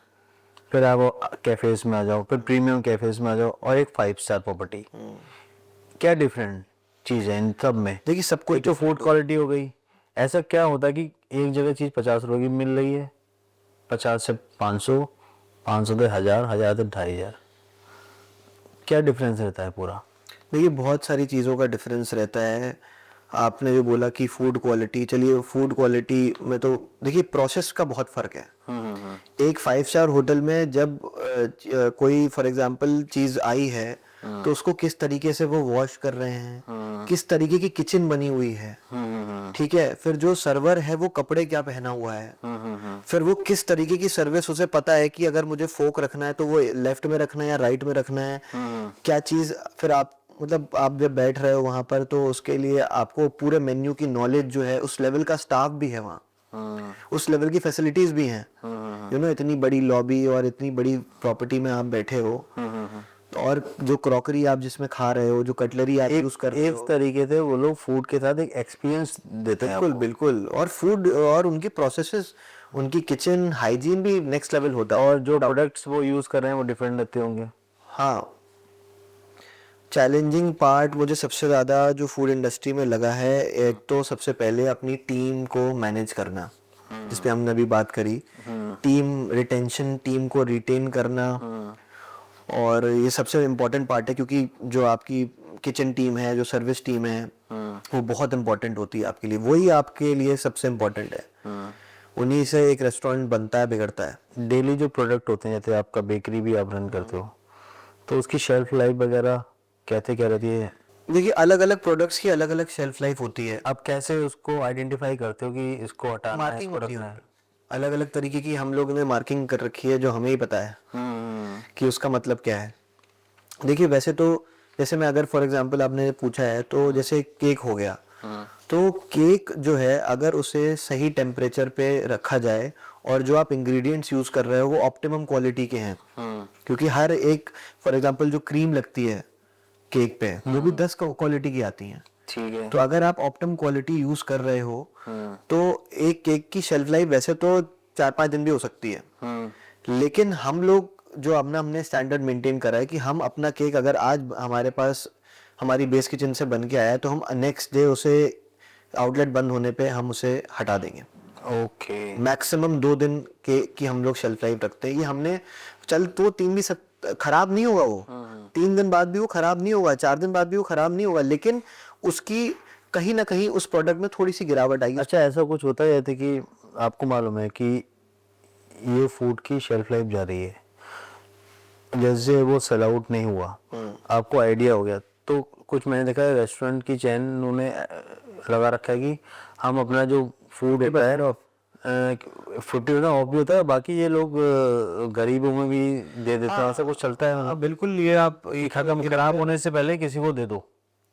फिर आप कैफेज में आ जाओ, फिर प्रीमियम कैफेज में आ जाओ, और एक 5 स्टार प्रॉपर्टी। क्या डिफरेंट चीज है इन सब में? देखिए, सबको एक तो फूड क्वालिटी हो गई। ऐसा क्या होता है कि एक जगह चीज 50 रुपए की मिल रही है, 50 से 500, 500 से 1000, 1000 से 2500, क्या डिफरेंस रहता है पूरा? देखिए, बहुत सारी चीज़ों का डिफरेंस रहता है। आपने जो बोला कि फूड क्वालिटी, चलिए फूड क्वालिटी में तो देखिए प्रोसेस का बहुत फर्क है। एक 5 स्टार होटल में जब कोई फॉर एग्जांपल चीज आई है, तो उसको किस तरीके से वो वॉश कर रहे हैं, किस तरीके की किचन बनी हुई है, ठीक है, फिर जो सर्वर है वो कपड़े क्या पहना हुआ है, फिर वो किस तरीके की सर्विस, उसे पता है कि अगर मुझे फोक रखना है तो वो लेफ्ट में रखना है या राइट में रखना है, क्या चीज, फिर आप मतलब आप जब बैठ रहे हो वहां पर तो उसके लिए आपको पूरे मेन्यू की नॉलेज जो है, उस लेवल का स्टाफ भी है वहाँ, उस लेवल की फैसिलिटीज भी हैं, यू नो, इतनी बड़ी लॉबी और इतनी बड़ी प्रॉपर्टी में आप बैठे हो, और जो क्रॉकरी आप जिसमें खा रहे हो, जो कटलरी आप यूज कर रहे इस हो, तरीके से वो लोग फूड के साथ एक एक्सपीरियंस देते हैं बिल्कुल बिल्कुल, और फूड और उनके प्रोसेसेस, उनकी किचन हाइजीन भी नेक्स्ट लेवल होता है। और जो प्रोडक्ट्स वो यूज कर रहे हैं वो डिफरेंट रहते होंगे। हाँ, चैलेंजिंग पार्ट मुझे सबसे ज़्यादा जो फूड इंडस्ट्री में लगा है, एक तो सबसे पहले अपनी टीम को मैनेज करना, जिस पे हमने अभी बात करी, टीम रिटेंशन, टीम को रिटेन करना, और ये सबसे इम्पोर्टेंट पार्ट है, क्योंकि जो आपकी किचन टीम है, जो सर्विस टीम है, वो बहुत इम्पोर्टेंट होती है आपके लिए, वही आपके लिए सबसे इम्पोर्टेंट है। उन्हीं से एक रेस्टोरेंट बनता है, बिगड़ता है। डेली जो प्रोडक्ट होते हैं, जैसे आपका बेकरी भी आप रन करते हो, तो उसकी शेल्फ लाइफ वगैरह कहते क्या रहती है? देखिए, अलग अलग प्रोडक्ट्स की अलग अलग शेल्फ लाइफ होती है। आप कैसे उसको आइडेंटिफाई करते हो कि इसको हटाना है, मार्किंग इसको होती रखना है, है? अलग अलग तरीके की हम लोग ने मार्किंग कर रखी है, जो हमें ही पता है कि उसका मतलब क्या है। देखिए, वैसे तो जैसे मैं अगर फॉर एग्जांपल आपने पूछा है, तो जैसे केक हो गया, तो केक जो है, अगर उसे सही टेम्परेचर पे रखा जाए और जो आप इंग्रेडिएंट्स यूज कर रहे हो वो ऑप्टिमम क्वालिटी के हैं, क्योंकि हर एक, फॉर एग्जांपल जो क्रीम लगती है केक पे, वो भी 10 क्वालिटी की आती हैं। ठीक है। तो अगर आप ऑप्टिमम क्वालिटी यूज कर रहे हो, तो एक केक की शेल्फ लाइफ वैसे तो 4-5 दिन भी हो सकती है, लेकिन हम लोग जो अपना हमने स्टैंडर्ड मेंटेन करा है कि हम अपना केक अगर आज हमारे पास हमारी बेस किचन से बन के आया है, तो हम नेक्स्ट डे उसे आउटलेट बंद होने पे हम उसे हटा देंगे। ओके। मैक्सिमम 2 दिन के की हम लोग शेल्फ लाइफ रखते हैं। ये हमने चल तो 3 भी खराब नहीं होगा, वो 3 दिन बाद भी वो खराब नहीं होगा, 4 दिन बाद भी वो खराब नहीं होगा, लेकिन उसकी कहीं ना कहीं उस प्रोडक्ट में थोड़ी सी गिरावट आएगी। अच्छा, ऐसा कुछ होता है जैसे कि आपको मालूम है कि ये फूड की शेल्फ लाइफ जा रही है, जैसे वो सेल आउट नहीं हुआ, आपको आइडिया हो गया, तो कुछ मैंने देखा है रेस्टोरेंट की चैन उन्होंने लगा रखा है कि हम अपना जो फूड होता है 50% ऑफ भी होता है, बाकी ये लोग गरीबों में भी दे देते हैं। ऐसा कुछ चलता है? बिल्कुल, ये आप खत्म खराब होने से पहले किसी को दे दो।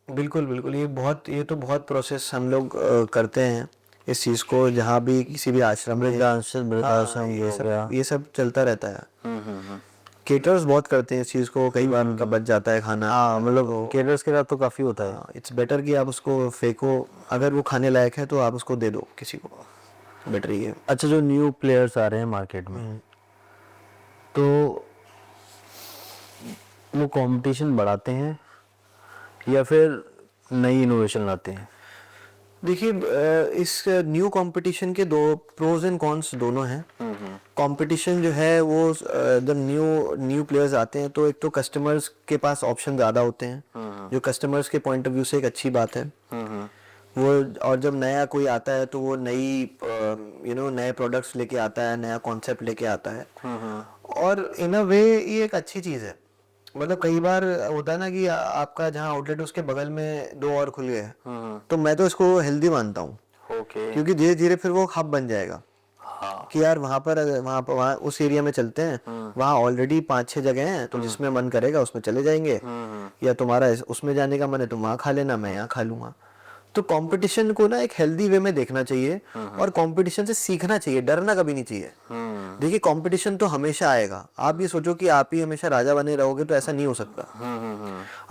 बिल्कुल बिल्कुल, ये तो बहुत प्रोसेस हम लोग करते हैं इस चीज को, जहाँ भी किसी भी आश्रम में, वृद्धाश्रम ये सब चलता रहता है। केटर्स बहुत करते हैं इस चीज को, कई बार उनका बच जाता है खाना। हाँ, मतलब केटर्स के साथ तो काफी होता है। इट्स बेटर कि आप उसको फेंको, अगर वो खाने लायक है तो आप उसको दे दो किसी को, बेटर ही है। अच्छा, जो न्यू प्लेयर्स आ रहे हैं मार्केट में, तो वो कंपटीशन बढ़ाते हैं या फिर नई इनोवेशन लाते हैं? देखिए, इस न्यू कंपटीशन के दो प्रोज एंड कॉन्स दोनों हैं। कंपटीशन जो है वो जब न्यू प्लेयर्स आते हैं, तो एक तो कस्टमर्स के पास ऑप्शन ज़्यादा होते हैं, जो कस्टमर्स के पॉइंट ऑफ व्यू से एक अच्छी बात है। वो, और जब नया कोई आता है तो वो नए प्रोडक्ट्स लेके आता है, नया कॉन्सेप्ट लेके आता है, और इन अ वे ये एक अच्छी चीज़ है। मतलब कई बार होता है ना कि आपका जहाँ आउटलेट है उसके बगल में 2 और खुल गए, तो मैं तो इसको हेल्दी मानता हूँ, क्योंकि धीरे धीरे फिर वो हब बन जाएगा। कि यार वहाँ उस एरिया में चलते हैं, वहाँ ऑलरेडी 5-6 जगह हैं, तो जिसमें मन करेगा उसमें चले जाएंगे, या तुम्हारा उसमें जाने का मन है तुम वहाँ खा लेना, मैं यहाँ खा लूंगा। तो कंपटीशन को ना एक हेल्दी वे में देखना चाहिए, और कंपटीशन से सीखना चाहिए, डरना कभी नहीं चाहिए। देखिए, कंपटीशन तो हमेशा आएगा, आप ये सोचो कि आप ही हमेशा राजा बने रहोगे, तो ऐसा नहीं हो सकता।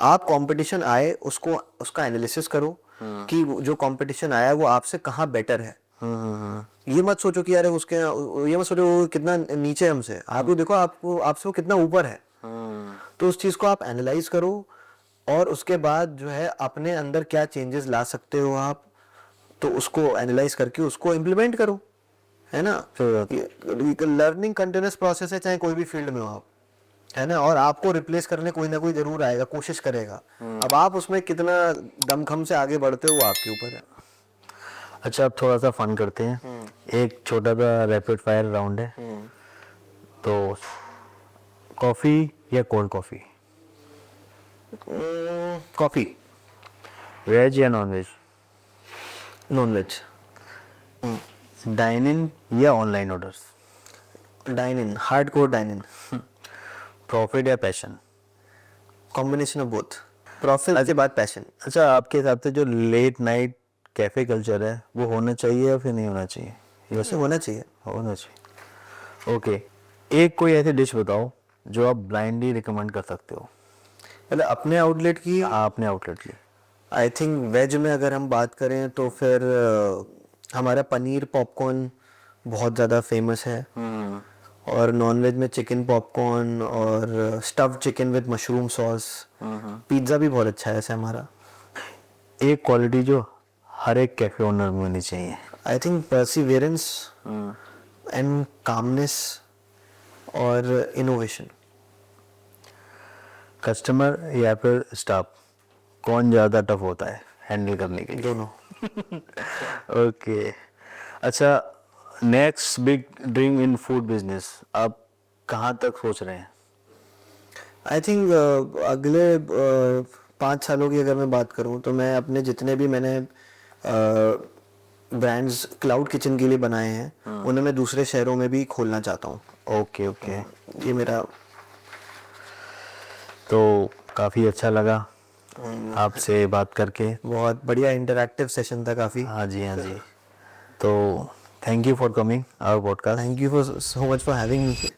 आप कंपटीशन आए उसका एनालिसिस करो कि जो कंपटीशन आया है वो आपसे कहाँ बेटर है। ये मत सोचो कि यार ये मत सोचो वो कितना नीचे हमसे, आप वो देखो आपसे वो कितना ऊपर है। तो उस चीज को आप एनालाइज करो, और उसके बाद जो है अपने अंदर क्या चेंजेस ला सकते हो आप, तो उसको एनालाइज करके उसको इम्प्लीमेंट करो, है ना। लर्निंग कंटिन्यूअस प्रोसेस है, चाहे कोई भी फील्ड में हो आप, है ना, और आपको रिप्लेस करने कोई ना कोई जरूर आएगा, कोशिश करेगा। अब आप उसमें कितना दमखम से आगे बढ़ते हो वो आपके ऊपर है। अच्छा, अब थोड़ा सा फन करते हैं। एक छोटा सा रैपिड फायर राउंड है। तो कॉफी या कोल्ड कॉफी? कॉफी। वेज या non veg? Non veg. Dine in या online orders? Dine in, hardcore dine in. Profit या passion? Combination of both, profit के बाद पैशन। अच्छा, आपके हिसाब से जो लेट नाइट कैफे कल्चर है वो होना चाहिए या फिर नहीं होना चाहिए, वैसे होना चाहिए। होना चाहिए। ओके, एक कोई ऐसी डिश बताओ जो आप ब्लाइंडली रिकमेंड कर सकते हो। मतलब अपने आउटलेट की, आपने आउटलेट की। आई थिंक वेज में अगर हम बात करें तो फिर हमारा पनीर पॉपकॉर्न बहुत ज़्यादा फेमस है। और नॉन वेज में चिकन पॉपकॉर्न और stuffed chicken with mushroom sauce. Pizza भी बहुत अच्छा है ऐसे हमारा। एक क्वालिटी जो हर एक कैफे ओनर में होनी चाहिए। I think Perseverance and calmness और इनोवेशन। कस्टमर या फिर स्टाफ, कौन ज़्यादा टफ होता है हैंडल करने के लिए? दोनों। ओके, अच्छा, नेक्स्ट बिग ड्रीम इन फूड बिजनेस आप कहाँ तक सोच रहे हैं? आई थिंक अगले 5 सालों की अगर मैं बात करूं तो मैं अपने जितने भी मैंने ब्रांड्स क्लाउड किचन के लिए बनाए हैं उन्हें मैं दूसरे शहरों में भी खोलना चाहता हूं। ओके ओके, ये मेरा तो काफ़ी अच्छा लगा आपसे बात करके। बहुत बढ़िया इंटरैक्टिव सेशन था काफ़ी। हाँ जी, हाँ जी। तो thank you for coming our podcast. Thank you for so much for having me.